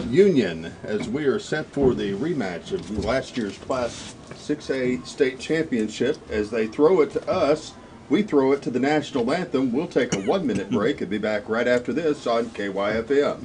Union, as we are set for the rematch of last year's Class 6A state championship. As they throw it to us, we throw it to the national anthem. We'll take a 1-minute break and be back right after this on KYFM.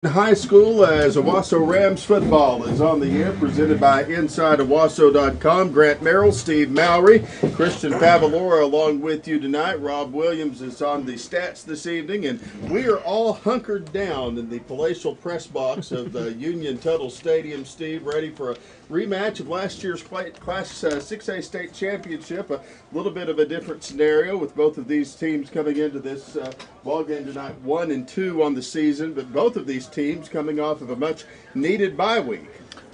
High school as Owasso Rams football is on the air, presented by InsideOwasso.com. Grant Merrill, Steve Mowry, Christian Favalora along with you tonight. Rob Williams is on the stats this evening, and we are all hunkered down in the palatial press box of Union Tuttle Stadium, Steve, ready for a rematch of last year's Class 6A state championship. A little bit of a different scenario with both of these teams coming into this ball game tonight, 1-2 on the season, but both of these teams coming off of a much needed bye week.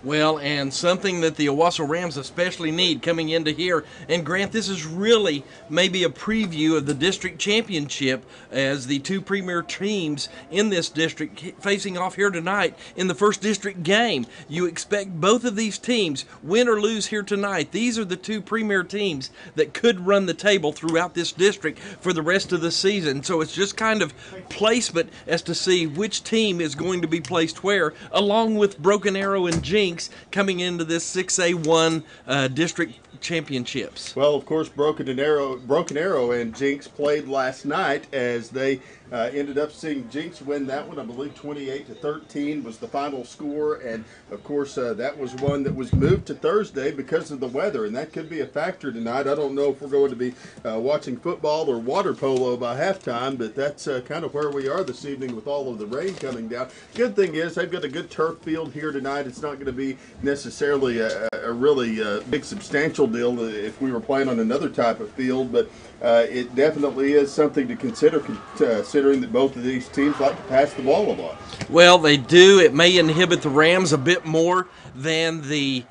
Well, and something that the Owasso Rams especially need coming into here. And Grant, this is really maybe a preview of the district championship as the two premier teams in this district facing off here tonight in the first district game. You expect both of these teams, win or lose here tonight. These are the two premier teams that could run the table throughout this district for the rest of the season. So it's just kind of placement as to see which team is going to be placed where, along with Broken Arrow and Jinx coming into this 6A1 district championships. Well, of course, Broken Arrow and Jinx played last night as they ended up seeing Jinx win that one. I believe 28-13 was the final score, and of course that was one that was moved to Thursday because of the weather, and that could be a factor tonight. I don't know if we're going to be watching football or water polo by halftime, but that's kind of where we are this evening with all of the rain coming down. Good thing is they've got a good turf field here tonight. It's not going to be necessarily a really big substantial deal if we were playing on another type of field, but it definitely is something to consider, considering that both of these teams like to pass the ball a lot. Well, they do. It may inhibit the Rams a bit more than the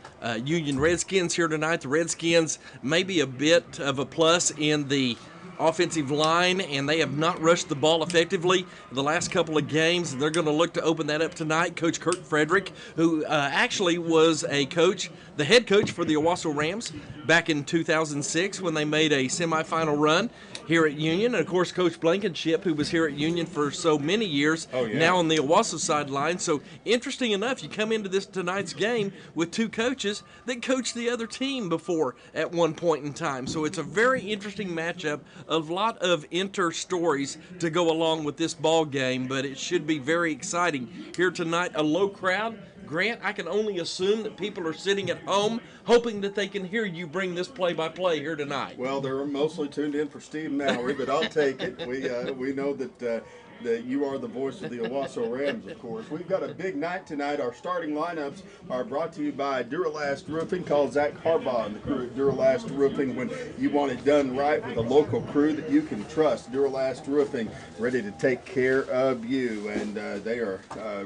Union Redskins here tonight. The Redskins may be a bit of a plus in the offensive line, and they have not rushed the ball effectively in the last couple of games. They're going to look to open that up tonight. Coach Kurt Frederick, who actually was the head coach for the Owasso Rams back in 2006 when they made a semifinal run here at Union. And, of course, Coach Blankenship, who was here at Union for so many years, now on the Owasso sideline. So, interesting enough, you come into this tonight's game with two coaches that coached the other team before at one point in time. So, it's a very interesting matchup. A lot of stories to go along with this ball game, but it should be very exciting. Here tonight, a low crowd. Grant, I can only assume that people are sitting at home hoping that they can hear you bring this play-by-play here tonight. Well, they're mostly tuned in for Steve Mowry, but I'll take it. We know that that you are the voice of the Owasso Rams, of course. We've got a big night tonight. Our starting lineups are brought to you by Duralast Roofing. Call Zach Harbaugh and the crew at Duralast Roofing when you want it done right with a local crew that you can trust. Duralast Roofing, ready to take care of you, and they are a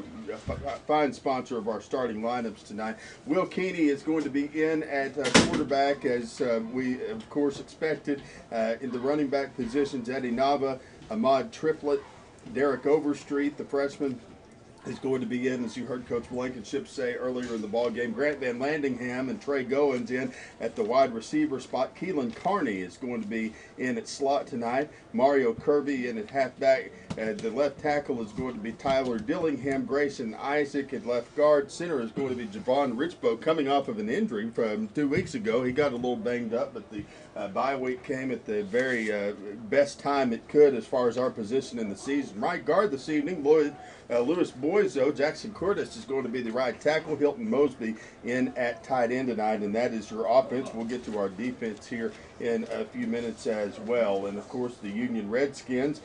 fine sponsor of our starting lineups tonight. Will Keeney is going to be in at quarterback, as we, of course, expected. In the running back positions, Eddie Nava, Ahmad Triplett, Derek Overstreet, the freshman, is going to be in, as you heard Coach Blankenship say earlier in the ball game. Grant Van Landingham and Trey Goins in at the wide receiver spot. Keelan Carney is going to be in at slot tonight. Mario Kirby in at halfback. The left tackle is going to be Tyler Dillingham. Grayson Isaac at left guard. Center is going to be Javon Richbow, coming off of an injury from 2 weeks ago. He got a little banged up, but the bye week came at the very best time it could as far as our position in the season. Right guard this evening, Louis Boizo. Jackson Curtis is going to be the right tackle. Hilton Mosby in at tight end tonight, and that is your offense. We'll get to our defense here in a few minutes as well. And, of course, the Union Redskins,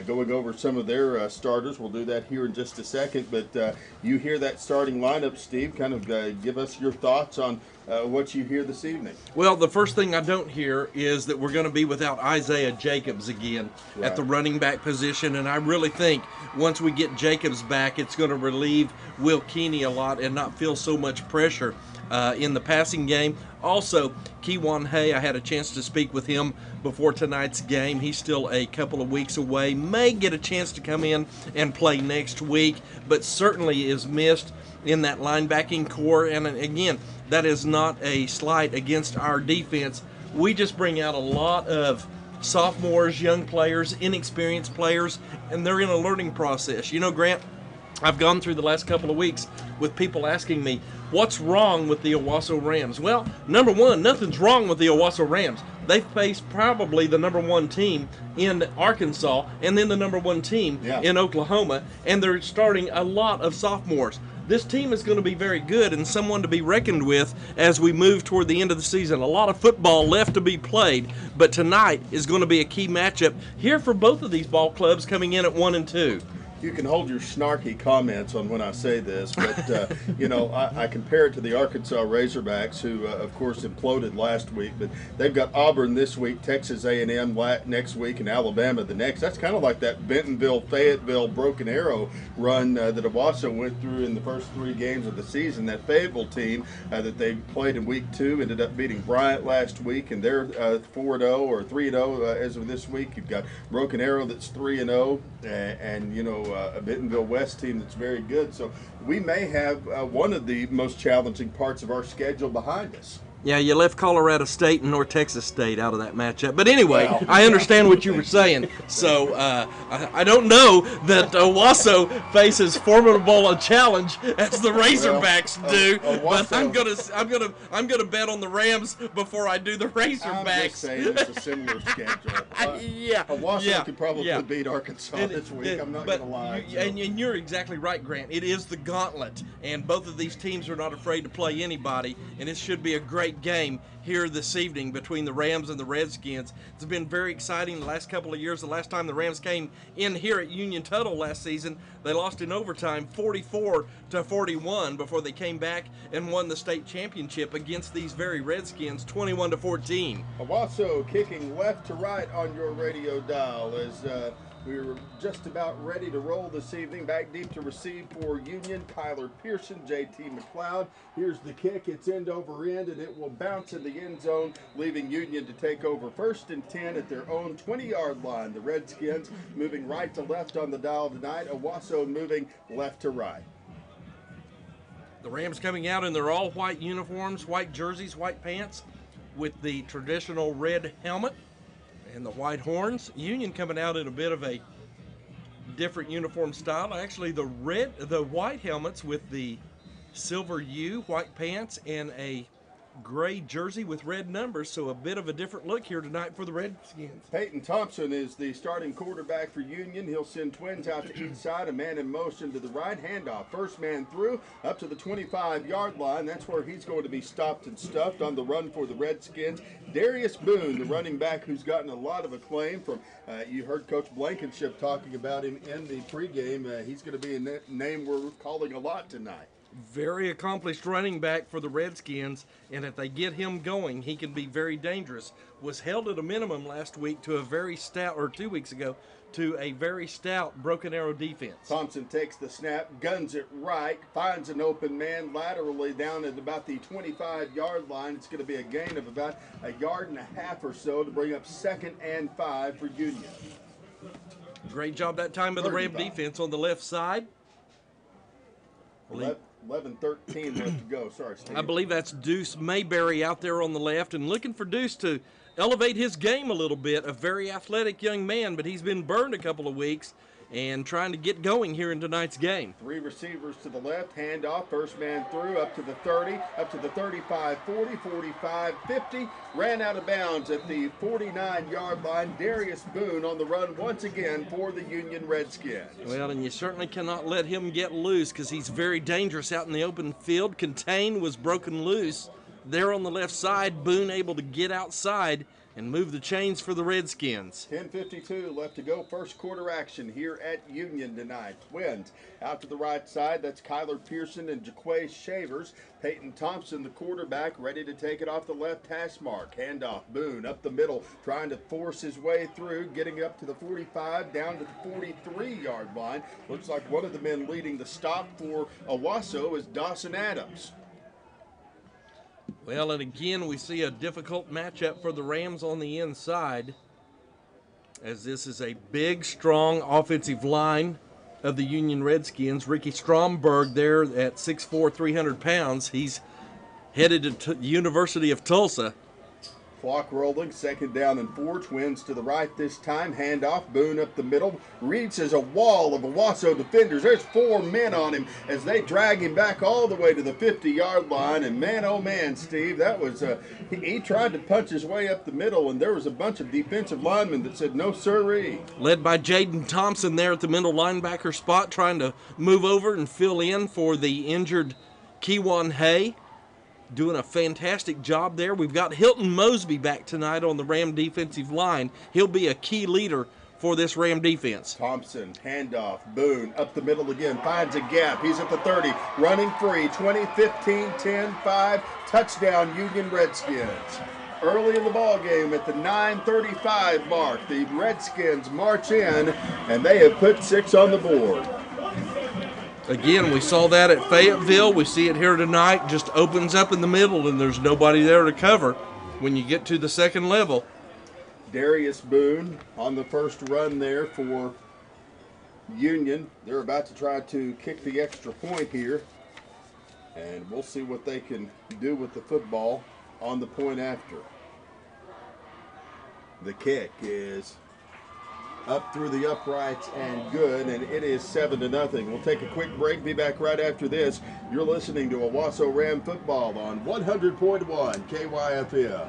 going over some of their starters. We'll do that here in just a second. But you hear that starting lineup, Steve. Kind of give us your thoughts on what you hear this evening. Well, the first thing I don't hear is that we're going to be without Isaiah Jacobs again at the running back position, and I really think once we get Jacobs back, it's going to relieve Will Keeney a lot and not feel so much pressure in the passing game. Also, Kewan Hay, I had a chance to speak with him before tonight's game. He's still a couple of weeks away, may get a chance to come in and play next week, but certainly is missed in that linebacking core. And again, that is not a slight against our defense. We just bring out a lot of sophomores, young players, inexperienced players, and they're in a learning process. You know, Grant, I've gone through the last couple of weeks with people asking me, what's wrong with the Owasso Rams? Well, number one, nothing's wrong with the Owasso Rams. They face probably the number one team in Arkansas and then the number one team in Oklahoma, and they're starting a lot of sophomores. This team is going to be very good and someone to be reckoned with as we move toward the end of the season. A lot of football left to be played, but tonight is going to be a key matchup here for both of these ball clubs coming in at 1 and 2. You can hold your snarky comments on when I say this, but, you know, I compare it to the Arkansas Razorbacks, who, of course, imploded last week. But they've got Auburn this week, Texas A&M next week, and Alabama the next. That's kind of like that Bentonville, Fayetteville, Broken Arrow run that Owasso went through in the first 3 games of the season. That Fayetteville team that they played in week 2 ended up beating Bryant last week, and they're 4-0 or 3-0 as of this week. You've got Broken Arrow that's 3-0, and you know, a Bentonville West team that's very good. So we may have one of the most challenging parts of our schedule behind us. Yeah, you left Colorado State and North Texas State out of that matchup. But anyway, I understand what you were saying. So I don't know that Owasso faces formidable a challenge as the Razorbacks do. But I'm gonna bet on the Rams before I do the Razorbacks. I'm just saying it's a similar schedule. Owasso could probably beat Arkansas this week. I'm not gonna lie. And you're exactly right, Grant. It is the gauntlet, and both of these teams are not afraid to play anybody, and it should be a great game here this evening between the Rams and the Redskins. It's been very exciting the last couple of years. The last time the Rams came in here at Union Tuttle last season, they lost in overtime 44-41 before they came back and won the state championship against these very Redskins 21-14. Owasso kicking left to right on your radio dial as we're just about ready to roll this evening. Back deep to receive for Union, Tyler Pearson, J.T. McLeod. Here's the kick. It's end over end, and it will bounce in the end zone, leaving Union to take over 1st and 10 at their own 20-yard line. The Redskins moving right to left on the dial tonight. Owasso moving left to right. The Rams coming out in their all-white uniforms, white jerseys, white pants, with the traditional red helmet and the white horns. Union coming out in a bit of a different uniform style. Actually, the white helmets with the silver U, white pants, and a gray jersey with red numbers, so a bit of a different look here tonight for the Redskins. Peyton Thompson is the starting quarterback for Union. He'll send twins out to each side, a man in motion to the right, handoff. First man through, up to the 25-yard line. That's where he's going to be stopped and stuffed on the run for the Redskins. Darius Boone, the running back who's gotten a lot of acclaim from, you heard Coach Blankenship talking about him in the pregame. He's going to be a name we're calling a lot tonight. Very accomplished running back for the Redskins, and if they get him going, he can be very dangerous. Was held at a minimum last week to a very stout, or 2 weeks ago, to a very stout Broken Arrow defense. Thompson takes the snap, guns it right, finds an open man laterally down at about the 25-yard line. It's going to be a gain of about 1.5 yards or so to bring up 2nd and 5 for Union. Great job that time by the Ram defense on the left side. 11-13 left to go. Sorry, Steve. I believe that's Deuce Mayberry out there on the left, and looking for Deuce to elevate his game a little bit. A very athletic young man, but he's been burned a couple of weeks and trying to get going here in tonight's game. 3 receivers to the left, handoff, first man through, up to the 30, up to the 35, 40, 45, 50, ran out of bounds at the 49-yard line. Darius Boone on the run once again for the Union Redskins. Well, and you certainly cannot let him get loose because he's very dangerous out in the open field. Contain was broken loose there on the left side. Boone able to get outside and move the chains for the Redskins. 10:52 left to go. First quarter action here at Union tonight. Twins out to the right side. That's Kyler Pearson and Jaquay Shavers. Peyton Thompson, the quarterback, ready to take it off the left hash mark. Handoff, Boone up the middle, trying to force his way through, getting up to the 45, down to the 43-yard line. Looks like one of the men leading the stop for Owasso is Dawson Adams. Well, and again, we see a difficult matchup for the Rams on the inside, as this is a big, strong offensive line of the Union Redskins. Ricky Stromberg there at 6'4", 300 pounds. He's headed to the University of Tulsa. Clock rolling, 2nd down and 4. Twins to the right this time. Handoff, Boone up the middle. Reaches a wall of Owasso defenders. There's 4 men on him as they drag him back all the way to the 50-yard line. And man, oh man, Steve, that was he tried to punch his way up the middle, and there was a bunch of defensive linemen that said no sirree. Led by Jaden Thompson there at the middle linebacker spot, trying to move over and fill in for the injured Kewan Hay. Doing a fantastic job there. We've got Hilton Mosby back tonight on the Ram defensive line. He'll be a key leader for this Ram defense. Thompson, handoff, Boone up the middle again, finds a gap. He's at the 30, running free, 20, 15, 10, 5, touchdown Union Redskins. Early in the ball game at the 9:35 mark, the Redskins march in, and they have put 6 on the board. Again, we saw that at Fayetteville. We see it here tonight. Just opens up in the middle, and there's nobody there to cover when you get to the second level. Darius Boone on the first run there for Union. They're about to try to kick the extra point here, and we'll see what they can do with the football on the point after. The kick is up through the uprights and good, and it is 7-0. We'll take a quick break, be back right after this. You're listening to Owasso Ram Football on 100.1 KYFM.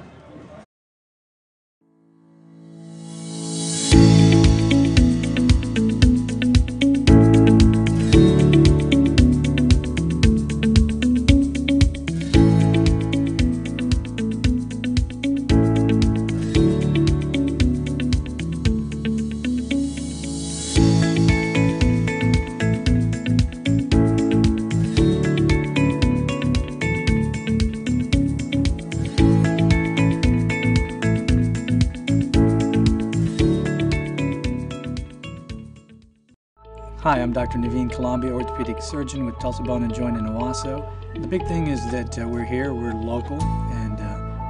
Hi, I'm Dr. Naveen Columbia, orthopedic surgeon with Tulsa Bone and Joint in Owasso. The big thing is that we're here, we're local, and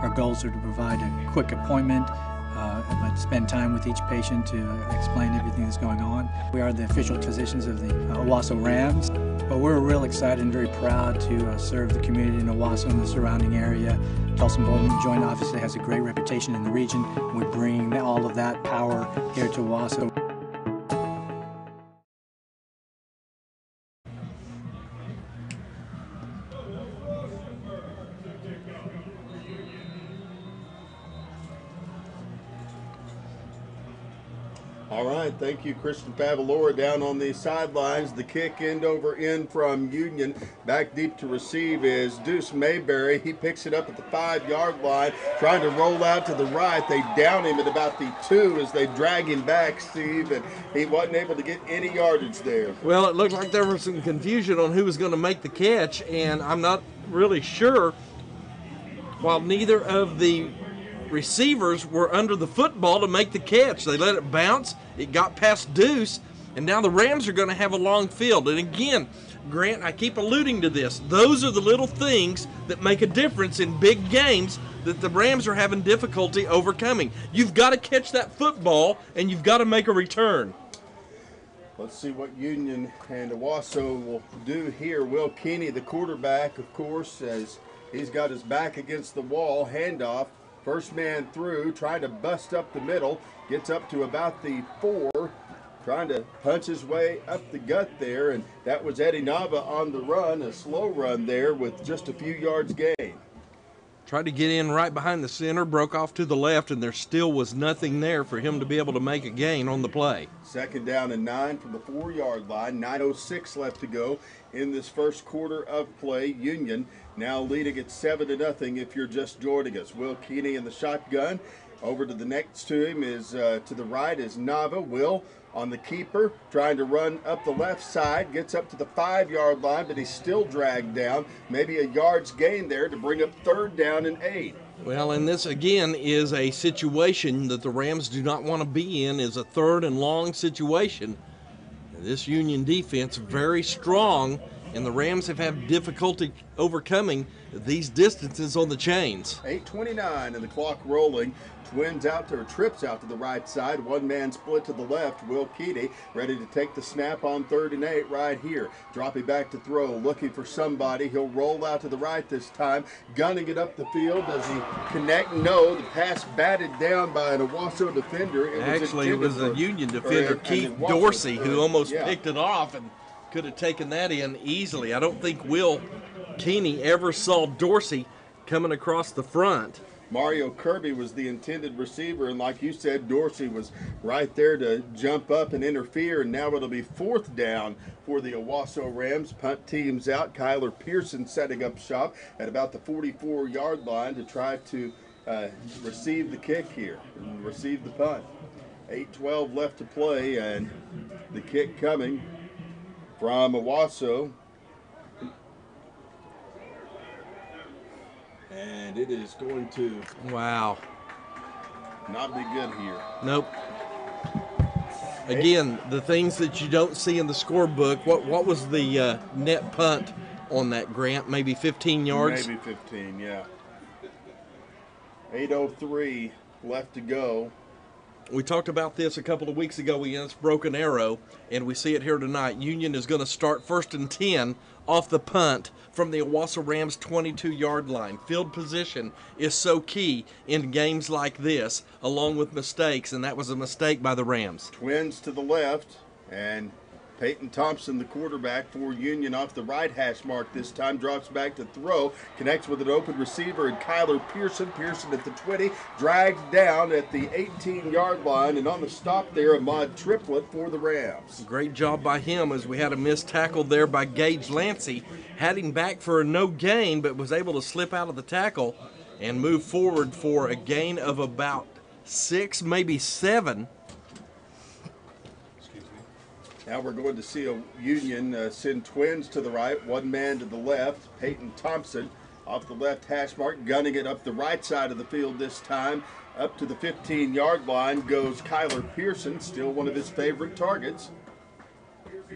our goals are to provide a quick appointment, but spend time with each patient to explain everything that's going on. We are the official physicians of the Owasso Rams, but we're real excited and very proud to serve the community in Owasso and the surrounding area. Tulsa Bone and Joint obviously has a great reputation in the region. We bring all of that power here to Owasso. All right, thank you, Christian Favalora down on the sidelines. The kick end over end from Union. Back deep to receive is Deuce Mayberry. He picks it up at the 5-yard line, trying to roll out to the right. They down him at about the 2 as they drag him back, Steve, and he wasn't able to get any yardage there. Well, it looked like there was some confusion on who was going to make the catch, and I'm not really sure. While neither of the receivers were under the football to make the catch, they let it bounce. It got past Deuce, and now the Rams are going to have a long field. And again, Grant, I keep alluding to this. Those are the little things that make a difference in big games that the Rams are having difficulty overcoming. You've got to catch that football, and you've got to make a return. Let's see what Union and Owasso will do here. Will Keeney, the quarterback, of course, as he's got his back against the wall. Handoff, first man through, trying to bust up the middle. Gets up to about the 4, trying to punch his way up the gut there. And that was Eddie Nava on the run, a slow run there with just a few yards gain. Tried to get in right behind the center, broke off to the left, and there still was nothing there for him to be able to make a gain on the play. 2nd down and 9 from the 4-yard line. 9:06 left to go in this first quarter of play. Union now leading at 7-0 if you're just joining us. Will Keeney in the shotgun. Over to the next to him is to the right is Nava. Will on the keeper, trying to run up the left side, gets up to the 5-yard line, but he's still dragged down. Maybe a yard's gain there to bring up 3rd down and 8. Well, and this again is a situation that the Rams do not want to be in, is a 3rd and long situation. This Union defense very strong, and the Rams have had difficulty overcoming these distances on the chains. 8:29 and the clock rolling. Twins out to, or trips out to the right side. One man split to the left. Will Keeney ready to take the snap on 3rd and 8 right here. Dropping back to throw, looking for somebody. He'll roll out to the right this time. Gunning it up the field. Does he connect? No. The pass batted down by an Owasso defender. It was a Union defender, Keith Dorsey, who almost picked it off and could have taken that in easily. I don't think Will Keeney ever saw Dorsey coming across the front. Mario Kirby was the intended receiver, and like you said, Dorsey was right there to jump up and interfere, and now it'll be 4th down for the Owasso Rams. Punt team's out. Kyler Pearson setting up shop at about the 44-yard line to try to receive the kick here and receive the punt. 8:12 left to play, and the kick coming from Owasso. And it is going to not be good here. Nope. Again, the things that you don't see in the scorebook. What was the net punt on that, Grant? Maybe 15 yards? Maybe 15, yeah. 8:03 left to go. We talked about this a couple of weeks ago against Broken Arrow, and we see it here tonight. Union is going to start 1st and 10 off the punt from the Owasso Rams 22-yard line. Field position is so key in games like this, along with mistakes, and that was a mistake by the Rams. Twins to the left, and Peyton Thompson, the quarterback for Union, off the right hash mark this time, drops back to throw, connects with an open receiver, and Kyler Pearson. Pearson at the 20, dragged down at the 18-yard line, and on the stop there, a Ahmad Triplett for the Rams. Great job by him, as we had a missed tackle there by Gage Lancey. Had him back for a no gain, but was able to slip out of the tackle and move forward for a gain of about 6, maybe 7. Now we're going to see a Union send twins to the right, one man to the left. Peyton Thompson off the left hash mark, gunning it up the right side of the field this time. Up to the 15-yard line goes Kyler Pearson, still one of his favorite targets.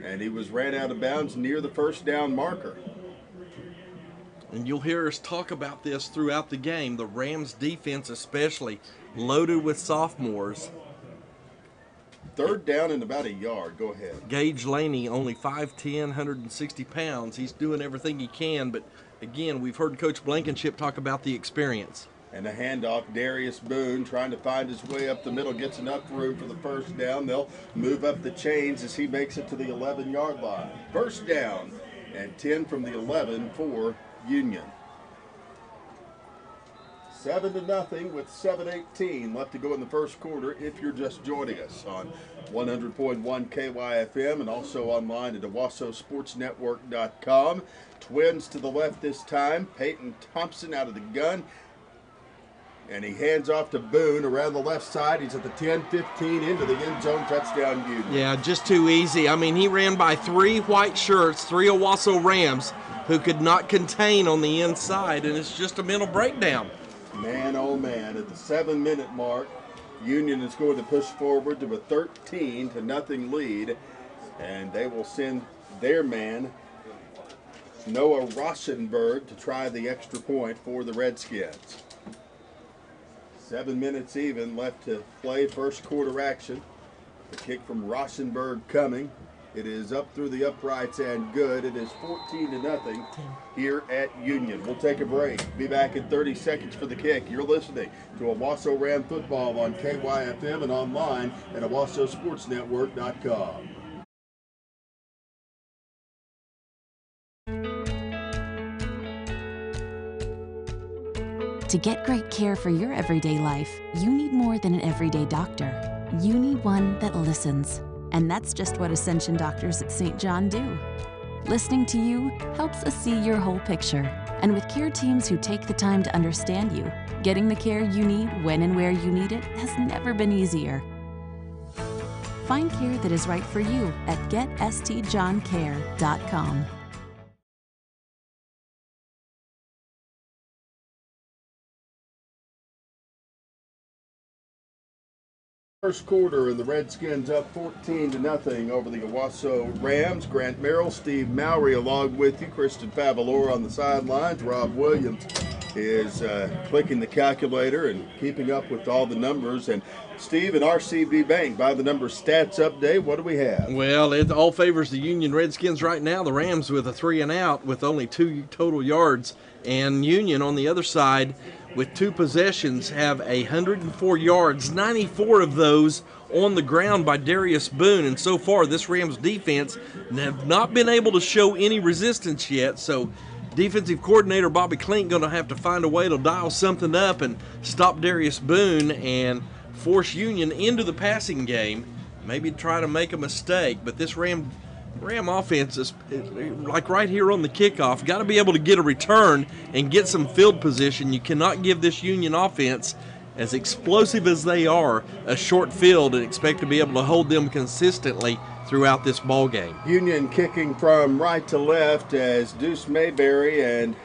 And he was ran out of bounds near the 1st down marker. And you'll hear us talk about this throughout the game. The Rams defense especially loaded with sophomores. 3rd down and about a yard. Go ahead. Gage Laney, only 5'10", 160 pounds. He's doing everything he can, but again, we've heard Coach Blankenship talk about the experience. And a handoff, Darius Boone trying to find his way up the middle, gets enough room for the 1st down. They'll move up the chains as he makes it to the 11-yard line. 1st down and 10 from the 11 for Union. 7-0 with 7:18 left to go in the first quarter. If you're just joining us on 100.1 KYFM and also online at OwassoSportsNetwork.com. Twins to the left this time. Peyton Thompson out of the gun. And he hands off to Boone around the left side. He's at the 10-15 into the end zone. Touchdown Union. Yeah, just too easy. I mean, he ran by 3 white shirts, 3 Owasso Rams, who could not contain on the inside, and it's just a mental breakdown. Man, oh man, at the 7-minute mark, Union is going to push forward to a 13-0 lead, and they will send their man, Noah Rauschenberg, to try the extra point for the Redskins. 7 minutes even left to play, first quarter action. The kick from Rauschenberg coming. It is up through the uprights and good. It is 14-0 here at Union. We'll take a break. Be back in 30 seconds for the kick. You're listening to Owasso Ram Football on KYFM and online at OwassoSportsNetwork.com. To get great care for your everyday life, you need more than an everyday doctor. You need one that listens. And that's just what Ascension doctors at St. John do. Listening to you helps us see your whole picture. And with care teams who take the time to understand you, getting the care you need when and where you need it has never been easier. Find care that is right for you at getstjohncare.com. First quarter, and the Redskins up 14-0 over the Owasso Rams. Grant Merrill, Steve Mowry along with you. Kristen Favalora on the sidelines. Rob Williams is clicking the calculator and keeping up with all the numbers. And Steve, at RCB Bank, by the number stats update, what do we have? Well, it all favors the Union Redskins right now. The Rams with a 3 and out with only 2 total yards. And Union on the other side with 2 possessions have 104 yards, 94 of those on the ground by Darius Boone. And so far, this Rams defense have not been able to show any resistance yet. So defensive coordinator Bobby Klink going to have to find a way to dial something up and stop Darius Boone and force Union into the passing game. Maybe try to make a mistake, but this Ram offense is like right here on the kickoff. Got to be able to get a return and get some field position. You cannot give this Union offense, as explosive as they are, a short field and expect to be able to hold them consistently throughout this ball game. Union kicking from right to left as Deuce Mayberry and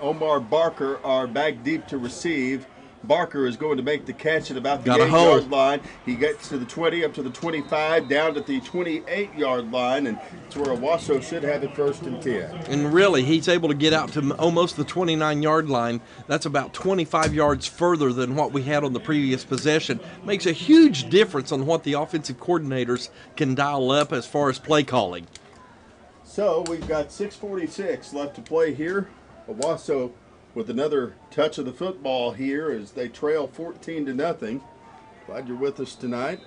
Omar Barker are back deep to receive. Barker is going to make the catch at about the 8-yard line. He gets to the 20, up to the 25, down to the 28-yard line, and it's where Owasso should have it 1st and 10. And really, he's able to get out to almost the 29-yard line. That's about 25 yards further than what we had on the previous possession. Makes a huge difference on what the offensive coordinators can dial up as far as play calling. So we've got 6:46 left to play here. Owasso with another touch of the football here as they trail 14-0. Glad you're with us tonight,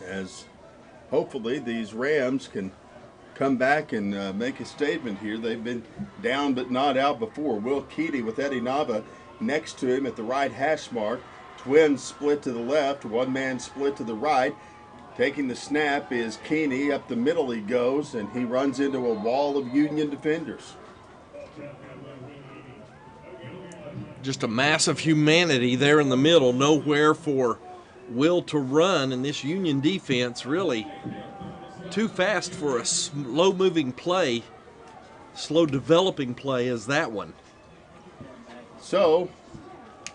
as hopefully these Rams can come back and make a statement here. They've been down but not out before. Will Keaty with Eddie Nava next to him at the right hash mark. Twins split to the left, one man split to the right. Taking the snap is Keeney. Up the middle he goes, and he runs into a wall of Union defenders. Just a mass of humanity there in the middle, nowhere for Will to run, and this Union defense really too fast for a slow-moving play, slow developing play as that one. So,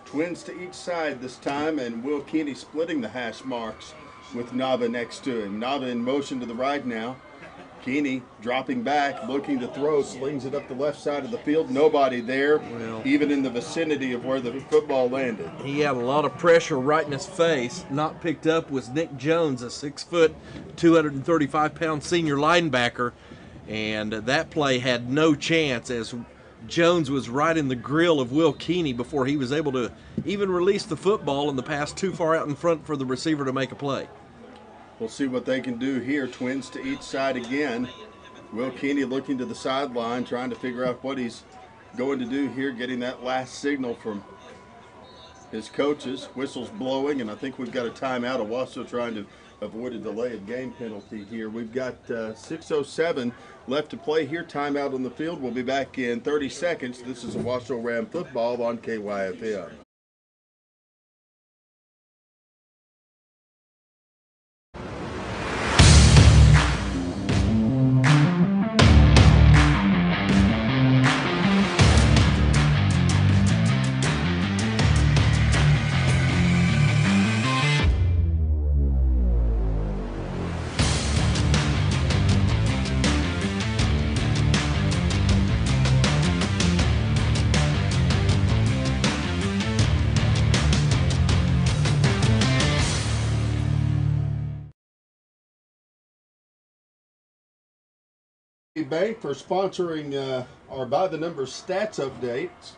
Twins to each side this time, and Will Keeney splitting the hash marks with Nava next to him. Nava in motion to the right now. Keeney dropping back, looking to throw, slings it up the left side of the field. Nobody there, even in the vicinity of where the football landed. He had a lot of pressure right in his face. Not picked up was Nick Jones, a 6-foot, 235-pound senior linebacker, and that play had no chance as Jones was right in the grill of Will Keeney before he was able to even release the football and the pass too far out in front for the receiver to make a play. We'll see what they can do here. Twins to each side again. Will Keeney looking to the sideline, trying to figure out what he's going to do here, getting that last signal from his coaches. Whistle's blowing, and I think we've got a timeout. Owasso trying to avoid a delay of game penalty here. We've got 6:07 left to play here. Timeout on the field. We'll be back in 30 seconds. This is Owasso Ram football on KYFM. Bank for sponsoring our By the Numbers stats updates.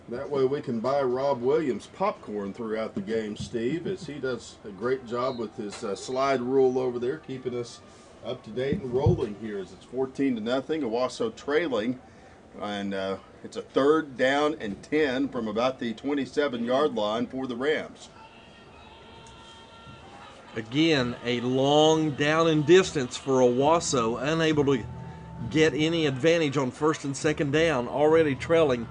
That way we can buy Rob Williams popcorn throughout the game, Steve, as he does a great job with his slide rule over there, keeping us up to date and rolling here as it's 14-0. Owasso trailing, and it's a 3rd down and 10 from about the 27-yard line for the Rams. Again, a long down and distance for Owasso, unable to get any advantage on 1st and 2nd down, already trailing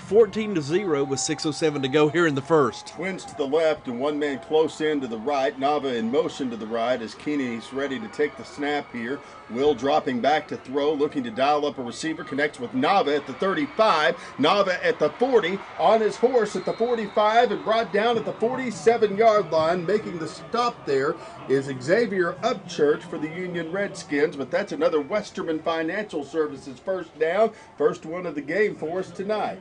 14-0 with 6:07 to go here in the first. Twins to the left and one man close in to the right. Nava in motion to the right as Keeney's ready to take the snap here. Will dropping back to throw, looking to dial up a receiver, connects with Nava at the 35. Nava at the 40, on his horse at the 45 and brought down at the 47-yard line. Making the stop there is Xavier Upchurch for the Union Redskins, but that's another Westerman Financial Services first down. First one of the game for us tonight.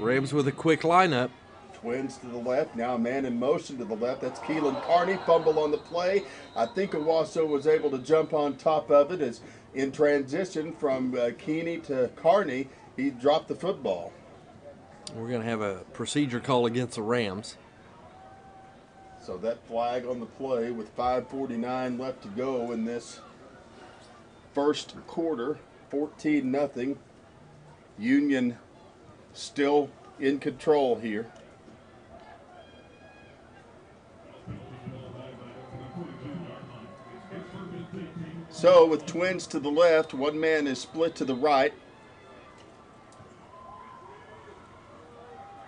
Rams with a quick lineup. Twins to the left, now a man in motion to the left. That's Keelan Carney, fumble on the play. I think Owasso was able to jump on top of it as in transition from Keeney to Carney, he dropped the football. We're going to have a procedure call against the Rams. So that flag on the play with 5:49 left to go in this first quarter, 14-0. Union still in control here. So with Twins to the left, one man is split to the right.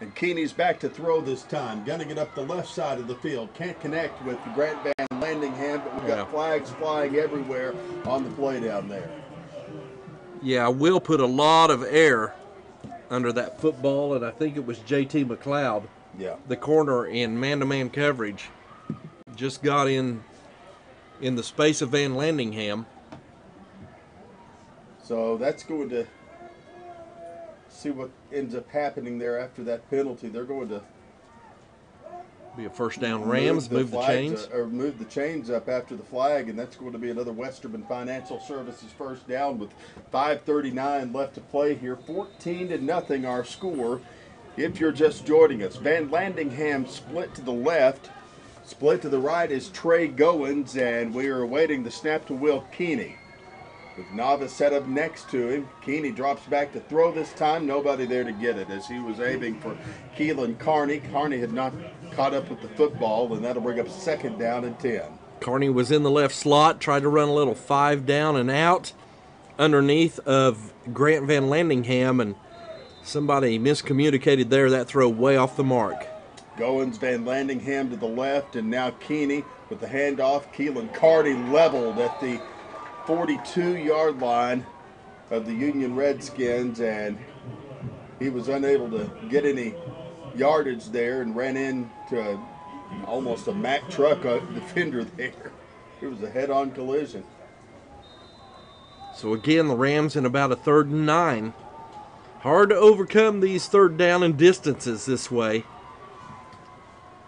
And Keeney's back to throw this time. Gonna get up the left side of the field. Can't connect with Grant Van Landingham, but we've got flags flying everywhere on the play down there. Yeah, Will put a lot of air under that football, and I think it was J.T. McLeod, the corner in man-to-man coverage, just got in the space of Van Landingham. So that's going to see what ends up happening there after that penalty. They're going to be a first down Rams, move the chains. Or move the chains up after the flag, and that's going to be another Westerman Financial Services first down with 5:39 left to play here. 14-0 our score. If you're just joining us, Van Landingham split to the left. Split to the right is Trey Goins, and we are awaiting the snap to Will Keeney. With Nava set up next to him, Keeney drops back to throw this time. Nobody there to get it as he was aiming for Keelan Carney. Carney had not caught up with the football, and that'll bring up 2nd down and 10. Carney was in the left slot, tried to run a little 5 down and out underneath of Grant Van Landingham, and somebody miscommunicated there. That throw way off the mark. Goins, Van Landingham to the left, and now Keeney with the handoff. Keelan Carney leveled at the 42-yard line of the Union Redskins, and he was unable to get any yardage there and ran into almost a Mack truck defender there. It was a head-on collision. So again, the Rams in about a 3rd and 9. Hard to overcome these 3rd down and distances this way.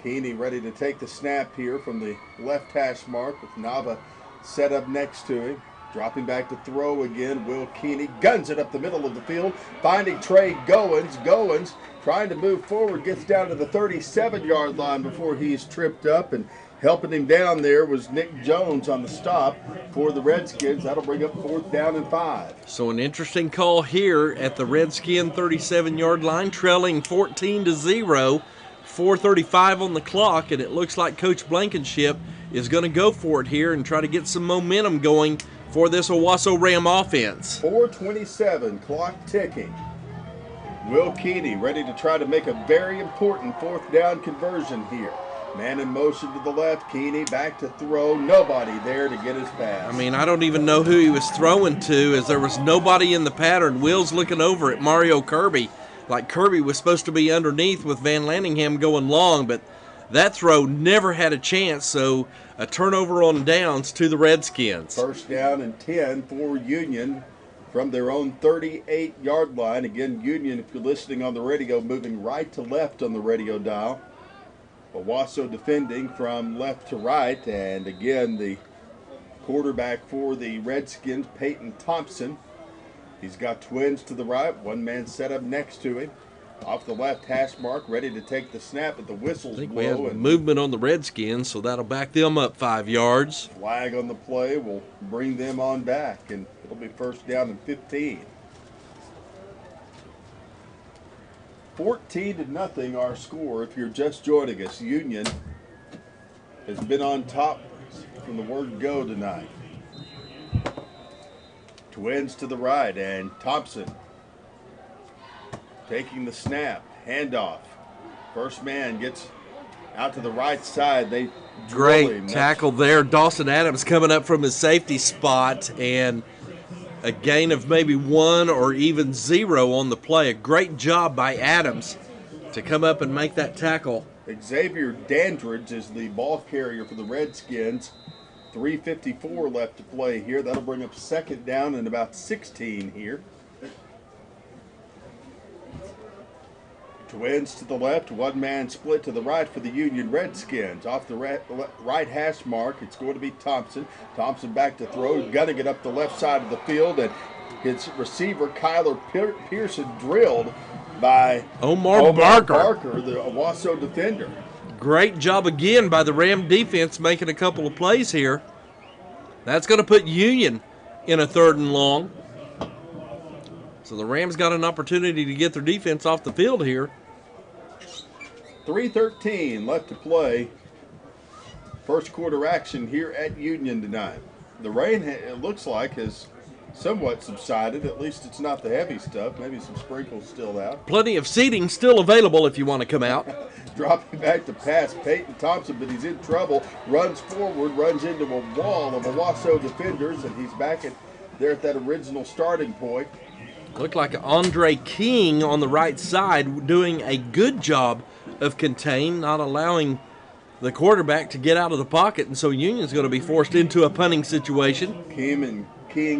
Keeney ready to take the snap here from the left hash mark with Nava set up next to him. 2nd and 10 Second Dropping back to throw again, Will Keeney guns it up the middle of the field, finding Trey Goins. Goins trying to move forward, gets down to the 37-yard line before he's tripped up, and helping him down there was Nick Jones on the stop for the Redskins. That'll bring up 4th down and 5. So an interesting call here at the Redskin 37-yard line, trailing 14-0, 4:35 on the clock, and it looks like Coach Blankenship is going to go for it here and try to get some momentum going for this Owasso Ram offense. 4:27, clock ticking. Will Keeney ready to try to make a very important 4th down conversion here. Man in motion to the left, Keeney back to throw. Nobody there to get his pass. I mean, I don't even know who he was throwing to, as there was nobody in the pattern. Will's looking over at Mario Kirby, like Kirby was supposed to be underneath with Van Lanningham going long, but that throw never had a chance, so a turnover on downs to the Redskins. 1st down and 10 for Union from their own 38-yard line. Again, Union, if you're listening on the radio, moving right to left on the radio dial. Owasso defending from left to right, and again, the quarterback for the Redskins, Peyton Thompson. He's got twins to the right, one man set up next to him. Off the left hash mark, ready to take the snap, but the whistle's I think blow. we have and movement on the Redskins, so that'll back them up 5 yards. flag on the play will bring them on back, and it'll be 1st down and 15. 14-0 our score. If you're just joining us, Union has been on top from the word go tonight. Twins to the right, and Thompson taking the snap, handoff. First man gets out to the right side. They drill him. Great tackle there. Dawson Adams coming up from his safety spot, and a gain of maybe 1 or even 0 on the play. A great job by Adams to come up and make that tackle. Xavier Dandridge is the ball carrier for the Redskins. 3:54 left to play here. That'll bring up 2nd down and about 16 here. Twins to the left, one man split to the right for the Union Redskins. Off the right hash mark, it's going to be Thompson. Thompson back to throw, got to get up the left side of the field, and his receiver, Kyler Pearson, drilled by Omar Barker, the Owasso defender. Great job again by the Ram defense making a couple of plays here. That's going to put Union in a 3rd and long. So the Rams got an opportunity to get their defense off the field here. 3:13 left to play. First quarter action here at Union tonight. The rain, it looks like, has somewhat subsided. At least it's not the heavy stuff. Maybe some sprinkles still out. Plenty of seating still available if you want to come out. Dropping back to pass, Peyton Thompson, but he's in trouble. Runs forward, runs into a wall of Owasso defenders, and he's back there at that original starting point. Looked like Andre King on the right side doing a good job of contain, not allowing the quarterback to get out of the pocket, and so Union's going to be forced into a punting situation. King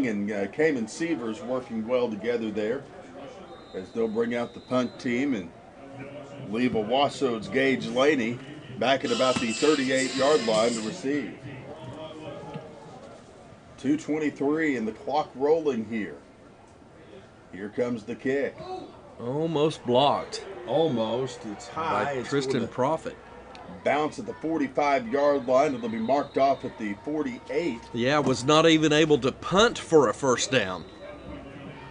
and Cayman Sievers working well together there as they'll bring out the punt team and leave Owasso's Gage Laney back at about the 38-yard line to receive. 2:23 and the clock rolling here. Here comes the kick. Almost blocked Almost. It's high. by It's Tristan going to Profit. bounce at the 45-yard line. It'll be marked off at the 48. Yeah, was not even able to punt for a 1st down.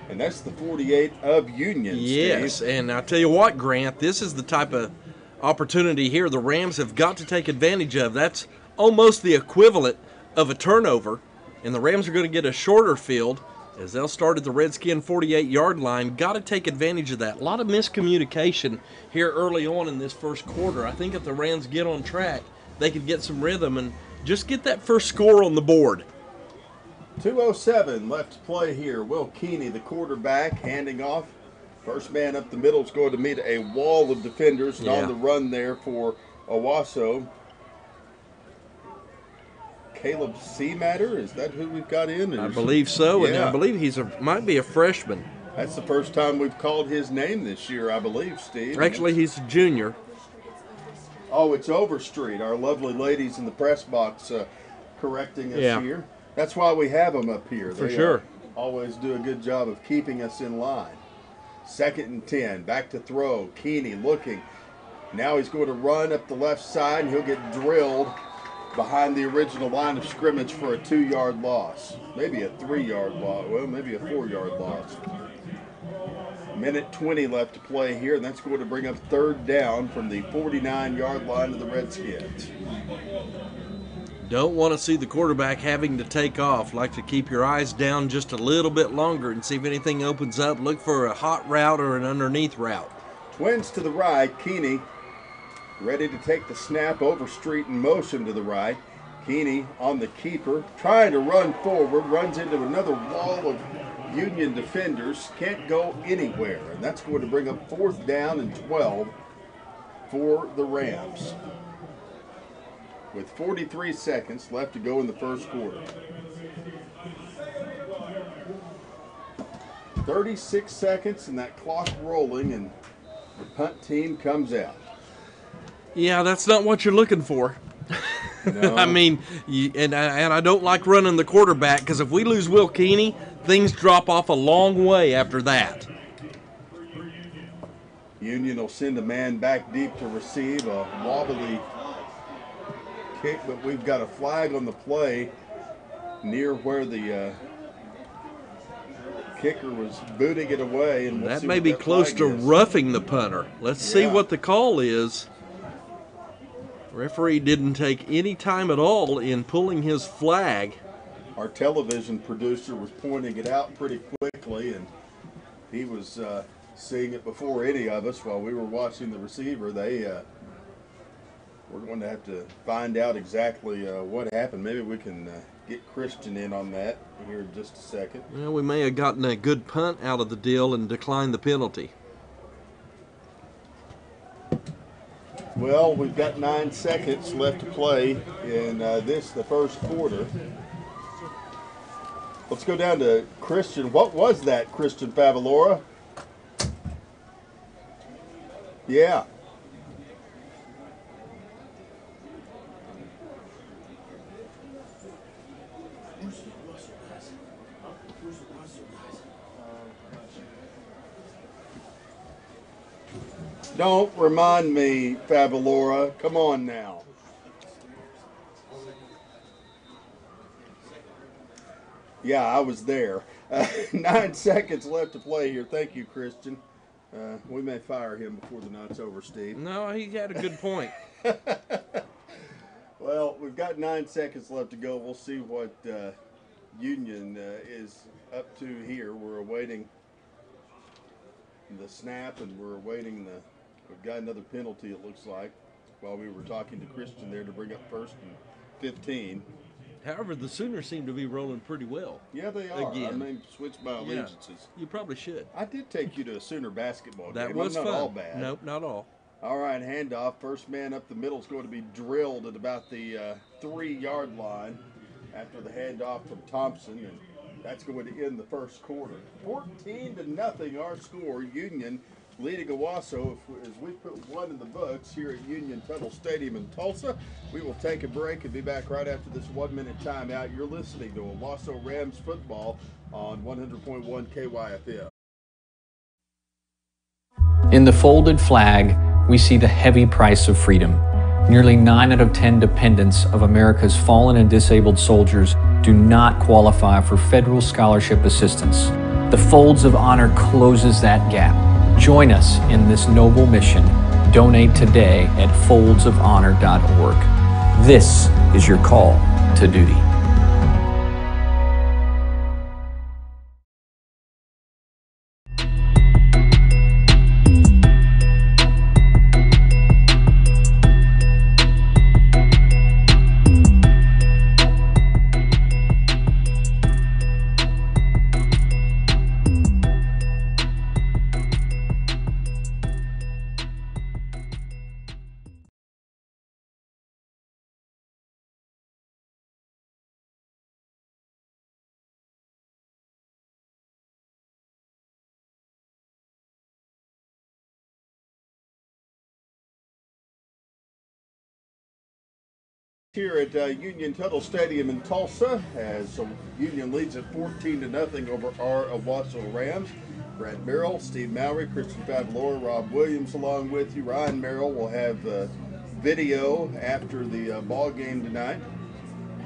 And that's the 48 of Union, Yes, Steve. and I tell you what, Grant, this is the type of opportunity here the Rams have got to take advantage of. That's almost the equivalent of a turnover, and the Rams are going to get a shorter field as they'll start at the Redskin 48-yard line. Got to take advantage of that. A lot of miscommunication here early on in this first quarter. I think if the Rams get on track, they could get some rhythm and just get that first score on the board. 2:07 left to play here. Will Keeney, the quarterback, handing off. First man up the middle is going to meet a wall of defenders. And on the run there for Owasso, Caleb Seamatter, is that who we've got in? I believe so, and Yeah. I believe might be a freshman. That's the first time we've called his name this year, I believe, Steve. Actually, he's a junior. Oh, it's Overstreet, our lovely ladies in the press box correcting us here. That's why we have them up here. For They sure. always do a good job of keeping us in line. 2nd and 10. Back to throw. Keeney looking. Now he's going to run up the left side, and he'll get drilled behind the original line of scrimmage for a 2-yard loss. Maybe a 3-yard loss. Well, maybe a 4-yard loss. Minute 20 left to play here, and that's going to bring up 3rd down from the 49-yard line of the Redskins. Don't want to see the quarterback having to take off. Like to keep your eyes down just a little bit longer and see if anything opens up. Look for a hot route or an underneath route. Twins to the right. Keeney ready to take the snap. Overstreet in motion to the right. Keeney on the keeper, trying to run forward, runs into another wall of Union defenders, can't go anywhere, and that's going to bring up 4th down and 12 for the Rams, with 43 seconds left to go in the first quarter. 36 seconds and that clock rolling, and the punt team comes out. Yeah, that's not what you're looking for. No. I mean, and I don't like running the quarterback, because if we lose Will Keeney, things drop off a long way after that. Union will send a man back deep to receive a wobbly kick, but we've got a flag on the play near where the kicker was booting it away. And That may be close to roughing the punter. Let's see what the call is. Referee didn't take any time at all in pulling his flag. Our television producer was pointing it out pretty quickly, and he was seeing it before any of us while we were watching the receiver. We're going to have to find out exactly what happened. Maybe we can get Christian in on that here in just a second. Well, we may have gotten a good punt out of the deal and declined the penalty. Well, we've got 9 seconds left to play in the first quarter. Let's go down to Christian. What was that, Christian Favalora? Yeah. Don't remind me, Favalora. Come on now. Yeah, I was there. 9 seconds left to play here. Thank you, Christian. We may fire him before the night's over, Steve. No, he had a good point. Well, we've got 9 seconds left to go. We'll see what Union is up to here. We're awaiting the snap, and we're awaiting we've got another penalty, it looks like, while we were talking to Christian there to bring up 1st and 15. However, the Sooners seem to be rolling pretty well. Yeah, they are. Again. I mean, switch my allegiances. You probably should. I did take you to a Sooner basketball That game. was I'm not fun. all bad. Nope, not all. All right, handoff. First man up the middle is going to be drilled at about the 3-yard line after the handoff from Thompson, and that's going to end the first quarter. 14-0 our score. Union leading Owasso as we put one in the books here at Union Tuttle Stadium in Tulsa. We will take a break and be back right after this 1-minute timeout. You're listening to Owasso Rams football on 100.1 KYFM. In the folded flag, we see the heavy price of freedom. Nearly 9 out of 10 dependents of America's fallen and disabled soldiers do not qualify for federal scholarship assistance. The Folds of Honor closes that gap. Join us in this noble mission. Donate today at foldsofhonor.org. This is your call to duty. Here at Union Tuttle Stadium in Tulsa, as Union leads at 14-0 over our Owasso Rams. Brad Merrill, Steve Mowry, Christian Favalora, Rob Williams along with you. Ryan Merrill will have video after the ball game tonight.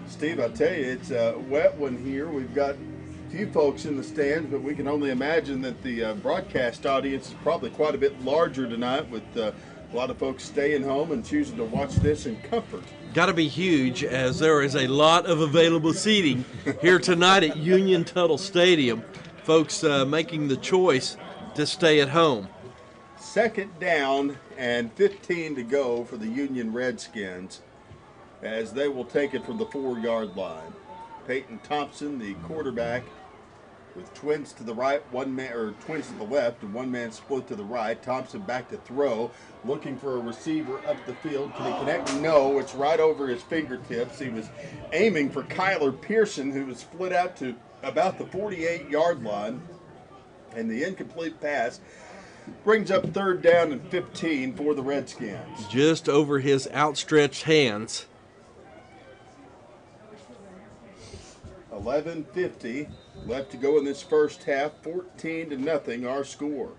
Steve, I tell you, it's a wet one here. We've got a few folks in the stands, but we can only imagine that the broadcast audience is probably quite a bit larger tonight, with a lot of folks staying home and choosing to watch this in comfort. Got to be huge, as there is a lot of available seating here tonight at Union Tuttle Stadium. Folks making the choice to stay at home. 2nd down and 15 to go for the Union Redskins, as they will take it from the 4-yard line. Peyton Thompson, the quarterback, with twins to the right, twins to the left, and one man split to the right. Thompson back to throw, looking for a receiver up the field. Can he connect? No, it's right over his fingertips. He was aiming for Kyler Pearson, who was split out to about the 48-yard line, and the incomplete pass brings up 3rd down and 15 for the Redskins. Just over his outstretched hands. 11:50 left to go in this first half. 14-0 our score.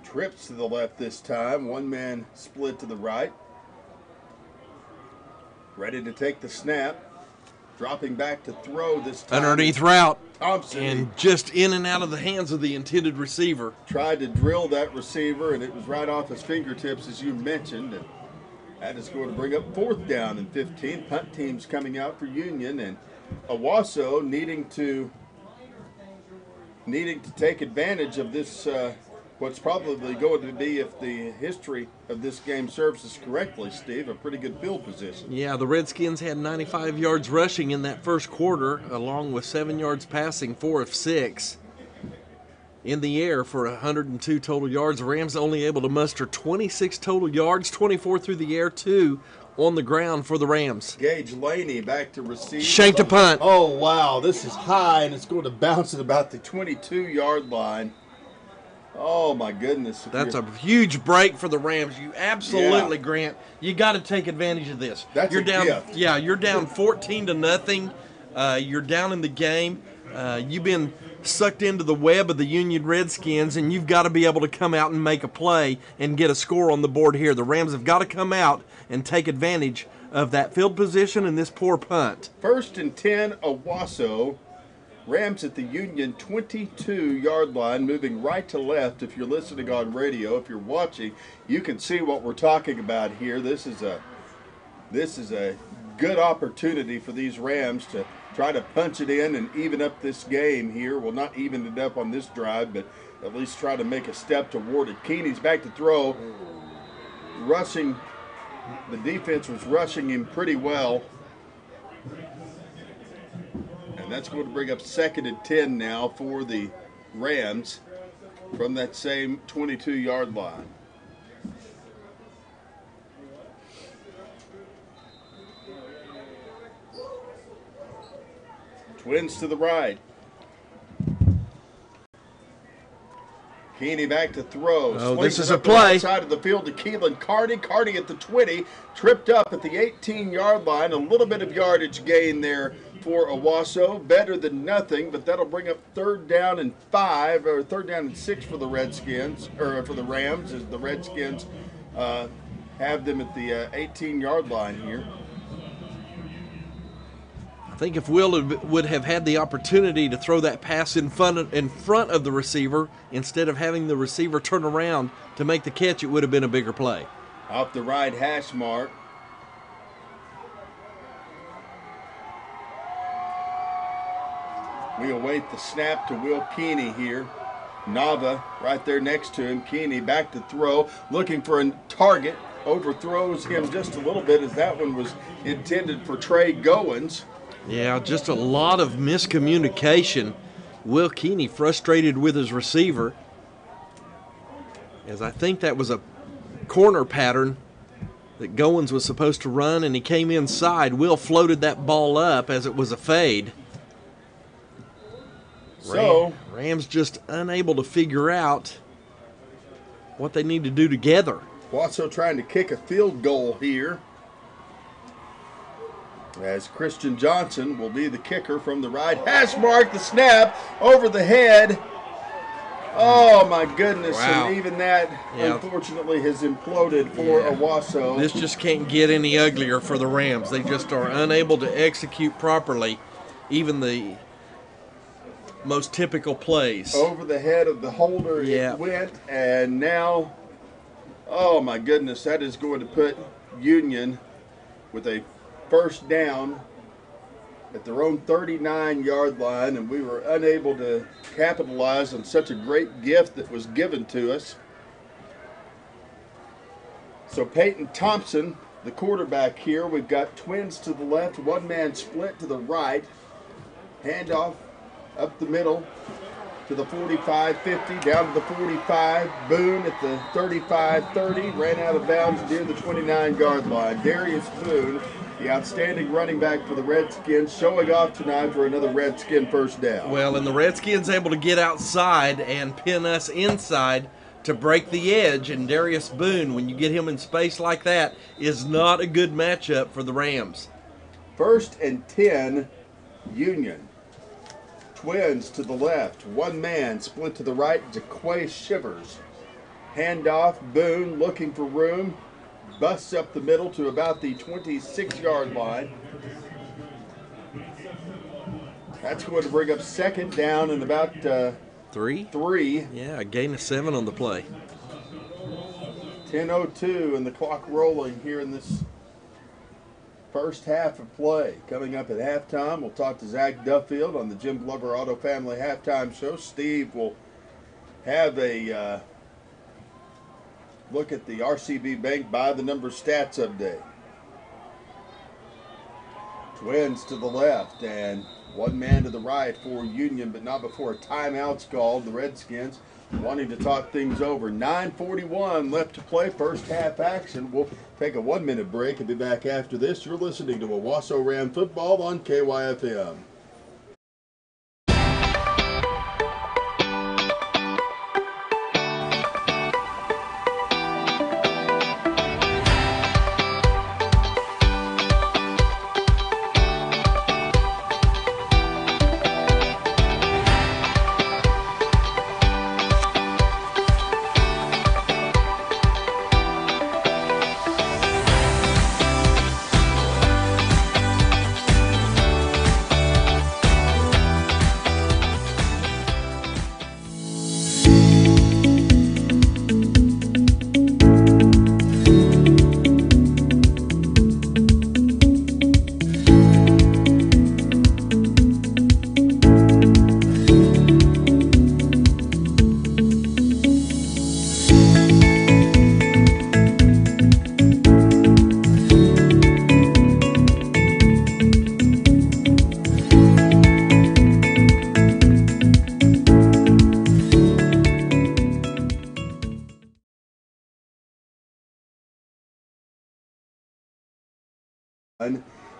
Trips to the left this time. One man split to the right. Ready to take the snap. Dropping back to throw this time. Underneath route. Thompson. And just in and out of the hands of the intended receiver. Tried to drill that receiver, and it was right off his fingertips, as you mentioned. And that is going to bring up 4th down and 15. Punt teams coming out for Union, and Owasso needing to take advantage of this, what's probably going to be, if the history of this game serves us correctly, Steve, a pretty good field position. Yeah, the Redskins had 95 yards rushing in that first quarter, along with 7 yards passing, 4 of 6 in the air for 102 total yards. The Rams only able to muster 26 total yards, 24 through the air, 2 on the ground for the Rams. Gage Laney back to receive. Shanked a punt. Oh, wow, this is high, and it's going to bounce at about the 22-yard line. Oh, my goodness. That's a huge break for the Rams. You absolutely, Grant, you got to take advantage of this. You're down. gift. Yeah, you're down 14-0. You're down in the game. You've been sucked into the web of the Union Redskins, and you've got to be able to come out and make a play and get a score on the board here. The Rams have got to come out and take advantage of that field position and this poor punt. 1st and 10, Owasso. Rams at the Union 22-yard line, moving right to left. If you're listening on radio, if you're watching, you can see what we're talking about here. This is a good opportunity for these Rams to try to punch it in and even up this game here. Well, not even it up on this drive, but at least try to make a step toward it. Keeney's back to throw. Rushing, the defense was rushing him pretty well. And that's going to bring up 2nd and 10 now for the Rams from that same 22-yard line. Twins to the right. Keeney back to throw. Oh, Slings this is it a up the play. right side of the field to Keelan Carty. Carty at the 20, tripped up at the 18-yard line. A little bit of yardage gain there for Owasso. Better than nothing, but that'll bring up 3rd down and 5, or 3rd down and 6 for the Redskins, or for the Rams, as the Redskins have them at the 18-yard line here. I think if Will would have had the opportunity to throw that pass in front of the receiver, instead of having the receiver turn around to make the catch, it would have been a bigger play. Off the right hash mark. We await the snap to Will Keeney here. Nava right there next to him. Keeney back to throw, looking for a target. Overthrows him just a little bit, as that one was intended for Trey Goins. Yeah, just a lot of miscommunication. Will Keeney frustrated with his receiver, as I think that was a corner pattern that Goins was supposed to run, and he came inside. Will floated that ball up as it was a fade. So Rams just unable to figure out what they need to do together. Owasso trying to kick a field goal here, as Christian Johnson will be the kicker from the right. Hash mark, the snap over the head. Oh my goodness, Wow. and even that unfortunately has imploded for Owasso. This just can't get any uglier for the Rams. They just are unable to execute properly even the most typical plays. Over the head of the holder it went, and now, oh my goodness, that is going to put Union with a first down at their own 39-yard line, and we were unable to capitalize on such a great gift that was given to us. So Peyton Thompson, the quarterback here, we've got twins to the left, one-man split to the right, handoff up the middle to the 45-50, down to the 45. Boone at the 35-30, ran out of bounds near the 29-yard line. Darius Boone, the outstanding running back for the Redskins, showing off tonight for another Redskin first down. Well, and the Redskins able to get outside and pin us inside to break the edge, and Darius Boone, when you get him in space like that, is not a good matchup for the Rams. 1st and 10, Union. Twins to the left, one man split to the right, Jaquay Shivers. Handoff, Boone looking for room, busts up the middle to about the 26-yard line. That's going to bring up second down and about three. Yeah, a gain of 7 on the play. 10:02 and the clock rolling here in this first half of play. Coming up at halftime, we'll talk to Zach Duffield on the Jim Glover Auto Family Halftime Show. Steve will have a look at the RCB Bank by the number stats update. Twins to the left and one man to the right for Union, but not before a timeout's called. The Redskins wanting to talk things over. 9:41 left to play, first half action. We'll take a 1-minute break and be back after this. You're listening to Owasso Ram Football on KYFM.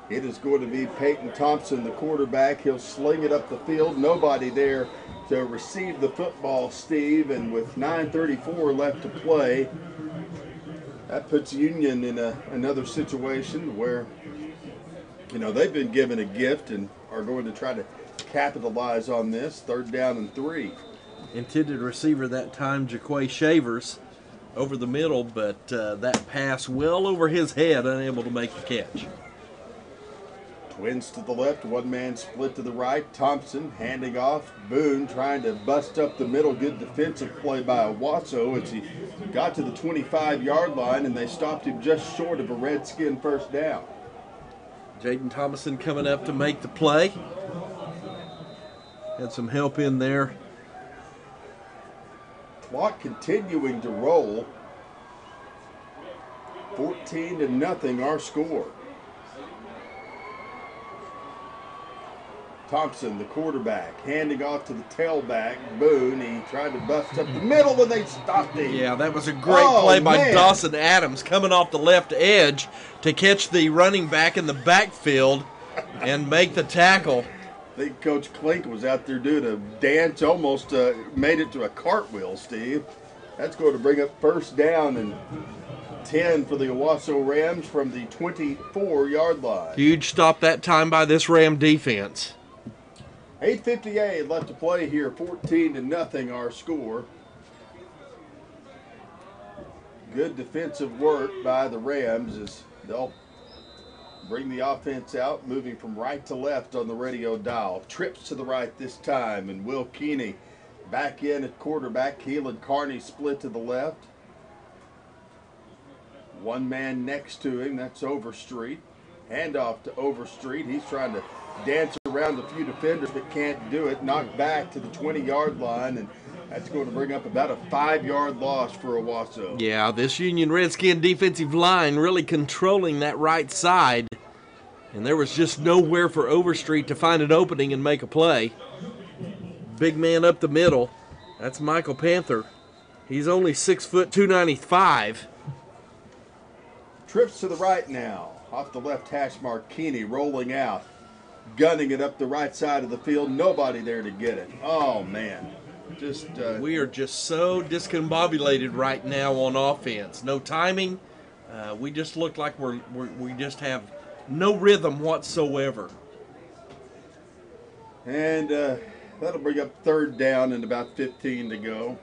It is going to be Peyton Thompson, the quarterback. He'll sling it up the field. Nobody there to receive the football, Steve. And with 9:34 left to play, that puts Union in another situation where, you know, they've been given a gift and are going to try to capitalize on this. 3rd down and 3. Intended receiver that time, Jaquay Shavers, over the middle, but that pass well over his head, unable to make the catch. Twins to the left, one man split to the right. Thompson handing off. Boone trying to bust up the middle. Good defensive play by Owasso as he got to the 25-yard line, and they stopped him just short of a Redskin first down. Jaden Thomason coming up to make the play. Had some help in there. Clock continuing to roll. 14-0 our score. Thompson, the quarterback, handing off to the tailback, Boone. He tried to bust up the middle, but they stopped him. Yeah, that was a great play by Dawson Adams coming off the left edge to catch the running back in the backfield and make the tackle. think Coach Klink was out there doing a dance, almost made it to a cartwheel, Steve. That's going to bring up first down and 10 for the Owasso Rams from the 24-yard line. Huge stop that time by this Ram defense. 8:58 left to play here, 14-0 our score. Good defensive work by the Rams as they'll bring the offense out, moving from right to left on the radio dial. Trips to the right this time, and Will Keeney back in at quarterback. Keelan Carney split to the left. One man next to him, that's Overstreet. Handoff to Overstreet. He's trying to dance around a few defenders but can't do it. Knocked back to the 20-yard line, and that's going to bring up about a 5-yard loss for Owasso. Yeah, this Union Redskin defensive line really controlling that right side. And there was just nowhere for Overstreet to find an opening and make a play. Big man up the middle. That's Michael Panther. He's only 6 foot 295. Trips to the right now. Off the left hash mark, Keeney rolling out. Gunning it up the right side of the field. Nobody there to get it. Oh, man. We are just so discombobulated right now on offense. No timing. We just look like we just have no rhythm whatsoever. And that'll bring up third down and about 15 to go.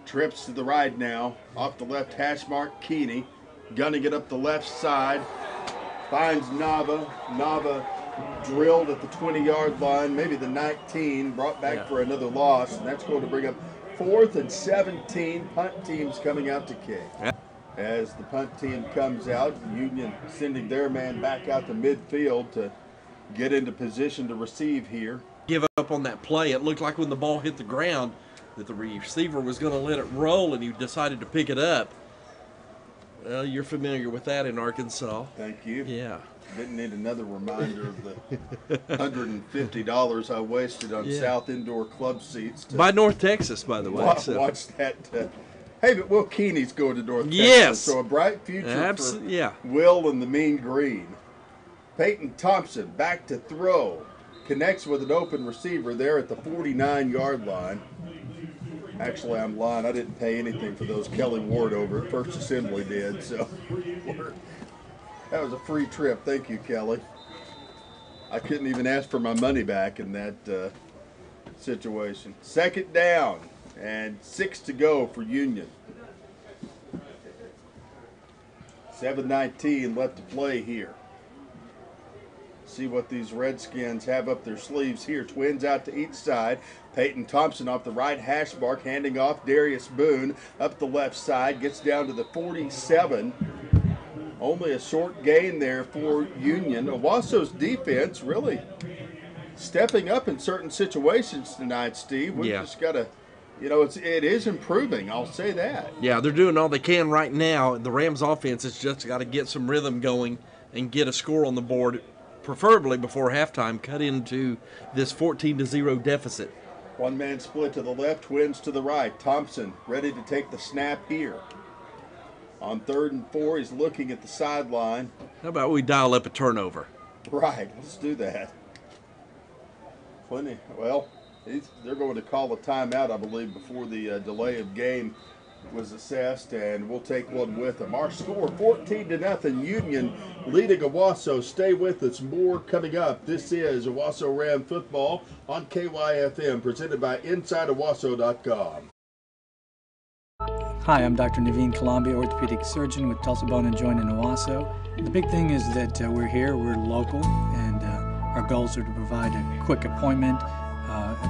Trips to the right now. Off the left hash mark, Keeney. Gunning it up the left side. Finds Nava. Nava drilled at the 20-yard line, maybe the 19, brought back for another loss, and that's going to bring up 4th and 17. Punt team's coming out to kick. As the punt team comes out, Union sending their man back out to midfield to get into position to receive here. Give up on that play. It looked like when the ball hit the ground that the receiver was going to let it roll, and he decided to pick it up. Well, you're familiar with that in Arkansas. Thank you. Yeah. Didn't need another reminder of the $150 I wasted on South Indoor Club seats. By North Texas, by the way. Watch that. Hey, but Will Keeney's going to North Texas. Yes. So a bright future for Will and the Mean Green. Peyton Thompson back to throw. Connects with an open receiver there at the 49-yard line. Actually, I'm lying. I didn't pay anything for those. Kelly Ward over at First Assembly did. So that was a free trip. Thank you, Kelly. I couldn't even ask for my money back in that situation. Second down and 6 to go for Union. 7:19 left to play here. See what these Redskins have up their sleeves here. Twins out to each side. Peyton Thompson off the right hash mark, handing off Darius Boone up the left side. Gets down to the 47. Only a short gain there for Union. Owasso's defense really stepping up in certain situations tonight, Steve. We've just got to, it is improving. I'll say that. Yeah, they're doing all they can right now. The Rams offense has just got to get some rhythm going and get a score on the board, preferably before halftime, cut into this 14-0 deficit. One man split to the left, Twins to the right. Thompson ready to take the snap here. On 3rd and 4, he's looking at the sideline. How about we dial up a turnover? Right, let's do that. Plenty. Well, they're going to call a timeout, I believe, before the delay of game was assessed, and we'll take one with them. Our score, 14-0, Union leading Owasso. Stay with us. More coming up. This is Owasso Ram Football on KYFM, presented by InsideOwasso.com. Hi, I'm Dr. Naveen Colombia, orthopedic surgeon with Tulsa Bone and Joint in Owasso. The big thing is that we're here, we're local, and our goals are to provide a quick appointment,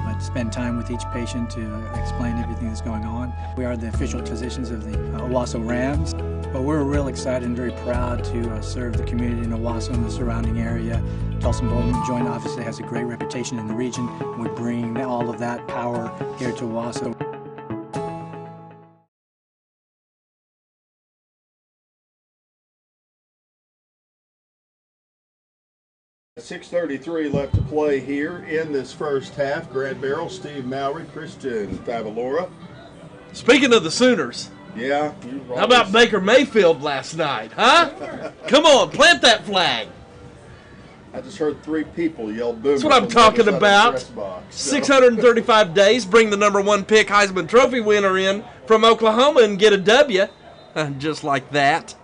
but spend time with each patient to explain everything that's going on. We are the official physicians of the Owasso Rams, but we're real excited and very proud to serve the community in Owasso and the surrounding area. Tulsa Bone and Joint obviously has a great reputation in the region, and we bring all of that power here to Owasso. 6:33 left to play here in this first half. Grant Barrel, Steve Mowry, Christian Favalora. Speaking of the Sooners, how about Baker Mayfield last night, huh? Come on, plant that flag. I just heard 3 people yell boom. That's what I'm talking about. 635 days, bring the #1 pick Heisman Trophy winner in from Oklahoma and get a W. Just like that.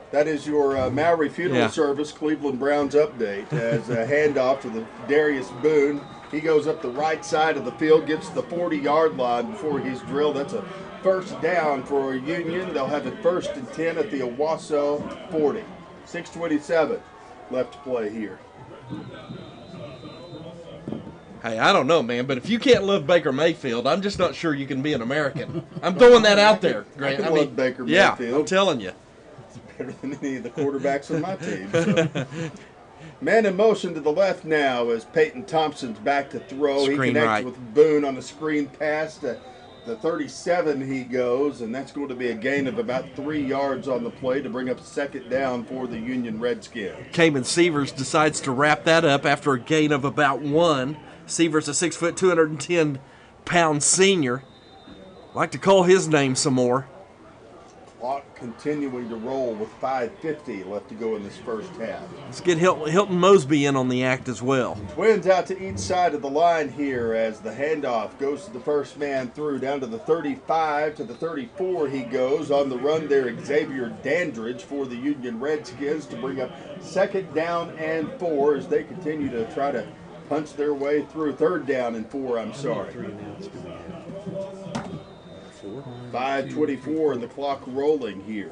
That is your Maori funeral service, Cleveland Browns update, as a handoff to the Darius Boone. He goes up the right side of the field, gets to the 40-yard line before he's drilled. That's a first down for Union. They'll have it 1st and 10 at the Owasso 40. 6:27 left to play here. Hey, I don't know, man, but if you can't love Baker Mayfield, I'm just not sure you can be an American. I'm throwing that out there, Grant. I love Baker yeah, Mayfield. I'm telling you. It's better than any of the quarterbacks on my team. So. Man in motion to the left now as Peyton Thompson's back to throw. Screen he connects right with Boone on a screen pass to the 37 he goes, and that's going to be a gain of about 3 yards on the play to bring up 2nd down for the Union Redskins. Cayman Severs decides to wrap that up after a gain of about 1. Severs, a 6 foot, 210-pound senior. Like to call his name some more. Clock continuing to roll with 5:50 left to go in this first half. Let's get Hilton Mosby in on the act as well. Twins out to each side of the line here as the handoff goes to the first man through. Down to the 35 to the 34 he goes. On the run there, Xavier Dandridge for the Union Redskins to bring up 2nd down and 4 as they continue to try to punch their way through. 3rd down and 4, I'm sorry. 5:24 and the clock rolling here.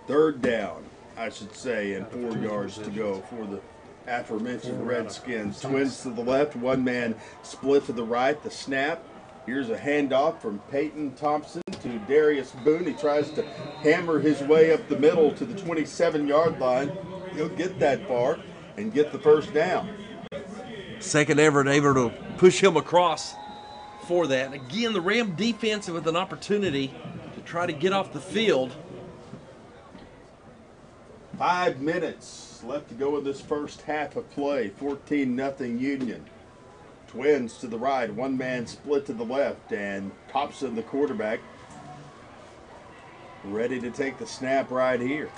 3rd down, I should say, and 4 yards to go for the aforementioned Redskins. Twins to the left, 1 man split to the right. The snap. Here's a handoff from Peyton Thompson to Darius Boone. He tries to hammer his way up the middle to the 27-yard line. He'll get that far and get the 1st down. Second ever able to push him across for that. Again, the Ram defense with an opportunity to try to get off the field. 5 minutes left to go in this first half of play. 14-0 Union. Twins to the right, 1 man split to the left, and Thompson, the quarterback, ready to take the snap right here.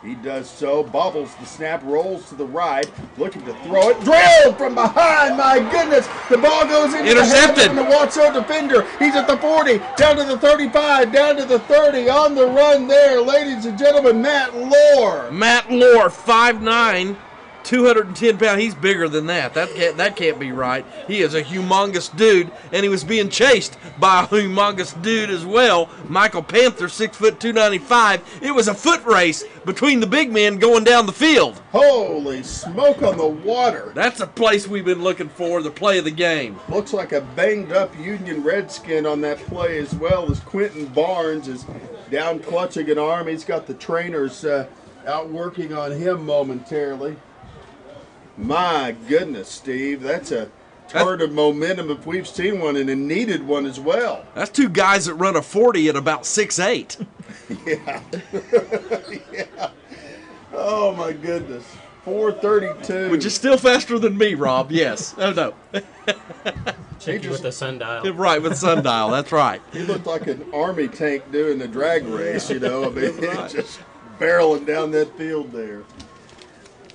He does so, bobbles the snap, rolls to the right, looking to throw it, drilled from behind, my goodness, the ball goes into intercepted. The Owasso defender, he's at the 40, down to the 35, down to the 30, on the run there, ladies and gentlemen, Matt Lohr. Matt Lohr, 5'9", 210 pounds. He's bigger than that. That can't be right. He is a humongous dude, and he was being chased by a humongous dude as well. Michael Panther, 6 foot, 295. It was a foot race between the big men going down the field. Holy smoke on the water. That's a place we've been looking for, the play of the game. Looks like a banged-up Union Redskin on that play as well, as Quentin Barnes is down clutching an arm. He's got the trainers out working on him momentarily. My goodness, Steve, that's a turn of momentum if we've seen one, and a needed one as well. That's 2 guys that run a 40 at about 6'8". Yeah. Yeah. Oh, my goodness. 4:32. Which is still faster than me, Rob, yes. Oh, no. Check you with the sundial. Right, with sundial, that's right. He looked like an army tank doing a drag race, you know. I mean, right. Just barreling down that field there.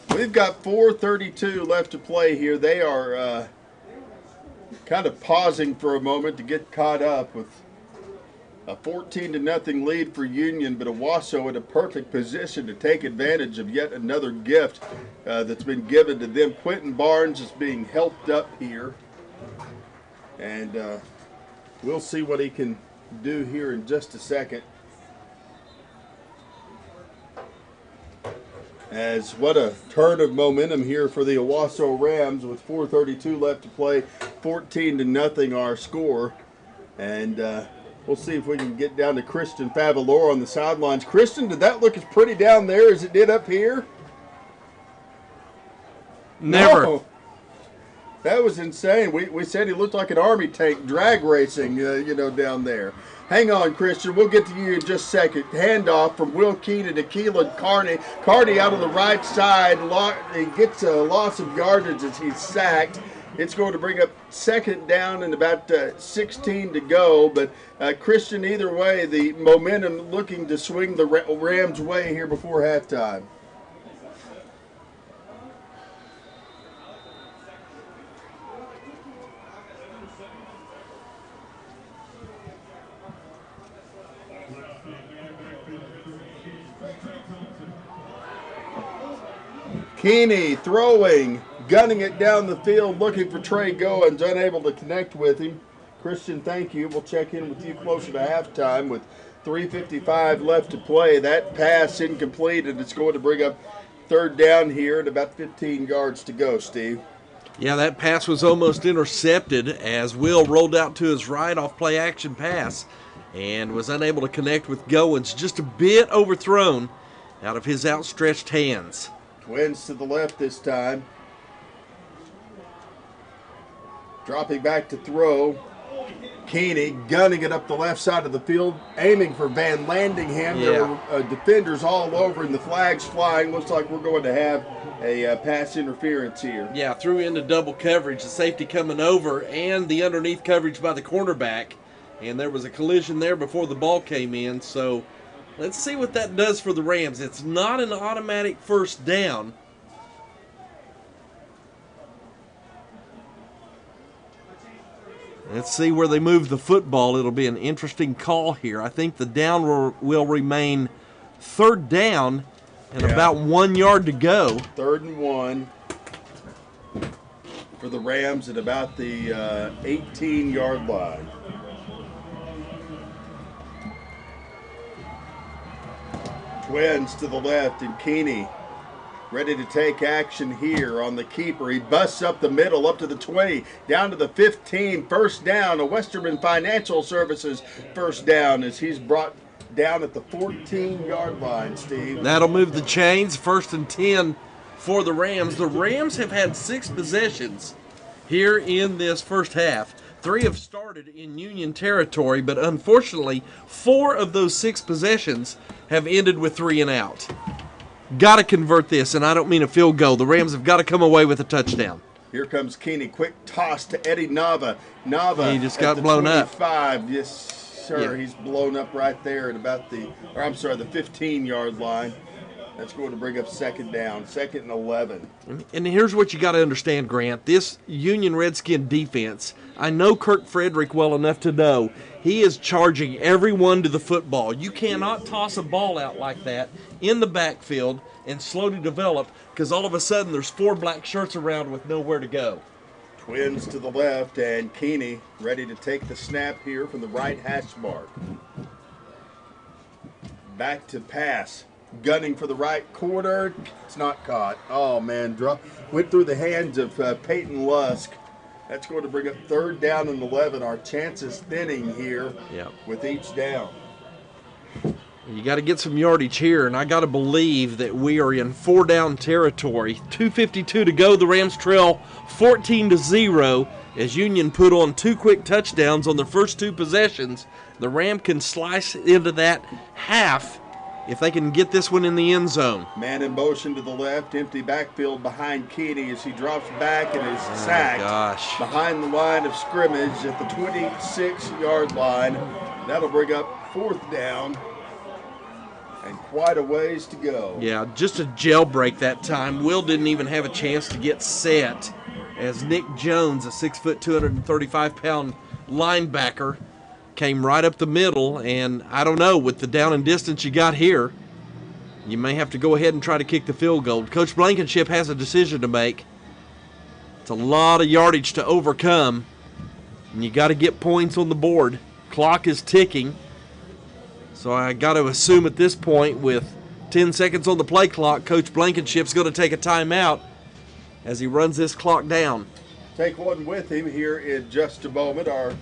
We've got 4:32 left to play here. They are kind of pausing for a moment to get caught up with a 14-0 lead for Union, but Owasso in a perfect position to take advantage of yet another gift that's been given to them. Quentin Barnes is being helped up here, and we'll see what he can do here in just a second. As what a turn of momentum here for the Owasso Rams with 4:32 left to play, 14-0 our score, and we'll see if we can get down to Christian Favalora on the sidelines. Christian, did that look as pretty down there as it did up here? Never. No. That was insane. We said he looked like an army tank drag racing, down there. Hang on, Christian. We'll get to you in just a second. Handoff from Will Keaton to Keelan Carney. Carney out on the right side. He gets a loss of yardage as he's sacked. It's going to bring up 2nd down and about 16 to go. But, Christian, either way, the momentum looking to swing the Rams' way here before halftime. Keeney throwing, gunning it down the field, looking for Trey Goins, unable to connect with him. Christian, thank you. We'll check in with you closer to halftime with 3:55 left to play. That pass incomplete, and it's going to bring up third down here at about 15 yards to go, Steve. Yeah, that pass was almost intercepted as Will rolled out to his right off play action pass and was unable to connect with Goins. Just a bit overthrown out of his outstretched hands. Twins to the left this time. Dropping back to throw. Keeney gunning it up the left side of the field, aiming for Van Landingham. Yeah. There were defenders all over and the flags flying. Looks like we're going to have a pass interference here. Yeah, threw into double coverage, the safety coming over and the underneath coverage by the cornerback. And there was a collision there before the ball came in. So let's see what that does for the Rams. It's not an automatic first down. Let's see where they move the football. It'll be an interesting call here. I think the down will remain third down and about 1 yard to go. 3rd and 1 for the Rams at about the 18-yard line. Twins to the left, and Keeney ready to take action here on the keeper. He busts up the middle, up to the 20, down to the 15, first down. A Westerman Financial Services first down as he's brought down at the 14-yard line, Steve. That'll move the chains, 1st and 10 for the Rams. The Rams have had 6 possessions here in this first half. 3 have started in Union territory, but unfortunately, 4 of those 6 possessions have ended with 3 and out. Got to convert this, and I don't mean a field goal. The Rams have got to come away with a touchdown. Here comes Keeney. Quick toss to Eddie Nava. Nava, he just got blown 25. up. Yes, sir. Yeah. He's blown up right there at about the 15-yard line. That's going to bring up second down, 2nd and 11. And here's what you got to understand, Grant. This Union Redskin defense, I know Kirk Frederick well enough to know he is charging everyone to the football. You cannot toss a ball out like that in the backfield and slowly develop because all of a sudden there's 4 black shirts around with nowhere to go. Twins to the left, and Keeney ready to take the snap here from the right hash mark. Back to pass. Gunning for the right corner. It's not caught. Oh, man. Went through the hands of Peyton Lusk. That's going to bring up 3rd down and 11. Our chances thinning here with each down. You got to get some yardage here, and I got to believe that we are in 4-down territory. 2:52 to go. The Rams trail 14-0 as Union put on 2 quick touchdowns on their first 2 possessions. The Ram can slice into that half if they can get this one in the end zone. Man in motion to the left, empty backfield behind Keeney as he drops back and is sacked behind the line of scrimmage at the 26-yard line. That'll bring up 4th down and quite a ways to go. Yeah, just a jailbreak that time. Will didn't even have a chance to get set as Nick Jones, a 6', 235-pound linebacker, came right up the middle, and I don't know, with the down and distance you got here, you may have to go ahead and try to kick the field goal. Coach Blankenship has a decision to make. It's a lot of yardage to overcome, and you got to get points on the board. Clock is ticking, so I got to assume at this point, with 10 seconds on the play clock, Coach Blankenship's going to take a timeout as he runs this clock down. Take one with him here in just a moment. Our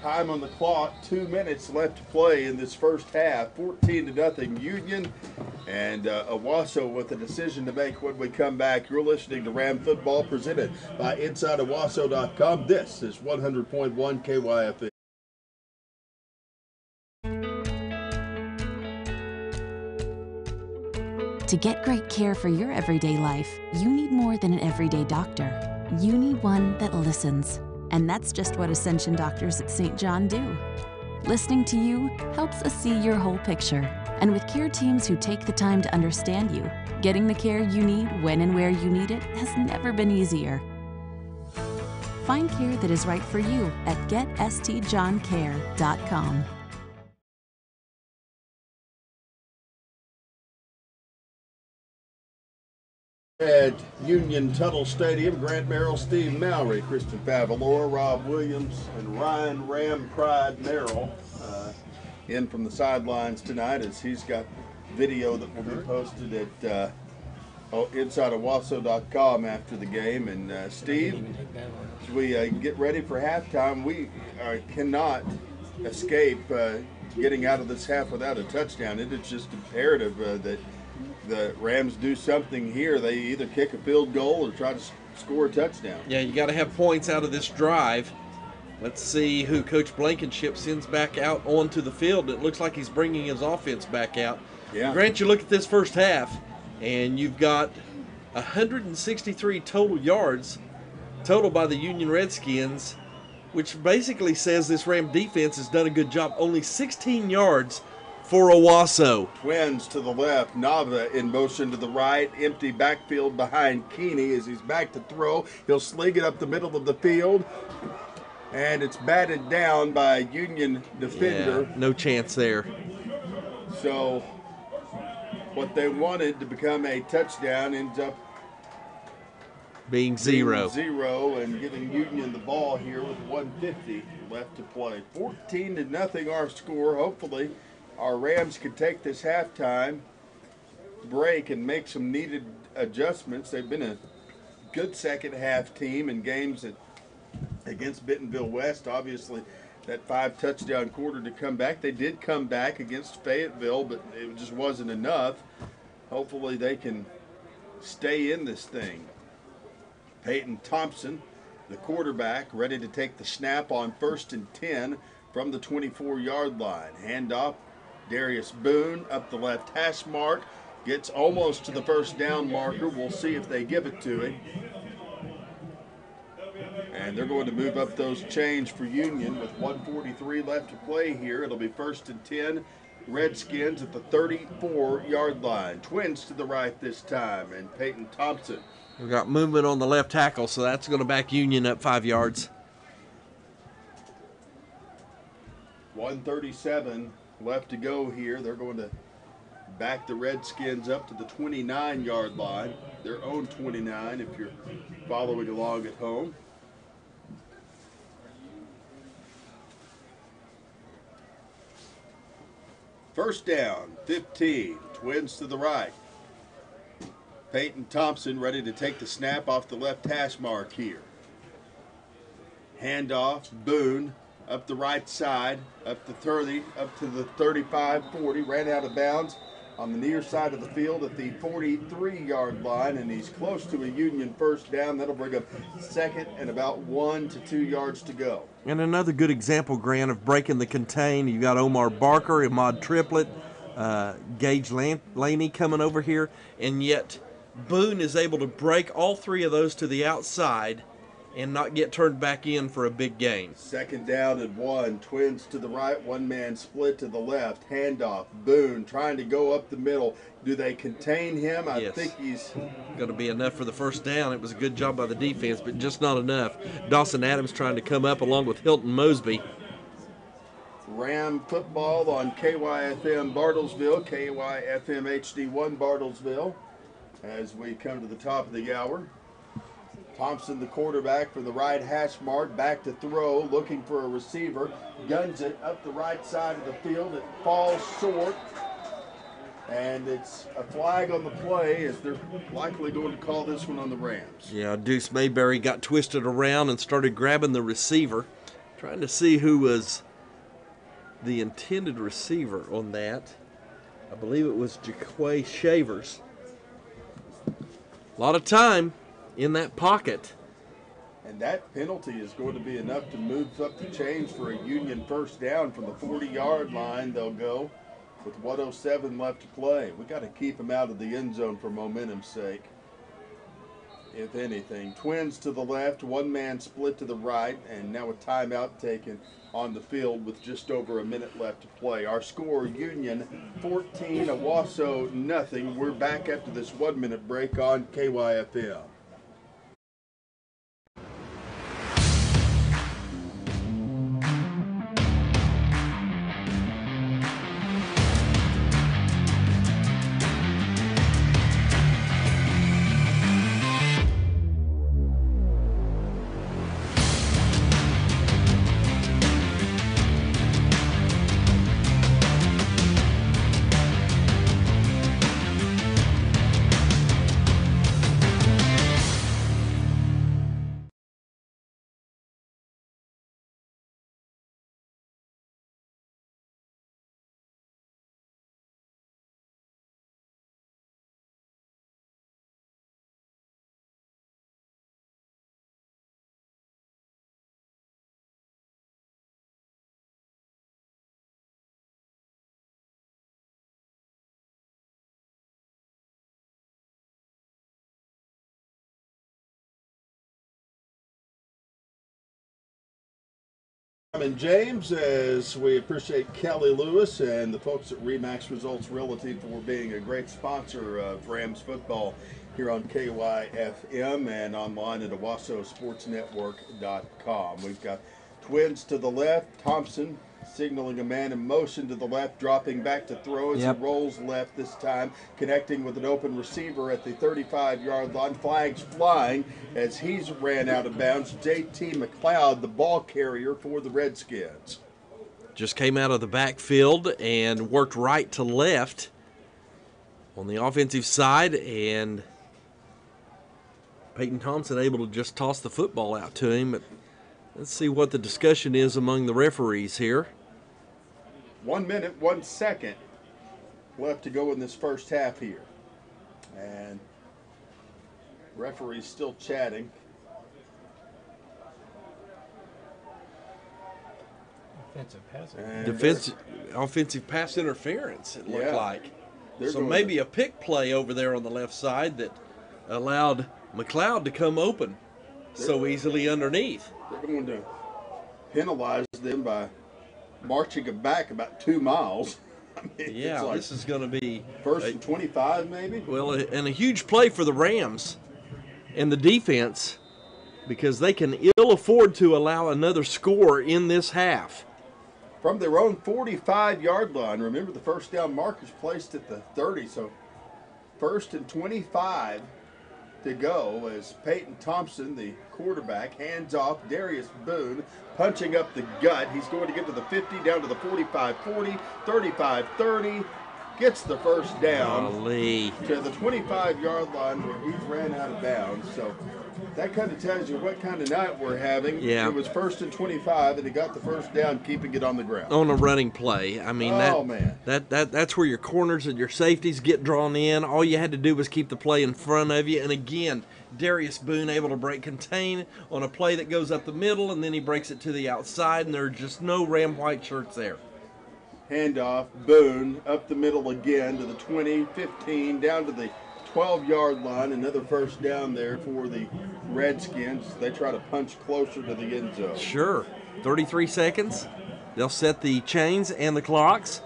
time on the clock, 2 minutes left to play in this first half. 14-0 Union, and Owasso with a decision to make when we come back. You're listening to Ram Football presented by InsideOwasso.com. This is 100.1 KYFE. To get great care for your everyday life, you need more than an everyday doctor. You need one that listens. And that's just what Ascension doctors at St. John do. Listening to you helps us see your whole picture. And with care teams who take the time to understand you, getting the care you need when and where you need it has never been easier. Find care that is right for you at getstjohncare.com. At Union Tuttle Stadium, Grant Merrill, Steve Mowry, Christian Favalora, Rob Williams, and Ryan Ram Pride Merrill in from the sidelines tonight, as he's got video that will be posted at inside Owasso.com after the game. And Steve, as we get ready for halftime, we cannot escape getting out of this half without a touchdown. It is just imperative that the Rams do something here. They either kick a field goal or try to score a touchdown. Yeah, you got to have points out of this drive. Let's see who Coach Blankenship sends back out onto the field. It looks like he's bringing his offense back out. Yeah. Grant, you look at this first half, and you've got 163 total yards total by the Union Redskins, which basically says this Ram defense has done a good job. Only 16 yards for Owasso. Twins to the left, Nava in motion to the right, empty backfield behind Keeney as he's back to throw. He'll sling it up the middle of the field, and it's batted down by a Union defender. Yeah, no chance there. So what they wanted to become a touchdown ends up being zero. And giving Union the ball here with 1:50 left to play. 14-0 our score. Hopefully our Rams could take this halftime break and make some needed adjustments. They've been a good second half team in games against Bentonville West. Obviously, that 5-touchdown quarter to come back. They did come back against Fayetteville, but it just wasn't enough. Hopefully they can stay in this thing. Peyton Thompson, the quarterback, ready to take the snap on 1st and 10 from the 24-yard line. Handoff, Darius Boone up the left hash mark, gets almost to the first down marker. We'll see if they give it to him. And they're going to move up those chains for Union with 1:43 left to play here. It'll be 1st and 10. Redskins at the 34-yard line. Twins to the right this time, and Peyton Thompson. We've got movement on the left tackle, so that's going to back Union up 5 yards. 1:37 left to go here. They're going to back the Redskins up to the 29-yard line, their own 29 if you're following along at home. First down, 15, Twins to the right. Peyton Thompson ready to take the snap off the left hash mark here. Handoff, Boone up the right side, up the 30, up to the 35-40, ran out of bounds on the near side of the field at the 43-yard line, and he's close to a Union first down. That'll bring up second and about 1 to 2 yards to go. And another good example, Grant, of breaking the contain. You've got Omar Barker, Ahmad Triplett, Gage Laney coming over here, and yet Boone is able to break all three of those to the outside and not get turned back in for a big gain. Second down and 1. Twins to the right, one-man split to the left. Handoff, Boone trying to go up the middle. Do they contain him? I think he's going to be enough for the first down. It was a good job by the defense, but just not enough. Dawson Adams trying to come up along with Hilton Mosby. Ram football on KYFM Bartlesville, KYFM HD1 Bartlesville, as we come to the top of the hour. Thompson, the quarterback, for the right hash mark, back to throw, looking for a receiver, guns it up the right side of the field. It falls short, and it's a flag on the play, as they're likely going to call this one on the Rams. Yeah, Deuce Mayberry got twisted around and started grabbing the receiver, trying to see who was the intended receiver on that. I believe it was Jaquay Shavers. A lot of time in that pocket. And that penalty is going to be enough to move up the chains for a Union first down from the 40-yard line. They'll go with 1:07 left to play. We got to keep him out of the end zone for momentum's sake, if anything. Twins to the left, one-man split to the right, and now a timeout taken on the field with just over a minute left to play. Our score, Union 14, Owasso nothing. We're back after this 1-minute break on KYFM. and James, as we appreciate Kelly Lewis and the folks at Remax Results Realty for being a great sponsor of Rams football here on KYFM and online at OwassoSportsNetwork.com. We've got Twins to the left, Thompson signaling a man in motion to the left, dropping back to throw as he rolls left this time, connecting with an open receiver at the 35-yard line. Flags flying as he's ran out of bounds. J.T. McLeod, the ball carrier for the Redskins. Just came out of the backfield and worked right to left on the offensive side, and Peyton Thompson able to just toss the football out to him. But let's see what the discussion is among the referees here. 1 minute, 1 second left to go in this first half here. And referees still chatting. Offensive pass interference, it looked like. They're So maybe a pick play over there on the left side that allowed McLeod to come open so easily underneath. They're going to penalize them by marching it back about 2 miles. I mean, Yeah, like this is going to be first and 25 maybe. well, and a huge play for the Rams and the defense, because they can ill afford to allow another score in this half. From their own 45-yard line. Remember, the first down marker's placed at the 30, so first and 25 to go as Peyton Thompson, the quarterback, hands off Darius Boone, punching up the gut. He's going to get to the 50, down to the 45-40, 35-30, gets the first down Golly. to the 25-yard line where he ran out of bounds. So that kind of tells you what kind of night we're having. Yeah. It was first and 25, and he got the first down, keeping it on the ground. On a running play. I mean, that's where your corners and your safeties get drawn in. All you had to do was keep the play in front of you. And again, Darius Boone able to break contain on a play that goes up the middle, and then he breaks it to the outside, and there are just no Ram white shirts there. Handoff, Boone up the middle again to the 20, 15, down to the 12-yard line. Another first down there for the Redskins. They try to punch closer to the end zone. Sure. 33 seconds. They'll set the chains and the clocks.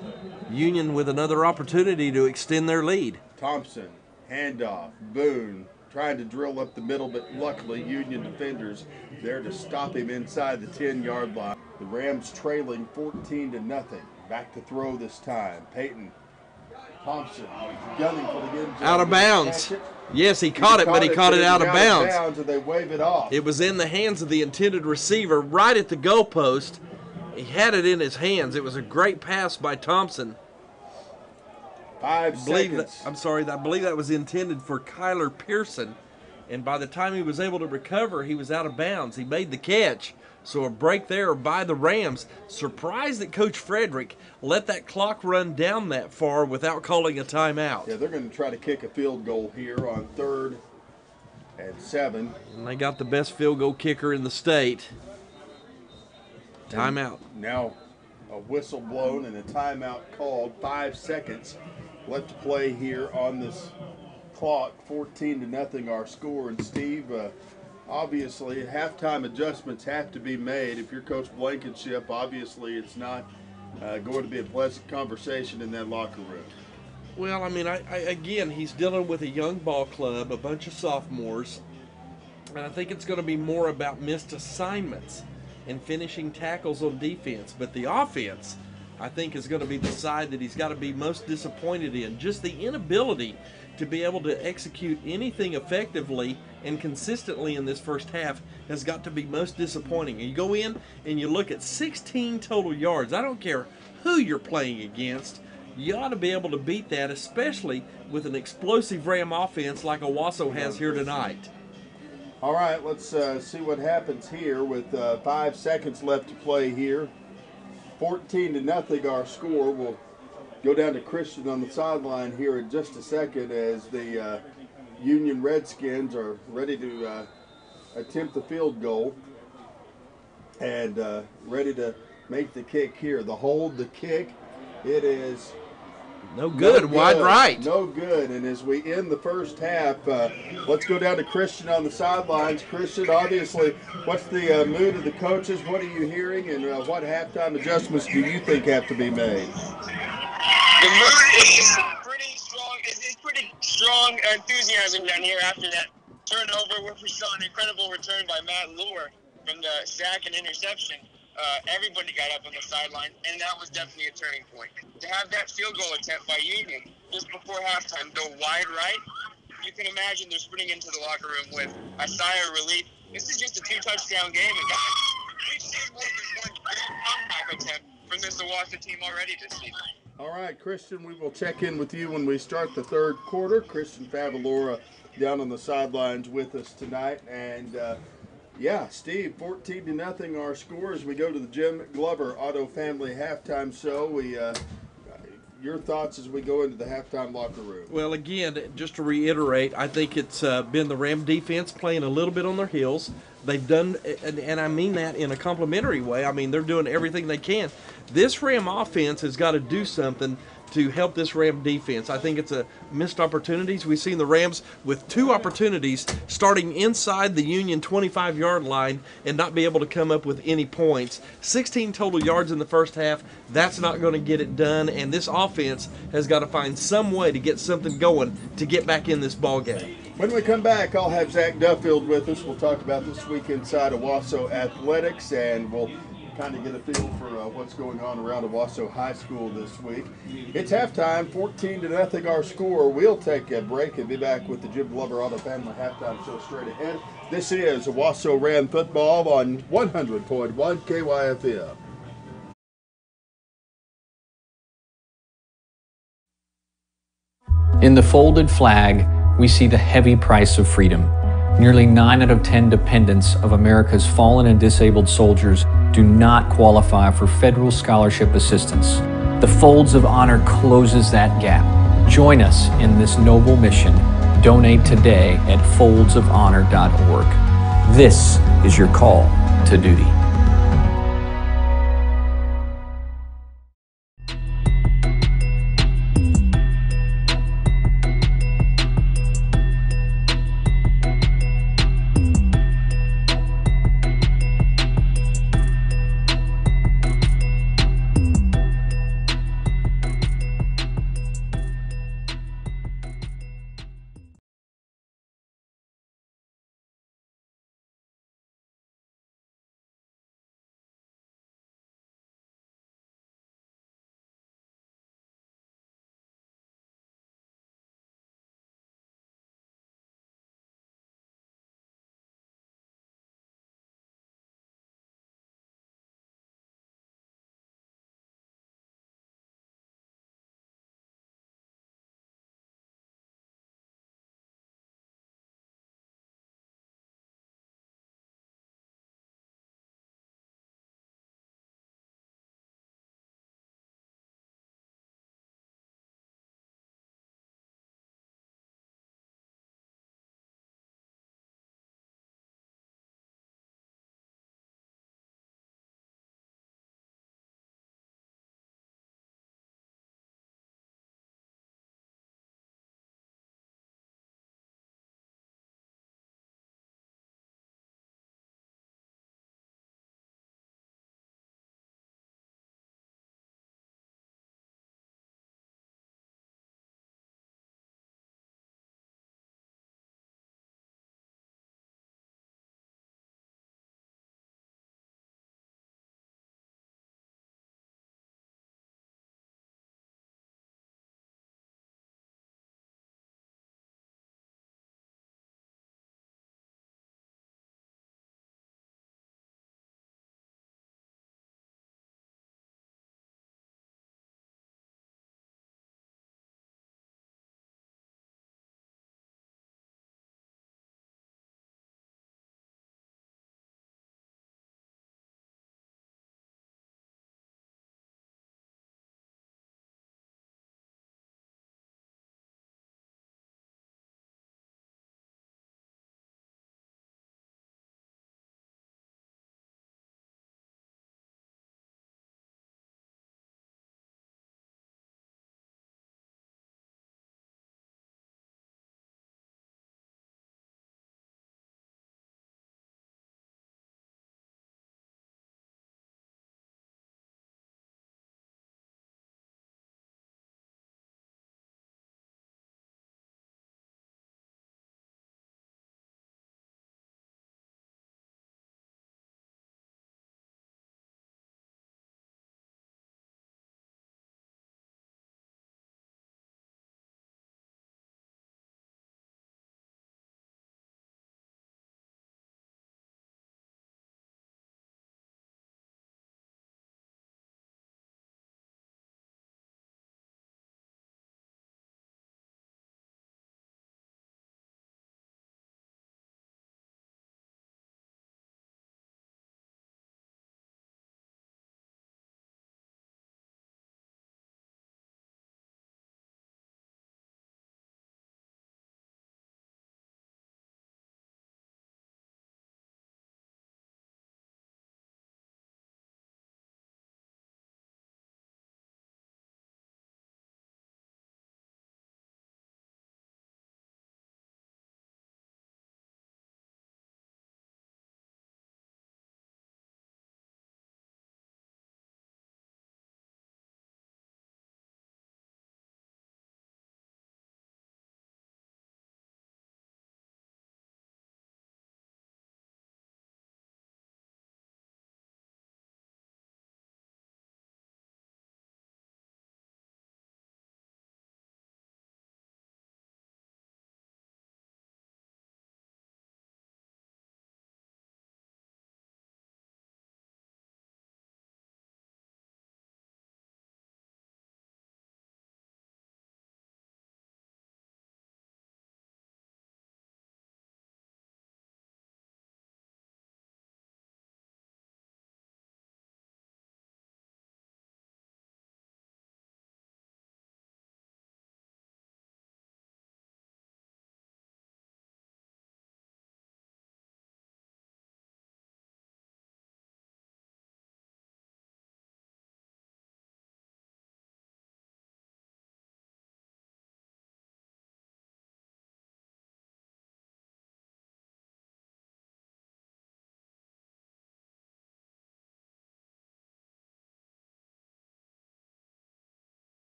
Union with another opportunity to extend their lead. Thompson, handoff, Boone trying to drill up the middle, but luckily Union defenders there to stop him inside the 10-yard line. The Rams trailing 14-0. Back to throw this time. Peyton Thompson gunning for the end zone. Out of bounds. Yes, he caught it, but he caught it out of bounds. And they wave it off. It was in the hands of the intended receiver right at the goalpost. He had it in his hands. It was a great pass by Thompson. 5 seconds. I believe that was intended for Kyler Pearson. And by the time he was able to recover, he was out of bounds. He made the catch. So a break there by the Rams. Surprised that Coach Frederick let that clock run down that far without calling a timeout. Yeah, they're going to try to kick a field goal here on 3rd and 7. And they got the best field goal kicker in the state. Timeout. And now a whistle blown and a timeout called. 5 seconds left to play here on this clock. 14-0 our score. And Steve, obviously, halftime adjustments have to be made. If you're Coach Blankenship, obviously it's not going to be a pleasant conversation in that locker room. Well, I mean, again, he's dealing with a young ball club, a bunch of sophomores, and I think it's going to be more about missed assignments and finishing tackles on defense. But the offense, I think, is going to be the side that he's got to be most disappointed in. Just the inability to be able to execute anything effectively and consistently in this first half has got to be most disappointing. You go in and you look at 16 total yards. I don't care who you're playing against. You ought to be able to beat that, especially with an explosive Ram offense like Owasso has here tonight. All right, let's see what happens here with 5 seconds left to play here. 14-0 our score. We'll go down to Christian on the sideline here in just a second as the Union Redskins are ready to attempt the field goal and ready to make the kick here. The hold, the kick, it is No good. Wide right. No good. And as we end the first half, let's go down to Christian on the sidelines. Christian, obviously, what's the mood of the coaches? What are you hearing? And what halftime adjustments do you think have to be made? The mood is pretty strong. It's pretty strong enthusiasm down here after that turnover where we saw an incredible return by Matt Lure from the sack and interception. Everybody got up on the sideline, and that was definitely a turning point. To have that field goal attempt by Union just before halftime go wide right, you can imagine they're sprinting into the locker room with a sigh of relief. This is just a 2-touchdown game, and guys, we've seen more than one comeback attempt from this Owasso team already this season. All right, Christian, we will check in with you when we start the third quarter. Christian Favalora down on the sidelines with us tonight. And, Steve, 14-0 our score as we go to the Jim Glover Auto Family Halftime Show. Your thoughts as we go into the halftime locker room? Well, again, just to reiterate, I think it's been the Ram defense playing a little bit on their heels. They've done, and I mean that in a complimentary way. I mean, they're doing everything they can. This Ram offense has got to do something to help this Ram defense. I think it's a missed opportunities. We've seen the Rams with 2 opportunities starting inside the Union 25-yard line and not be able to come up with any points. 16 total yards in the first half. That's not going to get it done, and this offense has got to find some way to get something going to get back in this ball game. When we come back, I'll have Zach Duffield with us. We'll talk about this week inside Owasso Athletics, and we'll kind of get a feel for what's going on around Owasso High School this week. It's halftime, 14-0 our score. We'll take a break and be back with the Jim Glover Auto Family Halftime Show straight ahead. This is Owasso Ram Football on 100.1 KYFM. In the folded flag, we see the heavy price of freedom. Nearly 9 out of 10 dependents of America's fallen and disabled soldiers do not qualify for federal scholarship assistance. The Folds of Honor closes that gap. Join us in this noble mission. Donate today at foldsofhonor.org. This is your call to duty.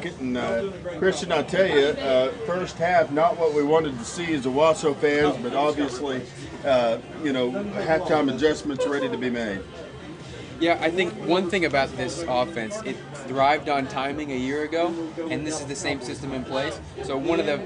And Christian, I'll tell you, first half, not what we wanted to see as Owasso fans, but obviously, halftime adjustments ready to be made. Yeah, I think one thing about this offense, it thrived on timing a year ago, and this is the same system in place. So one of the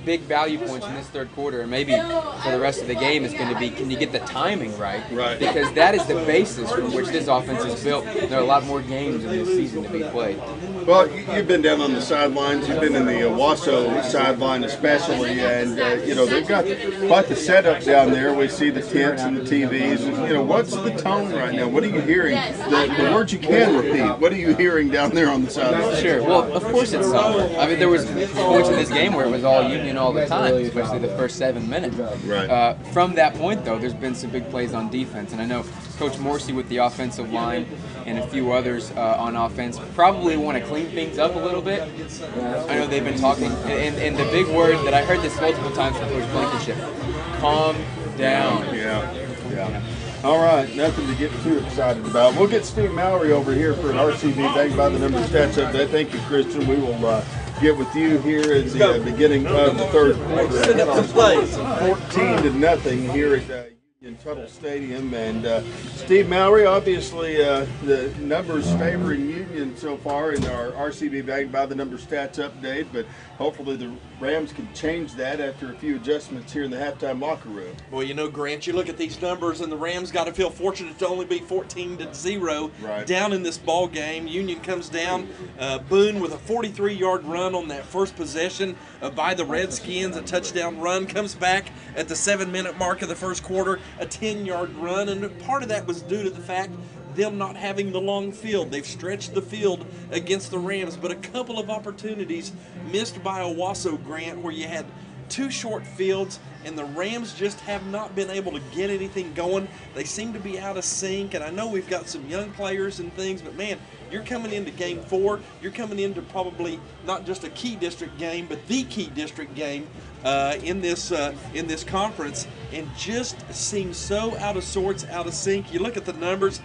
big value points in this third quarter, and maybe for the rest of the game, is going to be, can you get the timing right? Right. Because that is the basis from which this offense is built. There are a lot more games in this season to be played. Well, you've been down on the sidelines. You've been in the Owasso sideline especially, and, they've got quite the setup down there. We see the tents and the TVs. What's the tone right now? What are you hearing? The words you can repeat. What are you hearing down there on the sideline? Sure. Well, of course it's solid. I mean, there was points in this game where it was all Union all the time, especially the first 7 minutes. Right. From that point, though, there's been some big plays on defense, and I know Coach Morsey with the offensive line and a few others on offense probably want to clean things up a little bit. I know they've been talking, and the big word that I heard this multiple times from Coach Blankenship: calm down. Yeah. All right, nothing to get too excited about. We'll get Steve Mallory over here for an RCB Bank by the Number stats update. Thank you, Christian. We will get with you here at the beginning of the third quarter. Set up the plays. 14-0 here at Union Tuttle Stadium. And Steve Mallory, obviously the numbers favoring Union so far in our RCB Bank by the Number stats update, but hopefully the Rams can change that after a few adjustments here in the halftime locker room. Well, Grant, you look at these numbers, and the Rams got to feel fortunate to only be 14-0 down in this ball game. Union comes down. Boone with a 43-yard run on that first possession by the Redskins, a touchdown run, comes back at the 7-minute mark of the first quarter, a 10-yard run, and part of that was due to the fact them not having the long field. They've stretched the field against the Rams, but a couple of opportunities missed by Owasso, Grant, where you had 2 short fields, and the Rams just have not been able to get anything going. They seem to be out of sync, and I know we've got some young players and things, but man, you're coming into game 4. You're coming into probably not just a key district game, but the key district game in this conference, and just seems so out of sorts, out of sync. You look at the numbers.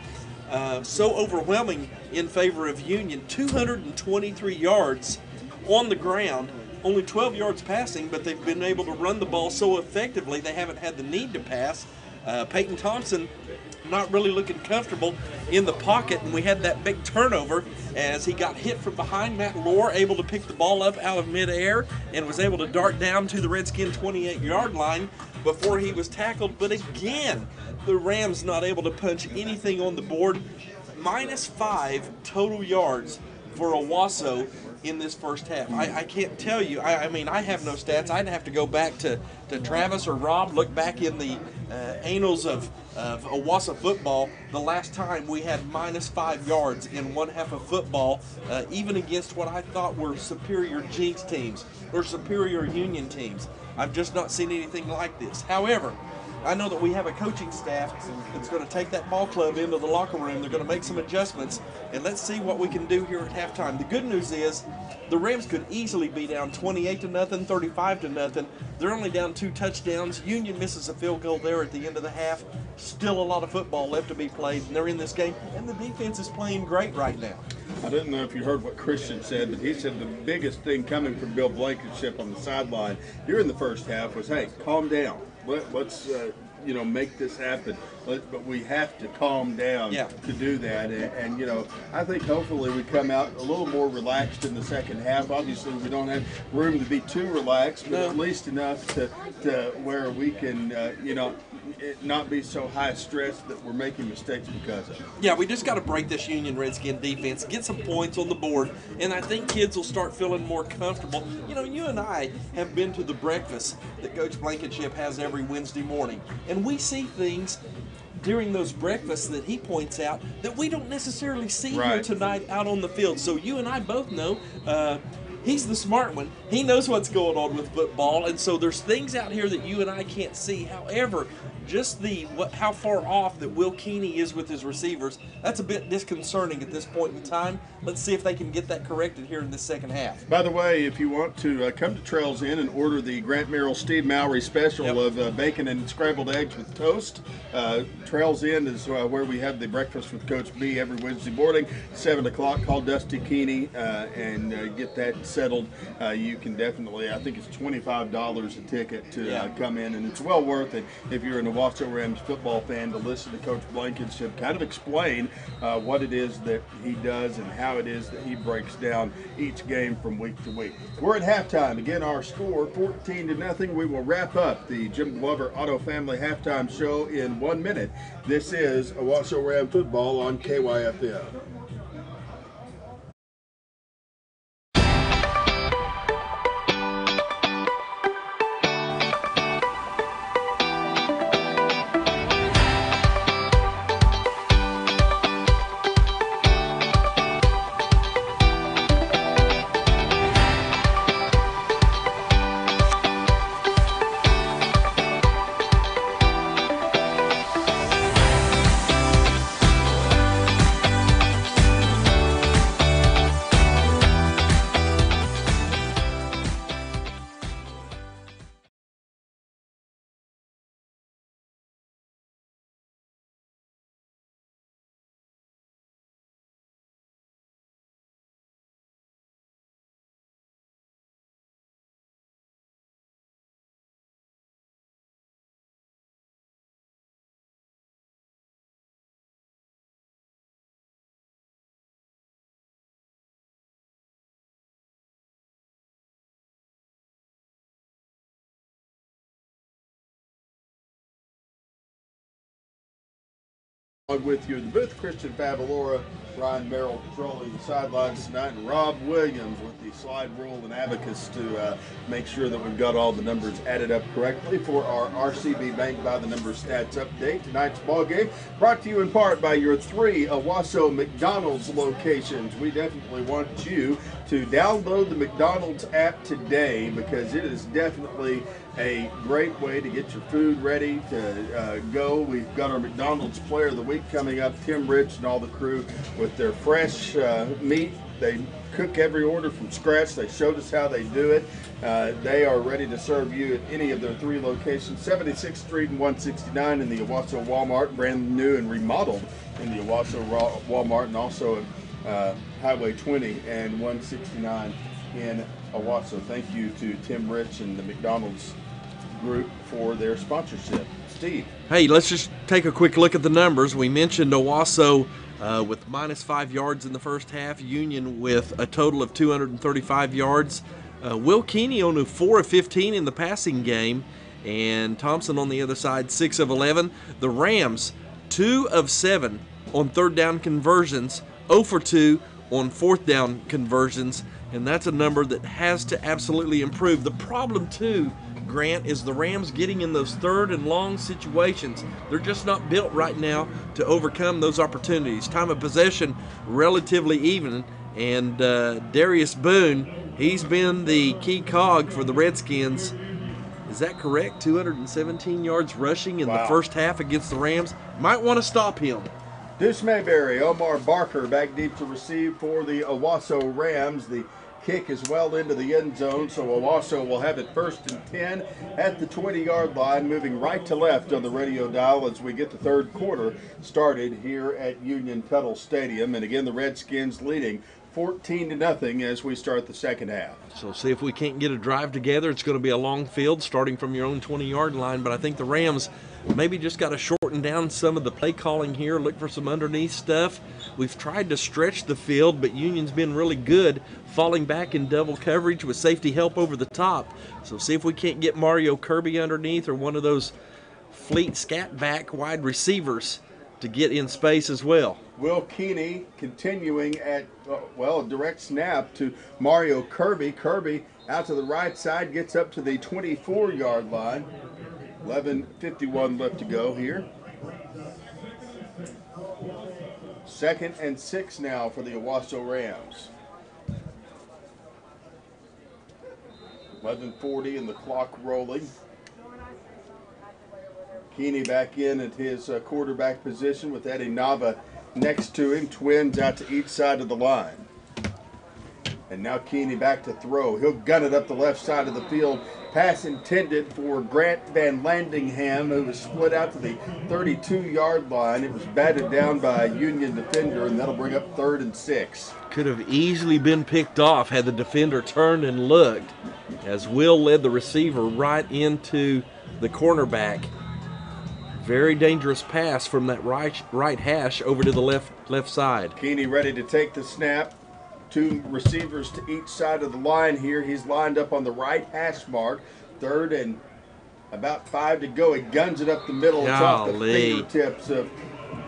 So overwhelming in favor of Union, 223 yards on the ground, only 12 yards passing, but they've been able to run the ball so effectively they haven't had the need to pass. Peyton Thompson not really looking comfortable in the pocket, and we had that big turnover as he got hit from behind. Matt Lohr able to pick the ball up out of midair and was able to dart down to the Redskin 28-yard line before he was tackled. But again, the Rams not able to punch anything on the board. -5 total yards for Owasso in this first half. I can't tell you. I mean, I have no stats. I'd have to go back to Travis or Rob, look back in the annals of Owasso football, the last time we had -5 yards in one half of football, even against what I thought were superior Jinx teams or superior Union teams. I've just not seen anything like this. However, I know that we have a coaching staff that's going to take that ball club into the locker room. They're going to make some adjustments, and let's see what we can do here at halftime. The good news is the Rams could easily be down 28-0, 35-0. They're only down 2 touchdowns. Union misses a field goal there at the end of the half. Still a lot of football left to be played, and they're in this game, and the defense is playing great right now. I didn't know if you heard what Christian said, but he said the biggest thing coming from Bill Blankenship on the sideline here in the first half was, hey, calm down. Let's make this happen. But we have to calm down to do that. And I think hopefully we come out a little more relaxed in the second half. Obviously, we don't have room to be too relaxed, but at least enough to where we can, not be so high stress that we're making mistakes because of it. Yeah, we just got to break this Union Redskin defense, get some points on the board, and I think kids will start feeling more comfortable. You and I have been to the breakfast that Coach Blankenship has every Wednesday morning, and we see things during those breakfasts that he points out that we don't necessarily see here tonight out on the field. So you and I both know He's the smart one. He knows what's going on with football, and so there's things out here that you and I can't see. However, just how far off that Will Keeney is with his receivers, that's a bit disconcerting at this point in time. Let's see if they can get that corrected here in the second half. By the way, if you want to come to Trails Inn and order the Grant Merrill Steve Mowry special of bacon and scrambled eggs with toast, Trails Inn is where we have the breakfast with Coach B every Wednesday morning, 7 o'clock. Call Dusty Keeney and get that settled. You can definitely, I think it's $25 a ticket to come in, and it's well worth it if you're an Owasso Rams football fan to listen to Coach Blankenship kind of explain what it is that he does and how it is that he breaks down each game from week to week. We're at halftime. Again, our score 14-0. We will wrap up the Jim Glover Auto Family halftime show in 1 minute. This is Owasso Ram football on KYFM. With you in the booth, Christian Favalora, Ryan Merrill patrolling the sidelines tonight, and Rob Williams with the slide rule and abacus to make sure that we've got all the numbers added up correctly for our RCB Bank by the Numbers Stats update. Tonight's ball game brought to you in part by your 3 Owasso McDonald's locations. We definitely want you to download the McDonald's app today because it is definitely a great way to get your food ready to go. We've got our McDonald's Player of the Week coming up, Tim Rich and all the crew with their fresh meat. They cook every order from scratch. They showed us how they do it. They are ready to serve you at any of their 3 locations, 76th Street and 169 in the Owasso Walmart, brand new and remodeled in the Owasso Walmart, and also Highway 20 and 169 in Owasso. Thank you to Tim Rich and the McDonald's group for their sponsorship. Steve. Hey, let's just take a quick look at the numbers. We mentioned Owasso with -5 yards in the first half, Union with a total of 235 yards. Will Keeney only 4 of 15 in the passing game, and Thompson on the other side 6 of 11. The Rams 2 of 7 on third down conversions, 0 for 2 on fourth down conversions, and that's a number that has to absolutely improve. The problem too, Grant, is the Rams getting in those third and long situations. They're just not built right now to overcome those opportunities. Time of possession relatively even, and Darius Boone, he's been the key cog for the Redskins. Is that correct? 217 yards rushing in the first half against the Rams. Might want to stop him. Deuce Mayberry, Omar Barker back deep to receive for the Owasso Rams. The kick is well into the end zone, so Owasso will have it 1st and 10 at the 20-yard line, moving right to left on the radio dial as we get the third quarter started here at Union Tuttle Stadium. And again, the Redskins leading 14-0 as we start the second half. So see if we can't get a drive together. It's going to be a long field starting from your own 20-yard line, but I think the Rams maybe just got to shorten down some of the play calling here, look for some underneath stuff. We've tried to stretch the field, but Union's been really good falling back in double coverage with safety help over the top. So see if we can't get Mario Kirby underneath or one of those fleet scat back wide receivers to get in space as well. Will Keeney continuing at, a direct snap to Mario Kirby. Kirby out to the right side, gets up to the 24-yard line. 11:51 left to go here. 2nd and 6 now for the Owasso Rams. 11:40 and the clock rolling. Keeney back in at his quarterback position with Eddie Nava next to him. Twins out to each side of the line. And now Keeney back to throw. He'll gun it up the left side of the field. Pass intended for Grant Van Landingham, who was split out to the 32-yard line. It was batted down by a Union defender, and that'll bring up 3rd and 6. Could have easily been picked off had the defender turned and looked, as Will led the receiver right into the cornerback. Very dangerous pass from that right hash over to the left side. Keeney ready to take the snap. 2 receivers to each side of the line here. He's lined up on the right hash mark. 3rd and about 5 to go. He guns it up the middle. It's off the fingertips of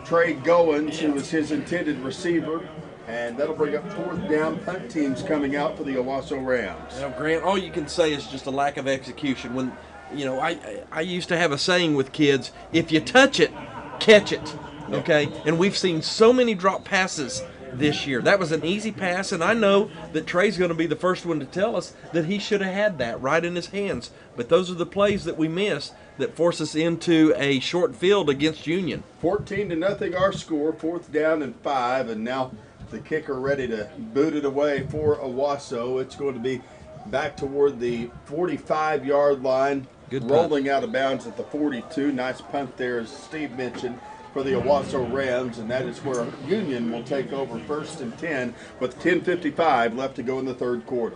Trey Goins, who was his intended receiver. And that'll bring up 4th down. Punt teams coming out for the Owasso Rams. Now, Grant, all you can say is just a lack of execution. When, you know, I used to have a saying with kids, if you touch it, catch it. Okay? And we've seen so many drop passes this year. That was an easy pass, and I know that Trey's going to be the first one to tell us that he should have had that right in his hands. But those are the plays that we miss that force us into a short field against Union. 14-0 our score. 4th down and 5, and now the kicker ready to boot it away for Owasso. It's going to be back toward the 45-yard line. Good rolling out of bounds at the 42. Nice punt there, as Steve mentioned, for the Owasso Rams, and that is where Union will take over 1st and 10 with 10:55 left to go in the 3rd quarter.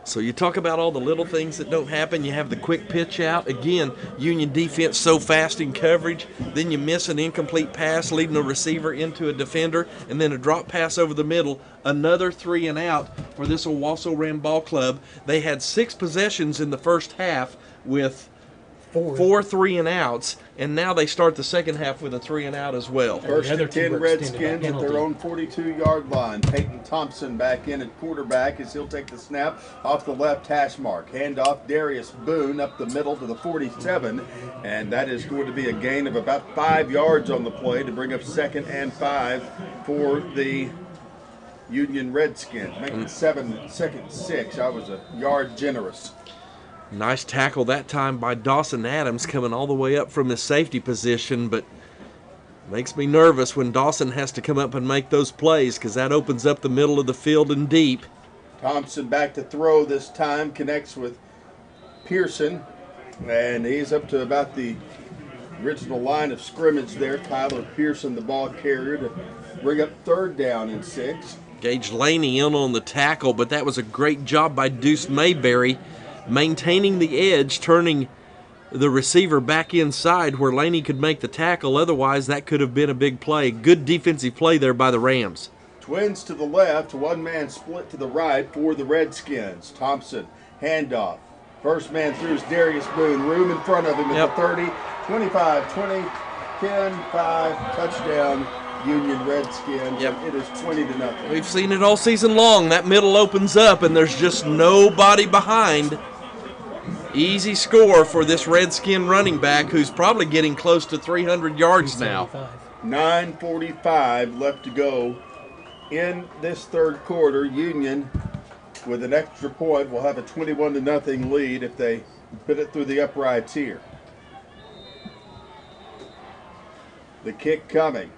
So you talk about all the little things that don't happen. You have the quick pitch out. Again, Union defense so fast in coverage. Then you miss an incomplete pass, leading a receiver into a defender, and then a drop pass over the middle. Another 3 and out for this Owasso Ram ball club. They had 6 possessions in the first half with 4 3 and outs, and now they start the second half with a 3 and out as well. 1st and 10 Redskins at their own 42-yard line. Peyton Thompson back in at quarterback as he'll take the snap off the left hash mark. Handoff Darius Boone up the middle to the 47, and that is going to be a gain of about 5 yards on the play to bring up 2nd and 5 for the Union Redskins. Making 2nd 6. I was a yard generous. Nice tackle that time by Dawson Adams, coming all the way up from his safety position, but makes me nervous when Dawson has to come up and make those plays, because that opens up the middle of the field and deep. Thompson back to throw this time, connects with Pearson, and he's up to about the original line of scrimmage there. Tyler Pearson, the ball carrier, to bring up 3rd down and 6. Gage Laney in on the tackle, but that was a great job by Deuce Mayberry, maintaining the edge, turning the receiver back inside where Laney could make the tackle. Otherwise, that could have been a big play. Good defensive play there by the Rams. Twins to the left, 1-man split to the right for the Redskins. Thompson, handoff. First man through is Darius Boone. Room in front of him at the 30, 25, 20, 10, 5, touchdown. Union Redskins. It is 20-0. We've seen it all season long. That middle opens up, and there's just nobody behind. Easy score for this Redskin running back, who's probably getting close to 300 yards now. 9:45 left to go in this 3rd quarter. Union, with an extra point, will have a 21-0 lead if they put it through the uprights here. The kick coming.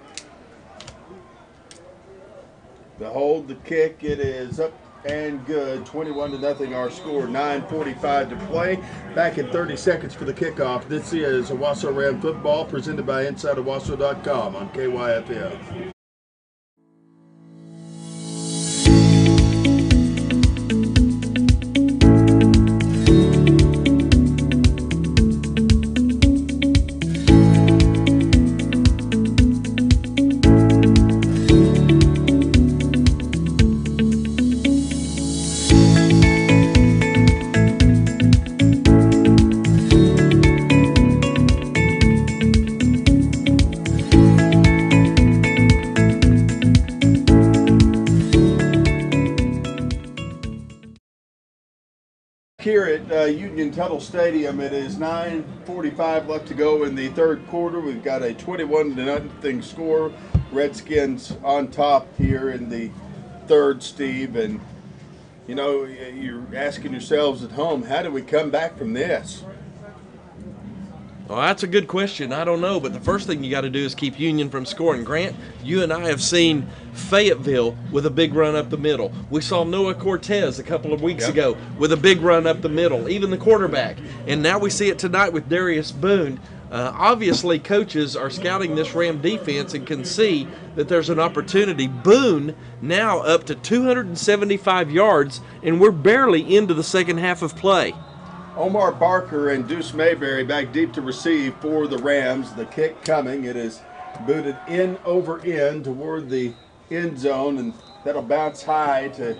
The hold, the kick, it is up and good. 21-0 our score. 9:45 to play. Back in 30 seconds for the kickoff. This is Owasso Ram football presented by InsideOwasso.com on KYFM. Here at Union Tuttle Stadium, it is 9:45 left to go in the 3rd quarter. We've got a 21-0 score. Redskins on top here in the 3rd, Steve, and You know, you're asking yourselves at home, how do we come back from this? Well, that's a good question. I don't know, but the first thing you got to do is keep Union from scoring. Grant, you and I have seen Fayetteville with a big run up the middle. We saw Noah Cortez a couple of weeks ago with a big run up the middle, even the quarterback. And now we see it tonight with Darius Boone. Obviously, coaches are scouting this Ram defense and can see that there's an opportunity. Boone now up to 275 yards, and we're barely into the second half of play. Omar Barker and Deuce Mayberry back deep to receive for the Rams. The kick coming. It is booted in over in toward the end zone, and that'll bounce high to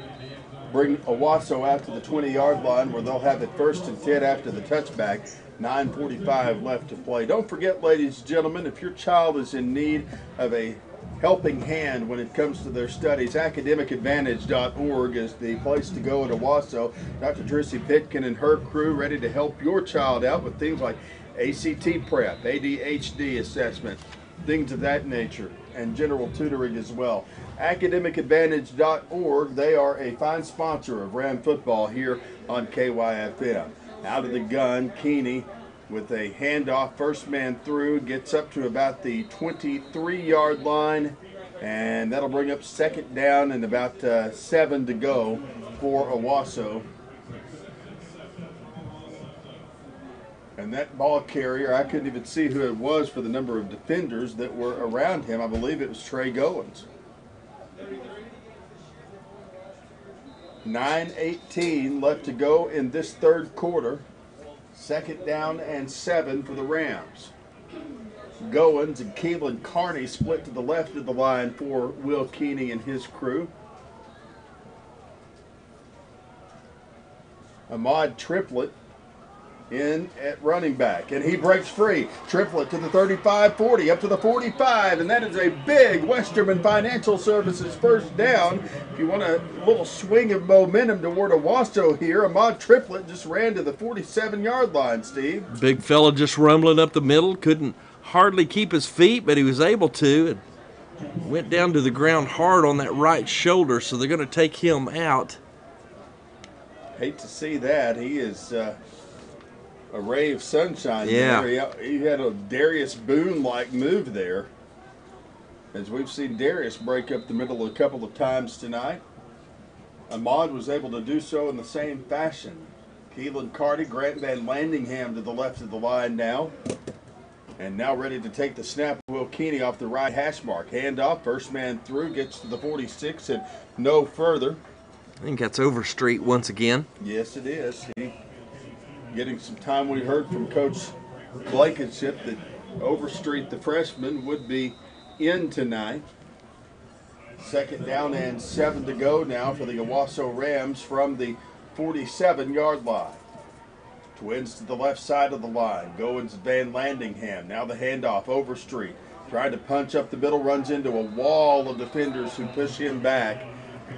bring Owasso out to the 20-yard line where they'll have it 1st and 10 after the touchback. 9:45 left to play. Don't forget, ladies and gentlemen, if your child is in need of a helping hand when it comes to their studies, academicadvantage.org is the place to go at Owasso. Dr. Trissy Pitkin and her crew ready to help your child out with things like ACT prep, ADHD assessment, things of that nature, and general tutoring as well. Academicadvantage.org, they are a fine sponsor of Ram football here on KYFM. Out of the gun, Keeney with a handoff, first man through, gets up to about the 23-yard line, and that'll bring up 2nd down and about 7 to go for Owasso. And that ball carrier, I couldn't even see who it was for the number of defenders that were around him. I believe it was Trey Goins. 9:18 left to go in this 3rd quarter. 2nd down and 7 for the Rams. Goins and Keelan Carney split to the left of the line for Will Keeney and his crew. Ahmad Triplett in at running back, and he breaks free. Triplett to the 35, 40, up to the 45, and that is a big Westerman Financial Services 1st down. If you want a little swing of momentum toward Owasso here, Ahmad Triplett just ran to the 47-yard line, Steve. Big fella just rumbling up the middle, couldn't hardly keep his feet, but he was able to, and went down to the ground hard on that right shoulder, so they're going to take him out. Hate to see that. He is a ray of sunshine. Yeah. There. He had a Darius Boone-like move there, as we've seen Darius break up the middle a couple of times tonight. Ahmad was able to do so in the same fashion. Keelan Carty, Grant Van Landingham to the left of the line now. And now ready to take the snap. Will Keeney off the right hash mark. Handoff, first man through, gets to the 46 and no further. I think that's Overstreet once again. Yes, it is. He getting some time. We heard from Coach Blankenship that Overstreet, the freshman, would be in tonight. 2nd down and 7 to go now for the Owasso Rams from the 47-yard line. Twins to the left side of the line. Goins Van Landingham. Now the handoff, Overstreet. Trying to punch up the middle, runs into a wall of defenders who push him back.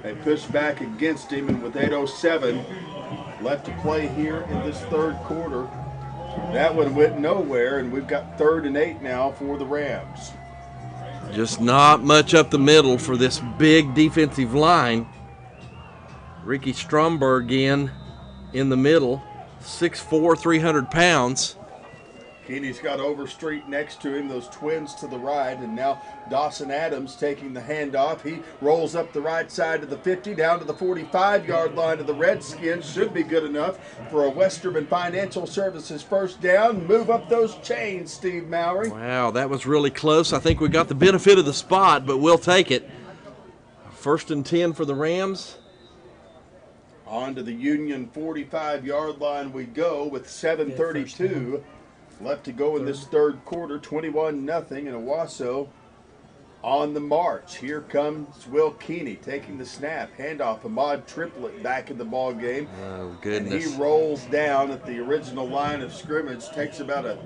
They push back against him, and with 8:07 left to play here in this 3rd quarter, that one went nowhere, and we've got 3rd and 8 now for the Rams. Just not much up the middle for this big defensive line. Ricky Stromberg in the middle, 6'4", 300 pounds. Keeney's got Overstreet next to him, those twins to the right, and now Dawson Adams taking the handoff. He rolls up the right side to the 50, down to the 45-yard line of the Redskins. Should be good enough for a Westerman Financial Services 1st down. Move up those chains, Steve Mowry. Wow, that was really close. I think we got the benefit of the spot, but we'll take it. 1st and 10 for the Rams. On to the Union 45-yard line we go with 7:32 left to go in this 3rd quarter. 21-0, and Owasso on the march. Here comes Will Keeney taking the snap. Handoff, Ahmad Triplett back in the ball game. Oh, goodness. And he rolls down at the original line of scrimmage. Takes about a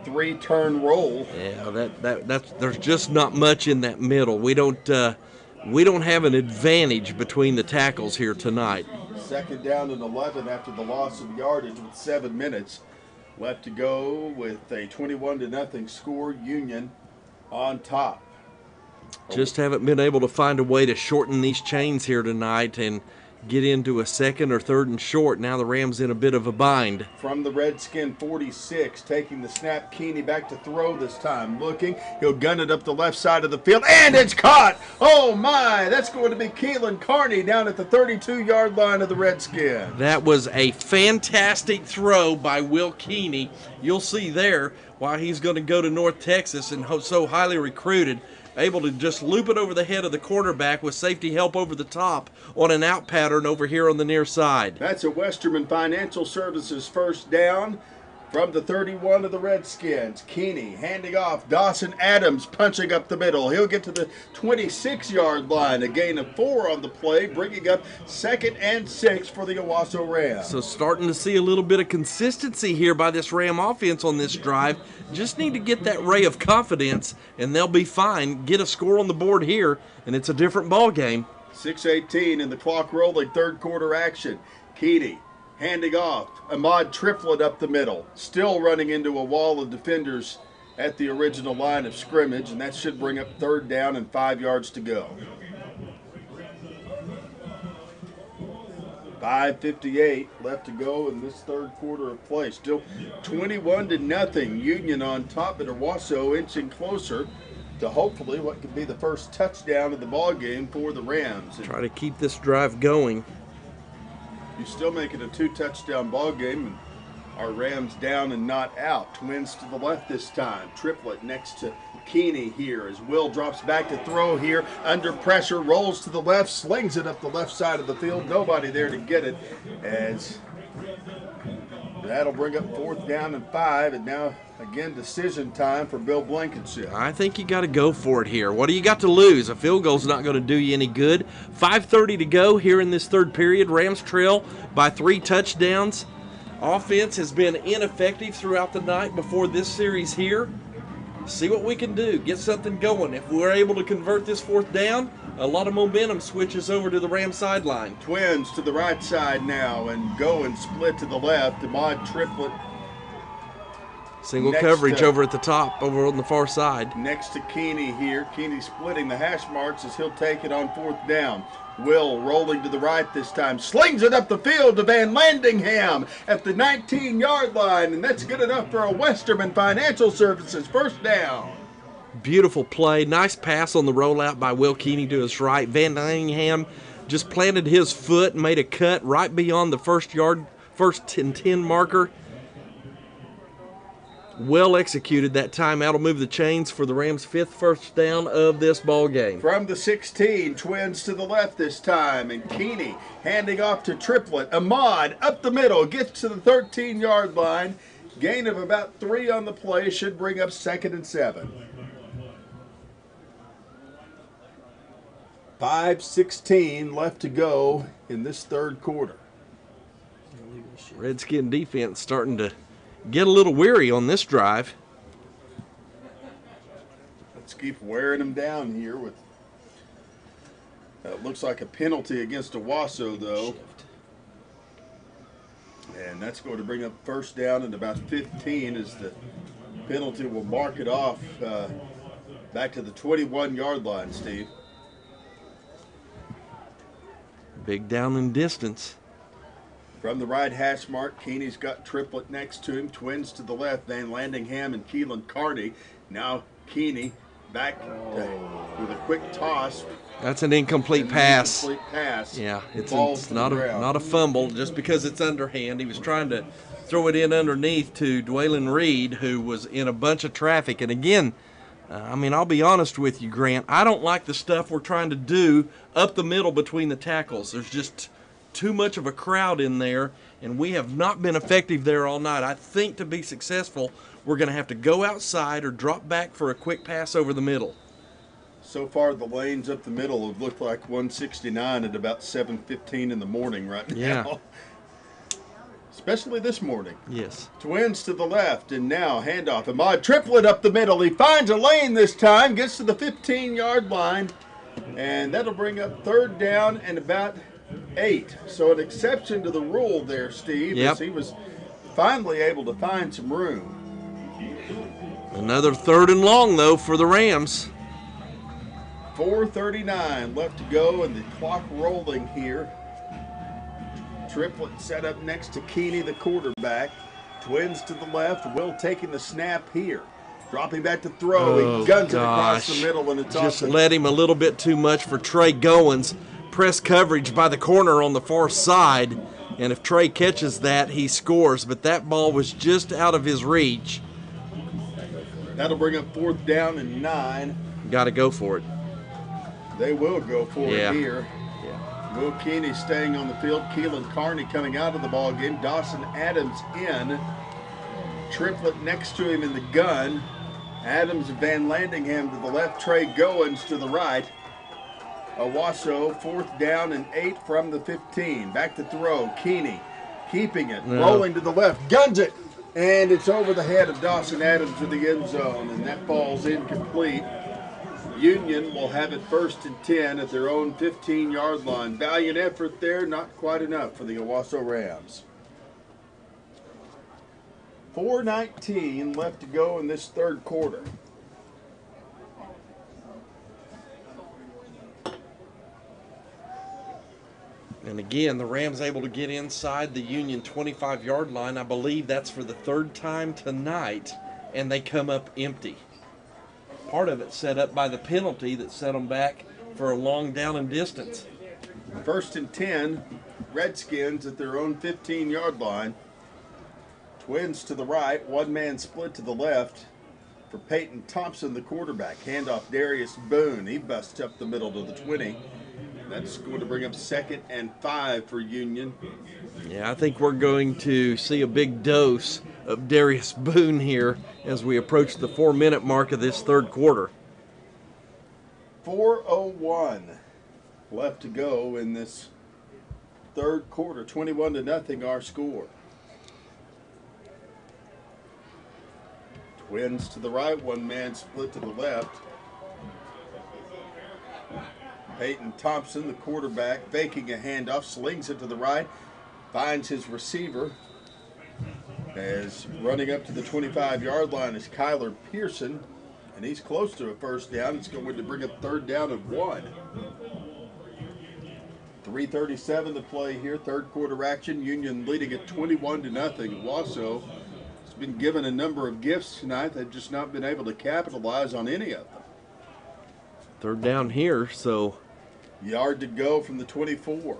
3-turn roll. Yeah, that's there's just not much in that middle. We don't have an advantage between the tackles here tonight. 2nd down and 11 after the loss of yardage with 7 minutes left to go with a 21-0 score. Union on top. Just haven't been able to find a way to shorten these chains here tonight, and get into a second or third and short. Now the Rams in a bit of a bind. From the Redskin 46, taking the snap, Keeney back to throw this time. Looking, he'll gun it up the left side of the field, and it's caught! Oh my, that's going to be Keelan Carney down at the 32-yard line of the Redskins. That was a fantastic throw by Will Keeney. You'll see there why he's going to go to North Texas and so highly recruited. Able to just loop it over the head of the quarterback with safety help over the top on an out pattern over here on the near side. That's a Westerman Financial Services first down from the 31 of the Redskins. Keeney handing off. Dawson Adams punching up the middle. He'll get to the 26-yard line. A gain of 4 on the play, bringing up 2nd and 6 for the Owasso Rams. So starting to see a little bit of consistency here by this Ram offense on this drive. Just need to get that ray of confidence, and they'll be fine. Get a score on the board here, and it's a different ball game. 6:18 in the clock rolling, third quarter action. Keeney handing off. Ahmad Triplet up the middle. Still running into a wall of defenders at the original line of scrimmage, and that should bring up third down and 5 yards to go. 5:58 left to go in this third quarter of play. Still 21-0. Union on top, but Owasso inching closer to hopefully what could be the first touchdown of the ball game for the Rams. Try to keep this drive going. You still make it a 2-touchdown ball game, and our Rams down and not out. Twins to the left this time. Triplet next to Keeney here as Will drops back to throw here. Under pressure, rolls to the left, slings it up the left side of the field. Nobody there to get it, as that'll bring up 4th down and 5. And now, again, decision time for Bill Blankenship. I think you got to go for it here. What do you got to lose? A field goal's not going to do you any good. 5:30 to go here in this third period. Rams trail by 3 touchdowns. Offense has been ineffective throughout the night before this series here. See what we can do. Get something going. If we're able to convert this 4th down, a lot of momentum switches over to the Rams sideline. Twins to the right side now and go and split to the left. Ahmad Triplet. Single Next coverage to- over at the top, over on the far side. Next to Keeney here. Keeney splitting the hash marks as he'll take it on 4th down. Will rolling to the right this time. Slings it up the field to Van Landingham at the 19-yard line, and that's good enough for a Westerman Financial Services first down. Beautiful play. Nice pass on the rollout by Will Keeney to his right. Van Landingham just planted his foot and made a cut right beyond the first and 10 marker. Well executed that time. That'll move the chains for the Rams' 5th first down of this ball game. From the 16, Twins to the left this time, and Keeney handing off to Triplet. Ahmad up the middle, gets to the 13-yard line. Gain of about 3 on the play, should bring up 2nd and 7. 5:16 left to go in this third quarter. Redskin defense starting to get a little weary on this drive. Let's keep wearing them down here with looks like a penalty against Owasso, though. And that's going to bring up first down at about 15 as the penalty will mark it off back to the 21-yard line, Steve. Big down in distance. From the right hash mark, Keeney's got Triplet next to him. Twins to the left, Van Landingham and Keelan Carney. Now Keeney back with a quick toss. That's an incomplete pass. Incomplete pass. Yeah, it's to not the a ground. not a fumble just because it's underhand. He was trying to throw it in underneath to Dwaylen Reed, who was in a bunch of traffic. And again, I'll be honest with you, Grant. I don't like the stuff we're trying to do up the middle between the tackles. There's just too much of a crowd in there, and we have not been effective there all night. I think to be successful, we're going to have to go outside or drop back for a quick pass over the middle. So far, the lanes up the middle have looked like 169 at about 7:15 in the morning right now. Yeah. Especially this morning. Yes. Twins to the left, and now handoff. Ahmad Triplet up the middle. He finds a lane this time, gets to the 15-yard line, and that'll bring up third down and about 8. So an exception to the rule there, Steve, Yep. as he was finally able to find some room. Another 3rd and long, though, for the Rams. 4:39 left to go, and the clock rolling here Triplet set up next to Keeney, the quarterback. Twins to the left. Will taking the snap here. Dropping back to throw. He guns it across the middle, and it's just off. let him a little bit too much for Trey Goins. Press coverage by the corner on the far side, and if Trey catches that, he scores. But that ball was just out of his reach. That'll bring up 4th down and 9. Got to go for it. They will go for it here. Yeah. Will Keeney staying on the field. Keelan Carney coming out of the ball game. Dawson Adams in. Triplet next to him in the gun. Adams and Van Landingham to the left. Trey Goins to the right. Owasso, 4th down and 8 from the 15. Back to throw. Keeney keeping it. Rolling to the left. Guns it. And it's over the head of Dawson Adams to the end zone. And that ball's incomplete. Union will have it 1st and 10 at their own 15-yard line. Valiant effort there. Not quite enough for the Owasso Rams. 4:19 left to go in this 3rd quarter. And again, the Rams able to get inside the Union 25-yard line. I believe that's for the 3rd time tonight, and they come up empty. Part of it set up by the penalty that set them back for a long down and distance. 1st and 10, Redskins at their own 15-yard line. Twins to the right, one-man split to the left for Peyton Thompson, the quarterback. Handoff Darius Boone. He busts up the middle to the 20. That's going to bring up 2nd and 5 for Union. Yeah, I think we're going to see a big dose of Darius Boone here as we approach the 4-minute mark of this 3rd quarter. 4:01 left to go in this 3rd quarter. 21-0 our score. Twins to the right, one-man split to the left. Peyton Thompson, the quarterback, faking a handoff, slings it to the right, finds his receiver. As running up to the 25-yard line is Kyler Pearson, and he's close to a 1st down. It's going to bring up 3rd down and 1. 3:37 to play here, 3rd quarter action. Union leading at 21-0. Owasso has been given a number of gifts tonight. They've just not been able to capitalize on any of them. 3rd down here, so yard to go from the 24.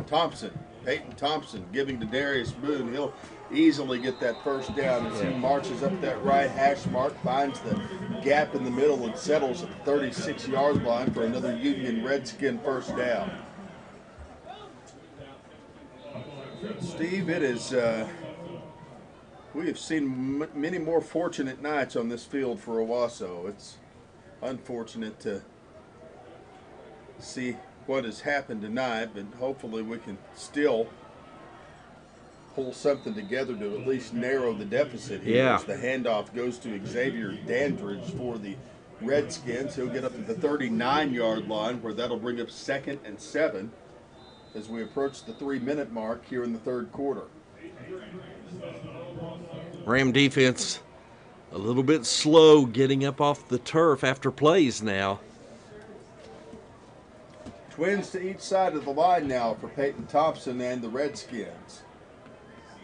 Thompson, Peyton Thompson giving to Darius Boone. He'll easily get that 1st down as he marches up that right hash mark, finds the gap in the middle and settles at the 36-yard line for another Union Redskin 1st down. Steve, it is, we have seen many more fortunate nights on this field for Owasso. It's unfortunate to see what has happened tonight, but hopefully we can still pull something together to at least narrow the deficit here. Yeah. As the handoff goes to Xavier Dandridge for the Redskins. He'll get up to the 39-yard line, where that'll bring up 2nd and 7 as we approach the 3-minute mark here in the 3rd quarter. Ram defense a little bit slow getting up off the turf after plays now. Twins to each side of the line now for Peyton Thompson and the Redskins.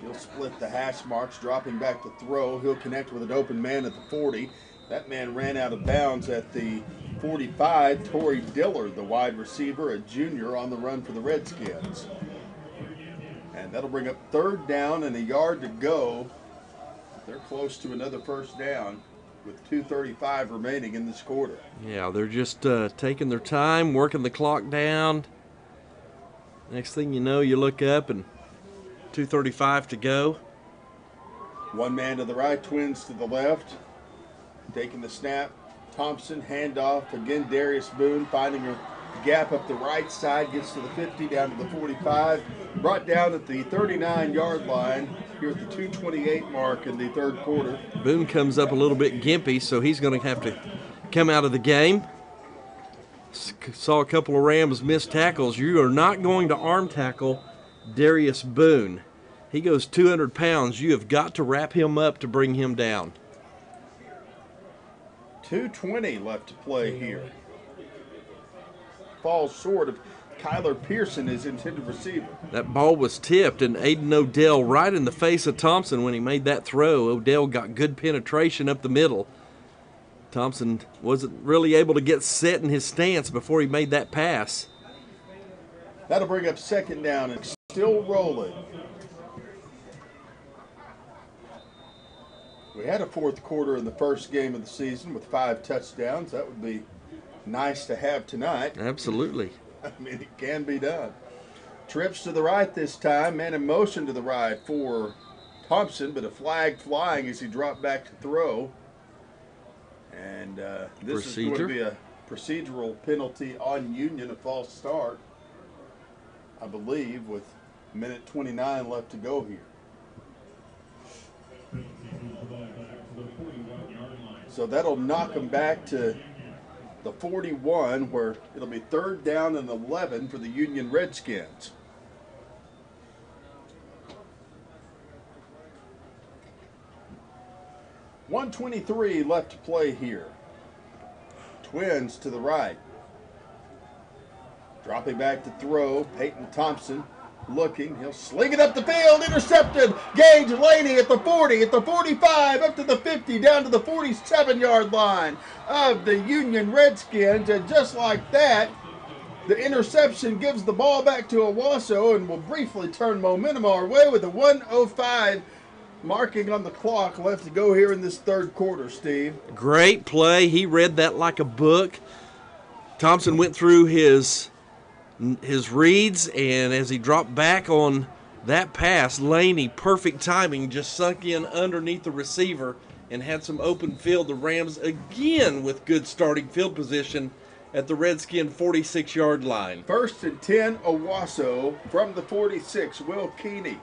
He'll split the hash marks, dropping back to throw. He'll connect with an open man at the 40. That man ran out of bounds at the 45. Torrey Dillard, the wide receiver, a junior on the run for the Redskins. And that'll bring up 3rd down and a yard to go. They're close to another 1st down with 2:35 remaining in this quarter. Yeah, they're just taking their time, working the clock down. Next thing you know, you look up and 2:35 to go. One man to the right, Twins to the left. Taking the snap, Thompson, handoff. Again, Darius Boone finding a gap up the right side, gets to the 50, down to the 45. Brought down at the 39-yard line here at the 2:28 mark in the 3rd quarter. Boone comes up a little bit gimpy, so he's going to have to come out of the game. Saw a couple of Rams miss tackles. You are not going to arm tackle Darius Boone. He goes 200 pounds. You have got to wrap him up to bring him down. 2:20 left to play here. Falls short of Kyler Pearson, his intended receiver. That ball was tipped, and Aiden Odell right in the face of Thompson when he made that throw. Odell got good penetration up the middle. Thompson wasn't really able to get set in his stance before he made that pass. That'll bring up second down and still rolling. We had a fourth quarter in the first game of the season with 5 touchdowns. That would be nice to have tonight. Absolutely. I mean, it can be done. Trips to the right this time. Man in motion to the right for Thompson, but a flag flying as he dropped back to throw. And this is going to be a procedural penalty on Union, a false start, I believe, with minute 29 left to go here. So that'll knock them back to the 41, where it'll be 3rd down and 11 for the Union Redskins. .123 left to play here. Twins to the right. Dropping back to throw, Peyton Thompson looking. He'll sling it up the field, intercepted. Gage Laney at the 40, at the 45, up to the 50, down to the 47-yard line of the Union Redskins. And just like that, the interception gives the ball back to Owasso and will briefly turn momentum our way with a 1:05 marking on the clock left to go here in this third quarter, Steve. Great play. He read that like a book. Thompson went through his reads, and as he dropped back on that pass, Laney, perfect timing, just sunk in underneath the receiver and had some open field. The Rams again with good starting field position at the Redskin 46-yard line. 1st and 10, Owasso from the 46, Will Keeney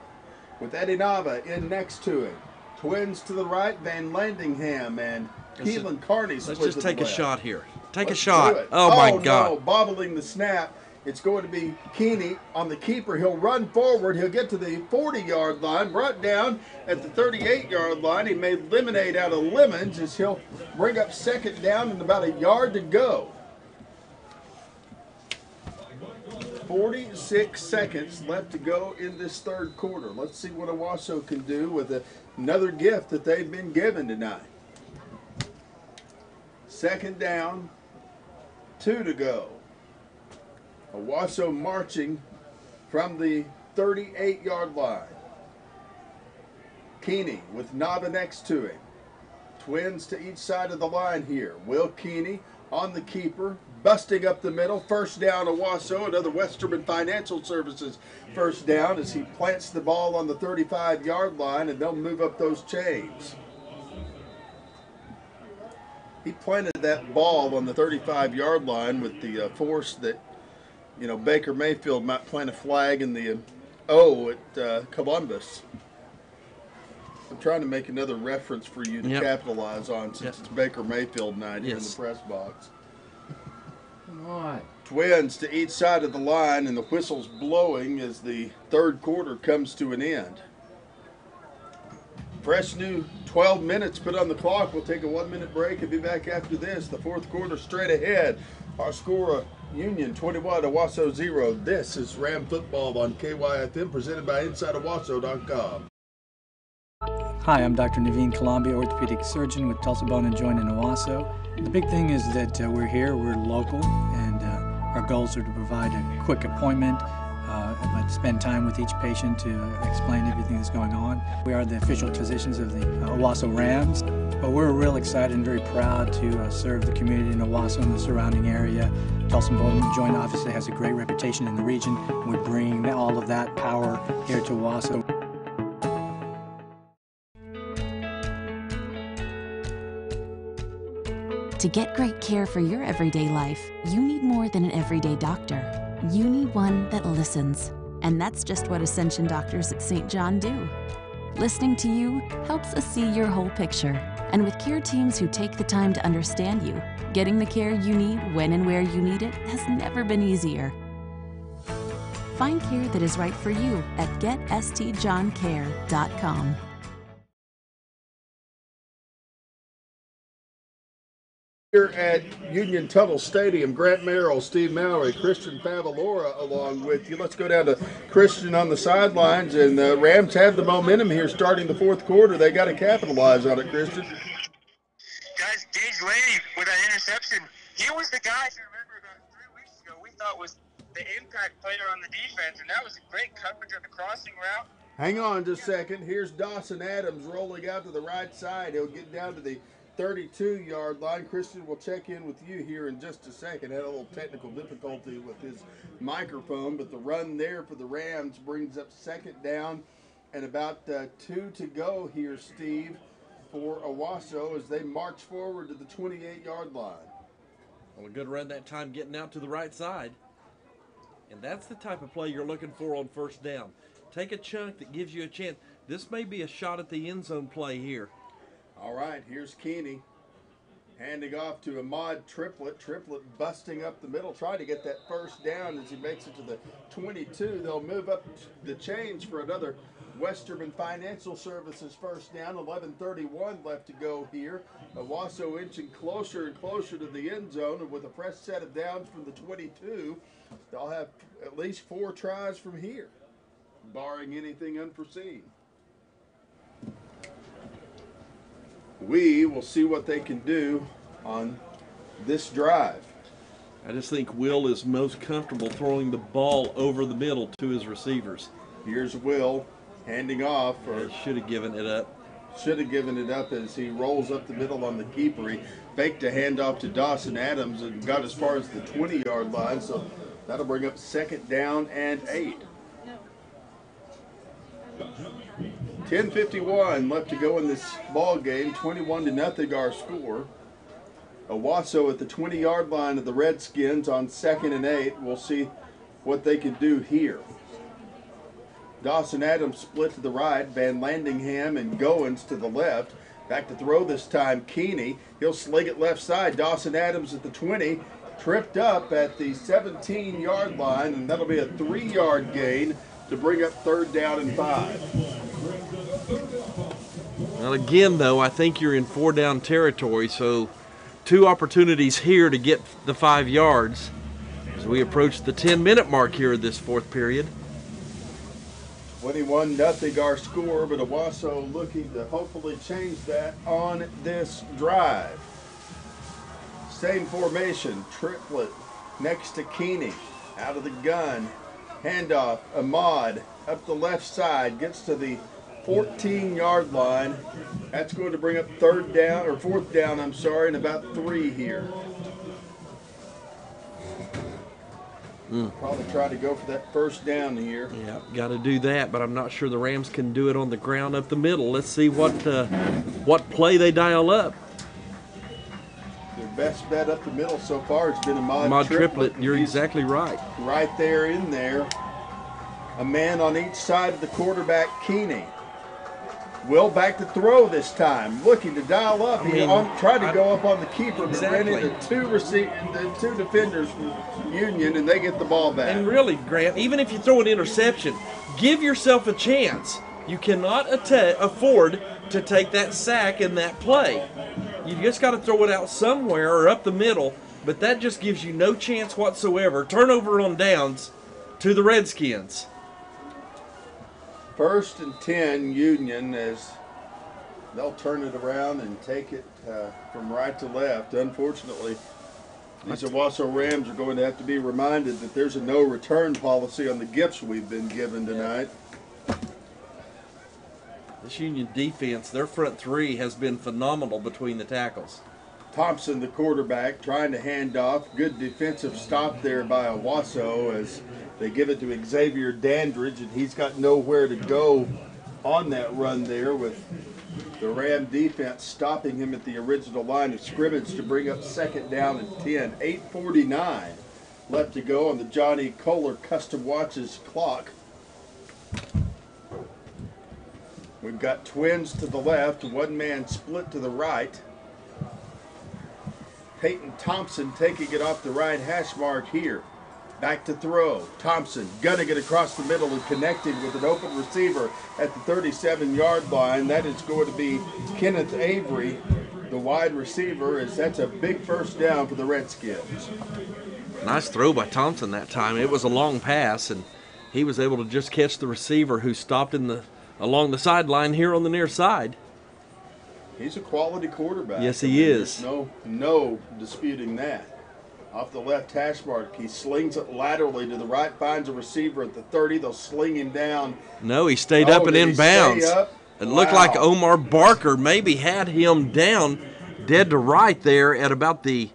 with Eddie Nava in next to him. Twins to the right, Van Landingham and Keelan Carney. Let's just take a shot here. Let's do shot. it. Oh, my God. No, bobbling the snap. It's going to be Keeney on the keeper. He'll run forward. He'll get to the 40-yard line, brought down at the 38-yard line. He made lemonade out of lemons as he'll bring up 2nd down and about a yard to go. 46 seconds left to go in this third quarter. Let's see what Owasso can do with another gift that they've been given tonight. 2nd down, 2 to go. Owasso marching from the 38-yard line. Keeney with Nava next to him. Twins to each side of the line here. Will Keeney on the keeper, busting up the middle. 1st down, Owasso, another Westerman Financial Services 1st down as he plants the ball on the 35-yard line, and they'll move up those chains. He planted that ball on the 35-yard line with the force that, you know, Baker Mayfield might plant a flag in the O at Columbus. I'm trying to make another reference for you to capitalize on since it's Baker Mayfield night here in the press box. Come on. Twins to each side of the line, and the whistle's blowing as the third quarter comes to an end. Fresh new 12 minutes put on the clock. We'll take a 1-minute break and be back after this. The fourth quarter straight ahead. Our score, Union 21, Owasso 0. This is Ram Football on KYFM, presented by InsideOwasso.com. Hi, I'm Dr. Naveen Colombia, orthopedic surgeon with Tulsa Bone and Joint in Owasso. The big thing is that we're here, we're local, and our goals are to provide a quick appointment, but spend time with each patient to explain everything that's going on. We are the official physicians of the Owasso Rams, but we're real excited and very proud to serve the community in Owasso and the surrounding area. Tulsa Bone and Joint obviously has a great reputation in the region, and we're bringing all of that power here to Owasso. To get great care for your everyday life, you need more than an everyday doctor. You need one that listens. And that's just what Ascension doctors at St. John do. Listening to you helps us see your whole picture. And with care teams who take the time to understand you, getting the care you need when and where you need it has never been easier. Find care that is right for you at getstjohncare.com. Here at Union Tunnel Stadium, Grant Merrill, Steve Mallory, Christian Favalora along with you. Let's go down to Christian on the sidelines, and the Rams have the momentum here starting the fourth quarter. They got to capitalize on it, Christian. Guys, Gage Lady with that interception, he was the guy, if you remember, about 3 weeks ago, we thought was the impact player on the defense, and that was a great coverage of the crossing route. Hang on just a second. Here's Dawson Adams rolling out to the right side. He'll get down to the 32-yard line. Christian will check in with you here in just a second. Had a little technical difficulty with his microphone, but the run there for the Rams brings up second down and about 2 to go here, Steve, for Owasso as they march forward to the 28-yard line. Well, a good run that time getting out to the right side. And that's the type of play you're looking for on first down. Take a chunk that gives you a chance. This may be a shot at the end zone play here. All right, here's Keeney handing off to Ahmad Triplett. Triplett busting up the middle, trying to get that first down as he makes it to the 22. They'll move up the chains for another Westerman Financial Services first down. 11:31 left to go here. Owasso inching closer and closer to the end zone, and with a fresh set of downs from the 22, they'll have at least 4 tries from here, barring anything unforeseen. We will see what they can do on this drive. I just think Will is most comfortable throwing the ball over the middle to his receivers. Here's Will handing off. Or should have given it up. Should have given it up as he rolls up the middle on the keeper. He faked a handoff to Dawson Adams and got as far as the 20-yard line, so that'll bring up second down and 8. 10:51 left to go in this ball game. 21-0 our score. Owasso at the 20-yard line of the Redskins on 2nd and 8. We'll see what they can do here. Dawson Adams split to the right. Van Landingham and Goins to the left. Back to throw this time, Keeney. He'll sling it left side. Dawson Adams at the 20. Tripped up at the 17-yard line, and that'll be a 3-yard gain to bring up third down and 5. Well, again, though, I think you're in 4-down territory, so 2 opportunities here to get the 5 yards as we approach the 10-minute mark here of this fourth period. 21-0 our score, but Owasso looking to hopefully change that on this drive. Same formation, Triplett next to Keeney, out of the gun. Handoff, Ahmad up the left side, gets to the 14-yard line. That's going to bring up fourth down, and about 3 here. Probably try to go for that first down here. Yeah, got to do that, but I'm not sure the Rams can do it on the ground up the middle. Let's see what play they dial up. Their best bet up the middle so far has been Ahmad Triplett. You're exactly right. Right there in there. A man on each side of the quarterback, Keeney. Will back to throw this time, looking to dial up. He tried to go up on the keeper, but ran into the 2 defenders from Union, and they get the ball back. And really, Grant, even if you throw an interception, give yourself a chance. You cannot afford to take that sack in that play. You just got to throw it out somewhere or up the middle, but that just gives you no chance whatsoever. Turnover on downs to the Redskins. 1st and 10 Union, as they'll turn it around and take it from right to left. Unfortunately, these Owasso Rams are going to have to be reminded that there's a no return policy on the gifts we've been given tonight. This Union defense, their front 3 has been phenomenal between the tackles. Thompson, the quarterback, trying to hand off. Good defensive stop there by Owasso as they give it to Xavier Dandridge, and he's got nowhere to go on that run there with the Ram defense stopping him at the original line of scrimmage to bring up second down and 10. 8:49 left to go on the Johnny Kohler Custom Watches clock. We've got twins to the left, 1-man split to the right. Peyton Thompson taking it off the right hash mark here. Back to throw. Thompson gunning it across the middle and connecting with an open receiver at the 37-yard line. That is going to be Kenneth Avery the wide receiver, as that's a big first down for the Redskins. Nice throw by Thompson that time. It was a long pass, and he was able to just catch the receiver who stopped along the sideline here on the near side. He's a quality quarterback. Yes, he is. There's no disputing that. Off the left hash mark, he slings it laterally to the right, finds a receiver at the 30. They'll sling him down. No, he stayed up and in bounds. It looked like Omar Barker maybe had him down dead to right there at about the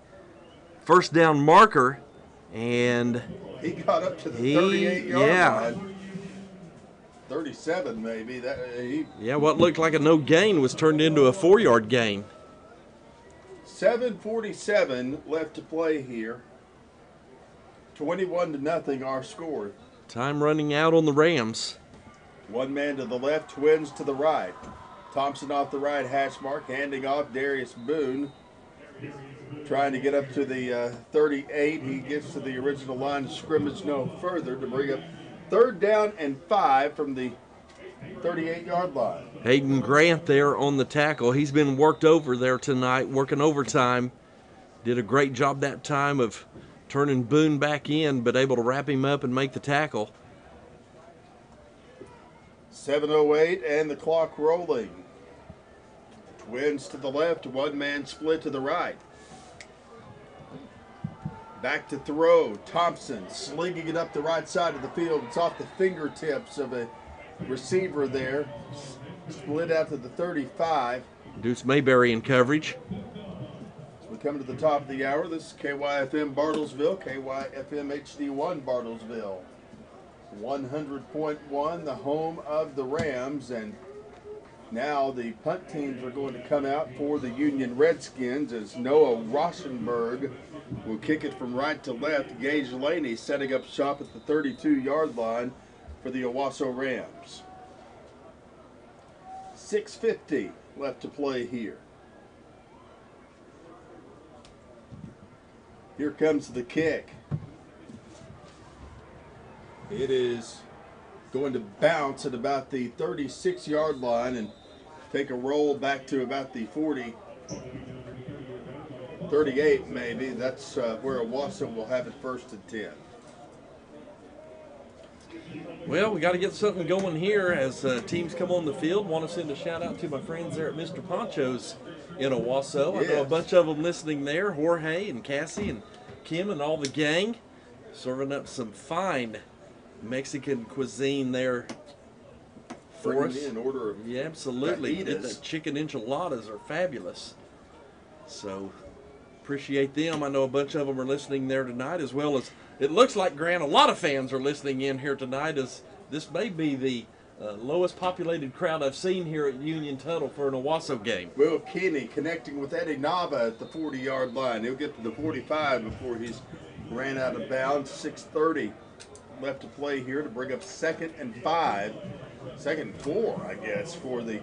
first down marker, and he got up to the 38-yard line. 37 maybe. What looked like a no gain was turned into a 4-yard gain. 7:47 left to play here. 21-0 our score. Time running out on the Rams. One man to the left, twins to the right. Thompson off the right hash mark, handing off Darius Boone. Trying to get up to the 38. He gets to the original line of scrimmage no further to bring up 3rd down and 5 from the 38-yard line. Hayden Grant there on the tackle. He's been worked over there tonight, working overtime. Did a great job that time of turning Boone back in, but able to wrap him up and make the tackle. 7:08 and the clock rolling. Twins to the left, one man split to the right. Back to throw. Thompson slinging it up the right side of the field. It's off the fingertips of a receiver there. Split out to the 35. Deuce Mayberry in coverage. As we come to the top of the hour, this is KYFM Bartlesville, KYFM HD1 Bartlesville. 100.1, the home of the Rams, and now the punt teams are going to come out for the Union Redskins as Noah Rauschenberg will kick it from right to left. Gage Laney setting up shop at the 32-yard line for the Owasso Rams. 6:50 left to play here. Here comes the kick. It is going to bounce at about the 36-yard line and take a roll back to about the 40, 38 maybe. That's where Owasso will have it 1st and 10. Well, we got to get something going here as teams come on the field. Want to send a shout out to my friends there at Mr. Poncho's in Owasso. Yes. I know a bunch of them listening there, Jorge and Cassie and Kim and all the gang, serving up some fine Mexican cuisine there for us. In order of Yeah, absolutely. fajitas. The chicken enchiladas are fabulous. So appreciate them. I know a bunch of them are listening there tonight, as well as it looks like, Grant, a lot of fans are listening in here tonight, as this may be the lowest populated crowd I've seen here at Union Tunnel for an Owasso game. Will Kinney connecting with Eddie Nava at the 40-yard line. He'll get to the 45 before he's ran out of bounds. 6:30 left to play here to bring up 2nd and 5. 2nd and 4, I guess, for the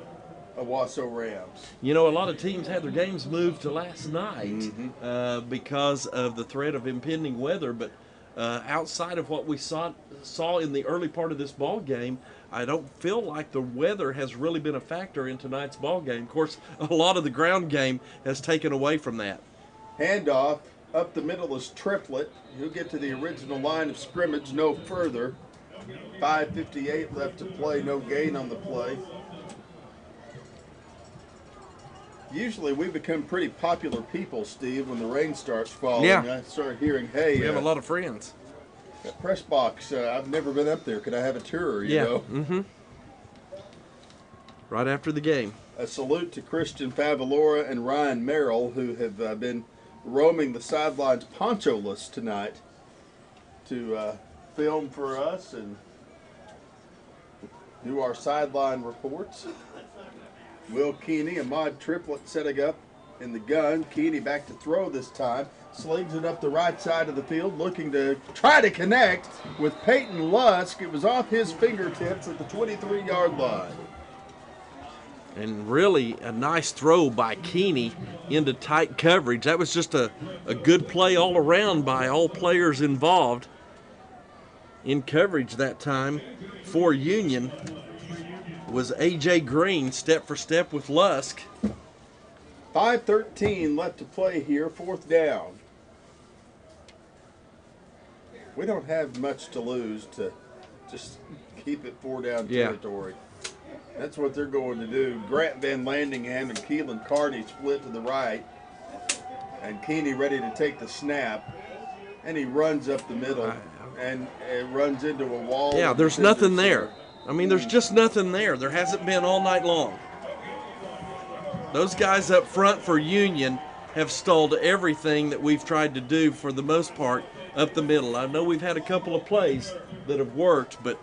Owasso Rams. You know, a lot of teams had their games moved to last night because of the threat of impending weather, but outside of what we saw in the early part of this ball game, I don't feel like the weather has really been a factor in tonight's ball game. Of course, a lot of the ground game has taken away from that. Handoff up the middle is Triplett. He'll get to the original line of scrimmage no further. 5:58 left to play, no gain on the play. Usually we become pretty popular people, Steve, when the rain starts falling. Yeah. I start hearing, hey, We have a lot of friends. that press box, I've never been up there. Could I have a tour, you know? Mm-hmm. Right after the game. A salute to Christian Favalora and Ryan Merrill, who have been roaming the sidelines poncho-less tonight to film for us and do our sideline reports. Will Keeney, Ahmad Triplett setting up in the gun. Keeney back to throw this time. Slings it up the right side of the field, looking to try to connect with Peyton Lusk. It was off his fingertips at the 23-yard line. And really a nice throw by Keeney into tight coverage. That was just a good play all around by all players involved in coverage that time for Union. Was A.J. Green, step for step with Lusk. 5:13 left to play here, fourth down. We don't have much to lose to just keep it 4-down territory. That's what they're going to do. Grant Van Landingham and Keelan Carney split to the right. And Keeney ready to take the snap. And he runs up the middle and it runs into a wall. Yeah, there's nothing there. I mean, there's just nothing there. There hasn't been all night long. Those guys up front for Union have stalled everything that we've tried to do for the most part up the middle. I know we've had a couple of plays that have worked, but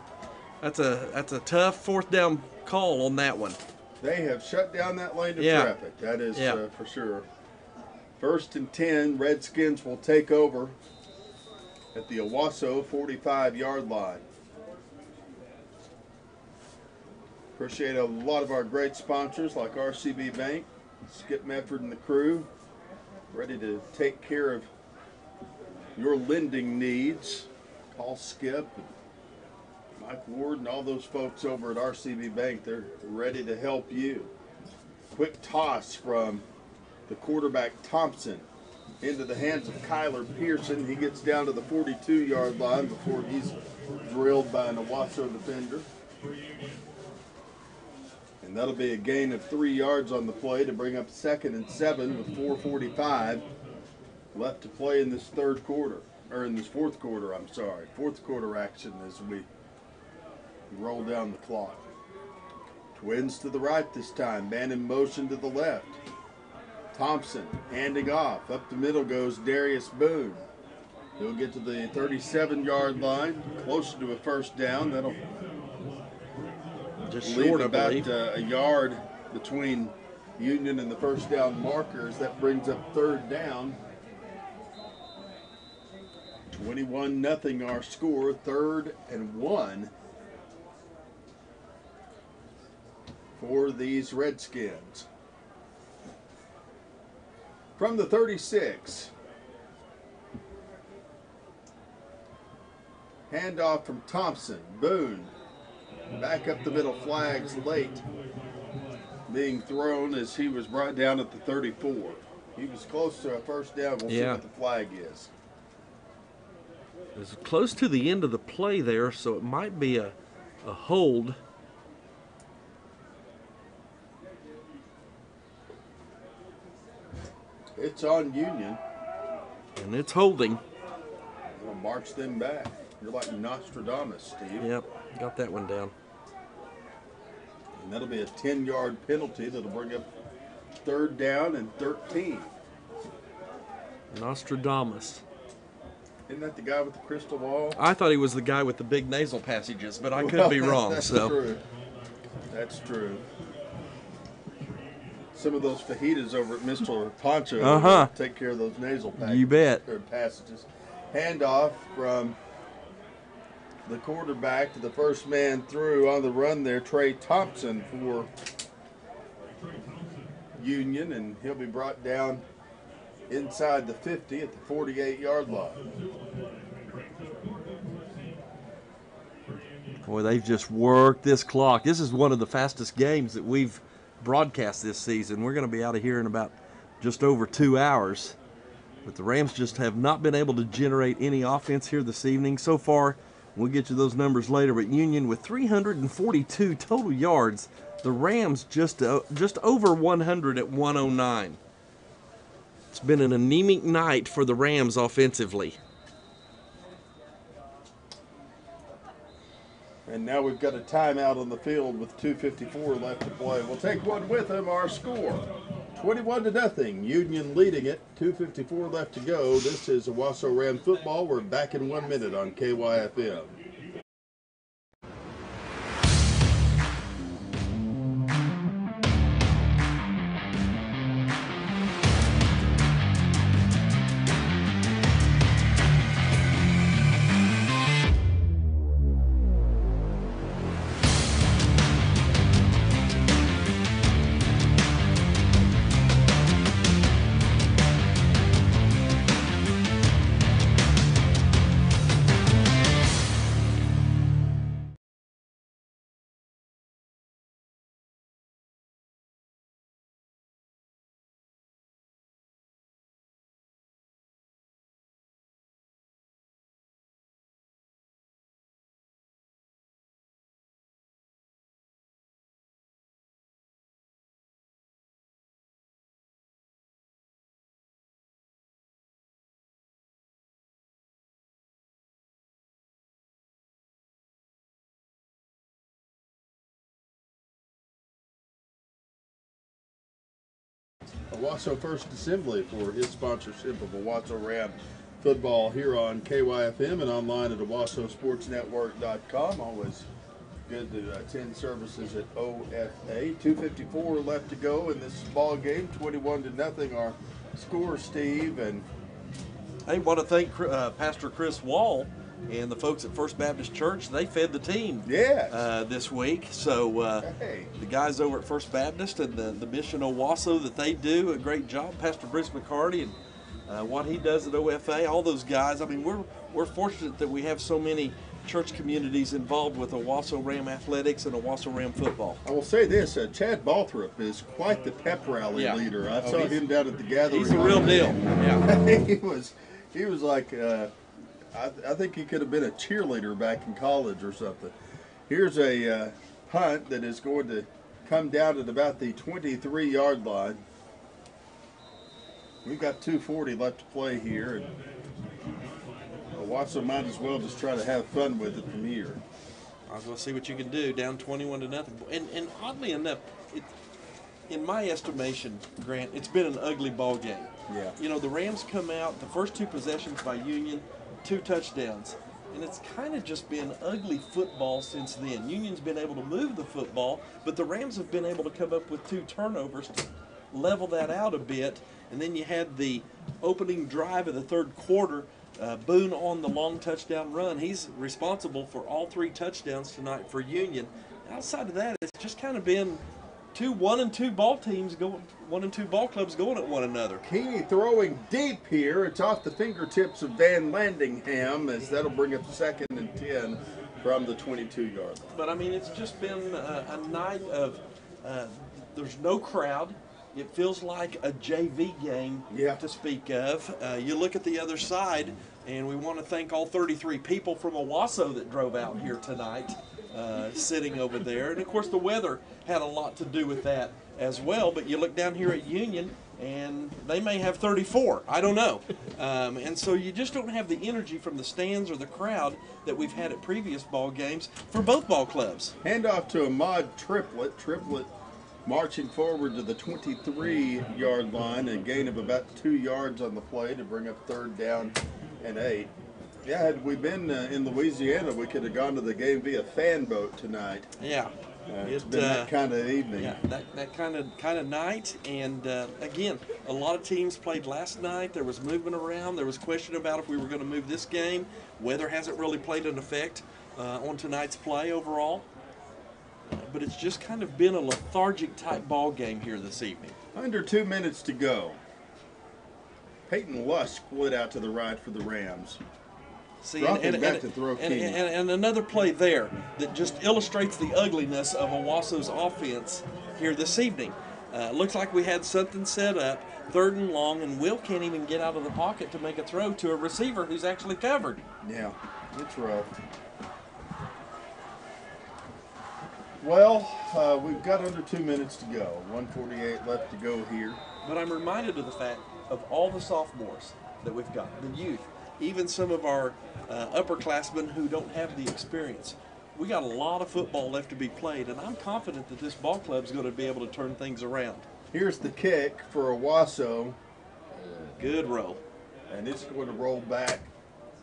that's a tough fourth down call on that one. They have shut down that lane of traffic. That is for sure. 1st and 10, Redskins will take over at the Owasso 45-yard line. Appreciate a lot of our great sponsors like RCB Bank, Skip Medford and the crew, ready to take care of your lending needs. Call Skip and Mike Ward and all those folks over at RCB Bank. They're ready to help you. Quick toss from the quarterback Thompson into the hands of Kyler Pearson. He gets down to the 42-yard line before he's drilled by an Owasso defender. And that'll be a gain of 3 yards on the play to bring up 2nd and 7 with 4:45 left to play in this fourth quarter, I'm sorry. Fourth quarter action as we roll down the clock. Twins to the right this time, man in motion to the left. Thompson handing off. Up the middle goes Darius Boone. He'll get to the 37-yard line, closer to a first down. That'll just leave short, about a yard between Union and the first down markers. That brings up 3rd down. 21-0 our score, 3rd and 1 for these Redskins. From the 36, handoff from Thompson. Boone, back up the middle, flags late, being thrown as he was brought down at the 34. He was close to a first down. We'll see what the flag is. It's close to the end of the play there, so it might be a hold. It's on Union. And it's holding. We'll march them back. You're like Nostradamus, Steve. Yep, got that one down. And that'll be a 10-yard penalty that'll bring up 3rd down and 13. Nostradamus. Isn't that the guy with the crystal ball? I thought he was the guy with the big nasal passages, but I could be wrong. That's so true. That's true. Some of those fajitas over at Mr. Poncho take care of those nasal passages. You bet. Or passages. Handoff from the quarterback to the first man through on the run there, Trey Thompson for Union, and he'll be brought down inside the 50 at the 48-yard line. Boy, they've just worked this clock. This is one of the fastest games that we've broadcast this season. We're going to be out of here in about just over 2 hours. But the Rams just have not been able to generate any offense here this evening. So far, we'll get you those numbers later, but Union with 342 total yards. The Rams just over 100 at 109. It's been an anemic night for the Rams offensively. And now we've got a timeout on the field with 2:54 left to play. We'll take one with them. Our score, 21-0. Union leading it. 2:54 left to go. This is Owasso Ram football. We're back in 1 minute on KYFM. Owasso First Assembly for his sponsorship of Owasso Ram football here on KYFM and online at OwassoSportsNetwork.com. Always good to attend services at OFA. 2:54 left to go in this ball game. 21-0 our score, Steve. And I want to thank Pastor Chris Wall and the folks at First Baptist Church. They fed the team this week. So the guys over at First Baptist and the Mission Owasso, that they do a great job. Pastor Bruce McCarty and what he does at OFA, all those guys. I mean, we're fortunate that we have so many church communities involved with Owasso Ram athletics and Owasso Ram football. I will say this, Chad Balthrop is quite the pep rally leader. I saw him down at the gathering. He's the real deal. Yeah. he was like, I think he could have been a cheerleader back in college or something. Here's a punt that is going to come down at about the 23-yard line. We've got 2:40 left to play here, and Owasso might as well just try to have fun with it from here. I was going to see what you can do, down 21-0. And oddly enough, in my estimation, Grant, it's been an ugly ball game. Yeah. You know, the Rams come out, the first 2 possessions by Union, 2 touchdowns. And it's kind of just been ugly football since then. Union's been able to move the football, but the Rams have been able to come up with 2 turnovers to level that out a bit. And then you had the opening drive of the third quarter. Boone on the long touchdown run. He's responsible for all 3 touchdowns tonight for Union. Outside of that, it's just kind of been 2 1-2 ball teams going, 1-2 ball clubs going at one another. Keeney throwing deep here. It's off the fingertips of Van Landingham, as that'll bring up 2nd and 10 from the 22-yard line. But I mean, it's just been a night of there's no crowd. It feels like a JV game to speak of. You look at the other side, and we want to thank all 33 people from Owasso that drove out here tonight, sitting over there. And, of course, the weather had a lot to do with that as well. But you look down here at Union, and they may have 34. I don't know. And so you just don't have the energy from the stands or the crowd that we've had at previous ball games for both ball clubs. Handoff to Ahmad Triplett. Triplett marching forward to the 23-yard line, a gain of about 2 yards on the play to bring up 3rd down and 8. Yeah, had we been in Louisiana, we could have gone to the game via fan boat tonight. Yeah. It's been that kind of evening. Yeah, that kind of night. And again, a lot of teams played last night. There was movement around. There was question about if we were going to move this game. Weather hasn't really played an effect on tonight's play overall. But it's just kind of been a lethargic type ball game here this evening. Under 2 minutes to go. Peyton Lusk split out to the right for the Rams. See, and another play there that just illustrates the ugliness of Owasso's offense here this evening. Looks like we had something set up, 3rd and long, and Will can't even get out of the pocket to make a throw to a receiver who's actually covered. Yeah, it's rough. Well, we've got under 2 minutes to go. 1:48 left to go here. But I'm reminded of the fact of all the sophomores that we've got, the youth, even some of our upperclassmen who don't have the experience. We got a lot of football left to be played, and I'm confident that this ball club's going to be able to turn things around. Here's the kick for Owasso. Good roll. And it's going to roll back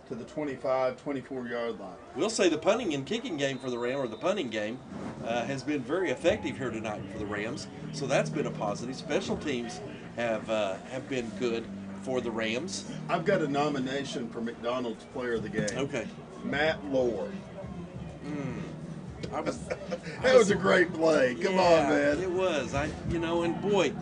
to the 25, 24-yard line. We'll say the punting and kicking game for the Rams, or the punting game, has been very effective here tonight for the Rams. So that's been a positive. Special teams have been good for the Rams. I've got a nomination for McDonald's Player of the Game. Okay. Matt Lohr. That was a great play. Come on, man. It was. And boy,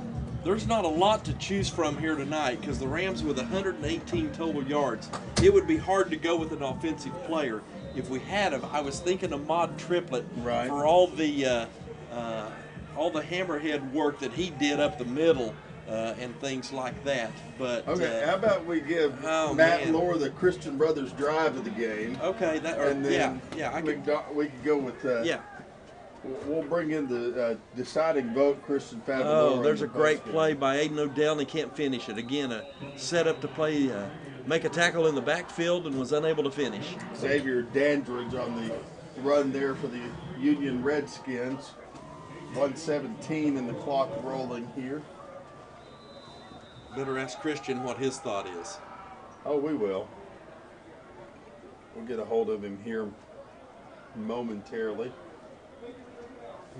there's not a lot to choose from here tonight because the Rams with 118 total yards. It would be hard to go with an offensive player if we had him. I was thinking of Ahmad Triplett for all the hammerhead work that he did up the middle and things like that. But okay, how about we give Matt Lohr the Christian Brothers drive of the game? Okay, we could go with We'll bring in the deciding vote, Christian Fabulous. Oh, there's a great play by Aiden Odell, and he can't finish it. Again, a set up to play, make a tackle in the backfield, and was unable to finish. Xavier Dandridge on the run there for the Union Redskins. 1:17 and the clock rolling here. Better ask Christian what his thought is. Oh, we will. We'll get a hold of him here momentarily.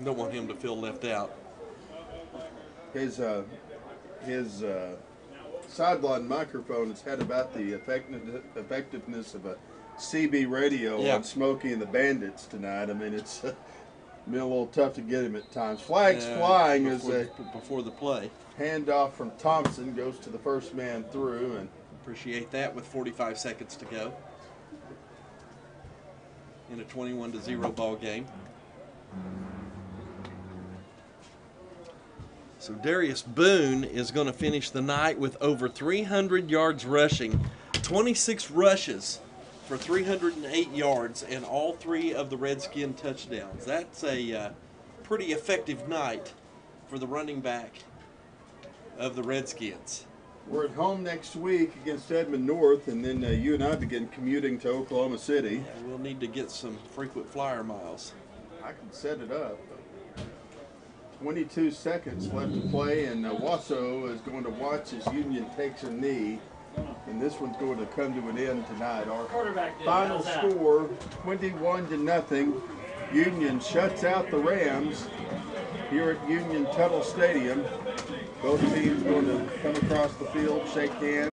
Don't want him to feel left out. His sideline microphone has had about the effectiveness of a CB radio on Smokey and the Bandits tonight. I mean, it's been a little tough to get him at times. Flags flying before the play. Handoff from Thompson goes to the first man through, and appreciate that with 45 seconds to go in a 21-0 ball game. So Darius Boone is going to finish the night with over 300 yards rushing, 26 rushes for 308 yards, and all 3 of the Redskin touchdowns. That's a pretty effective night for the running back of the Redskins. We're at home next week against Edmond North, and then you and I begin commuting to Oklahoma City. Yeah, we'll need to get some frequent flyer miles. I can set it up. 22 seconds left to play, and Owasso is going to watch as Union takes a knee. And this one's going to come to an end tonight. Our final score, 21-0. Union shuts out the Rams here at Union Tuttle Stadium. Both teams going to come across the field, shake hands.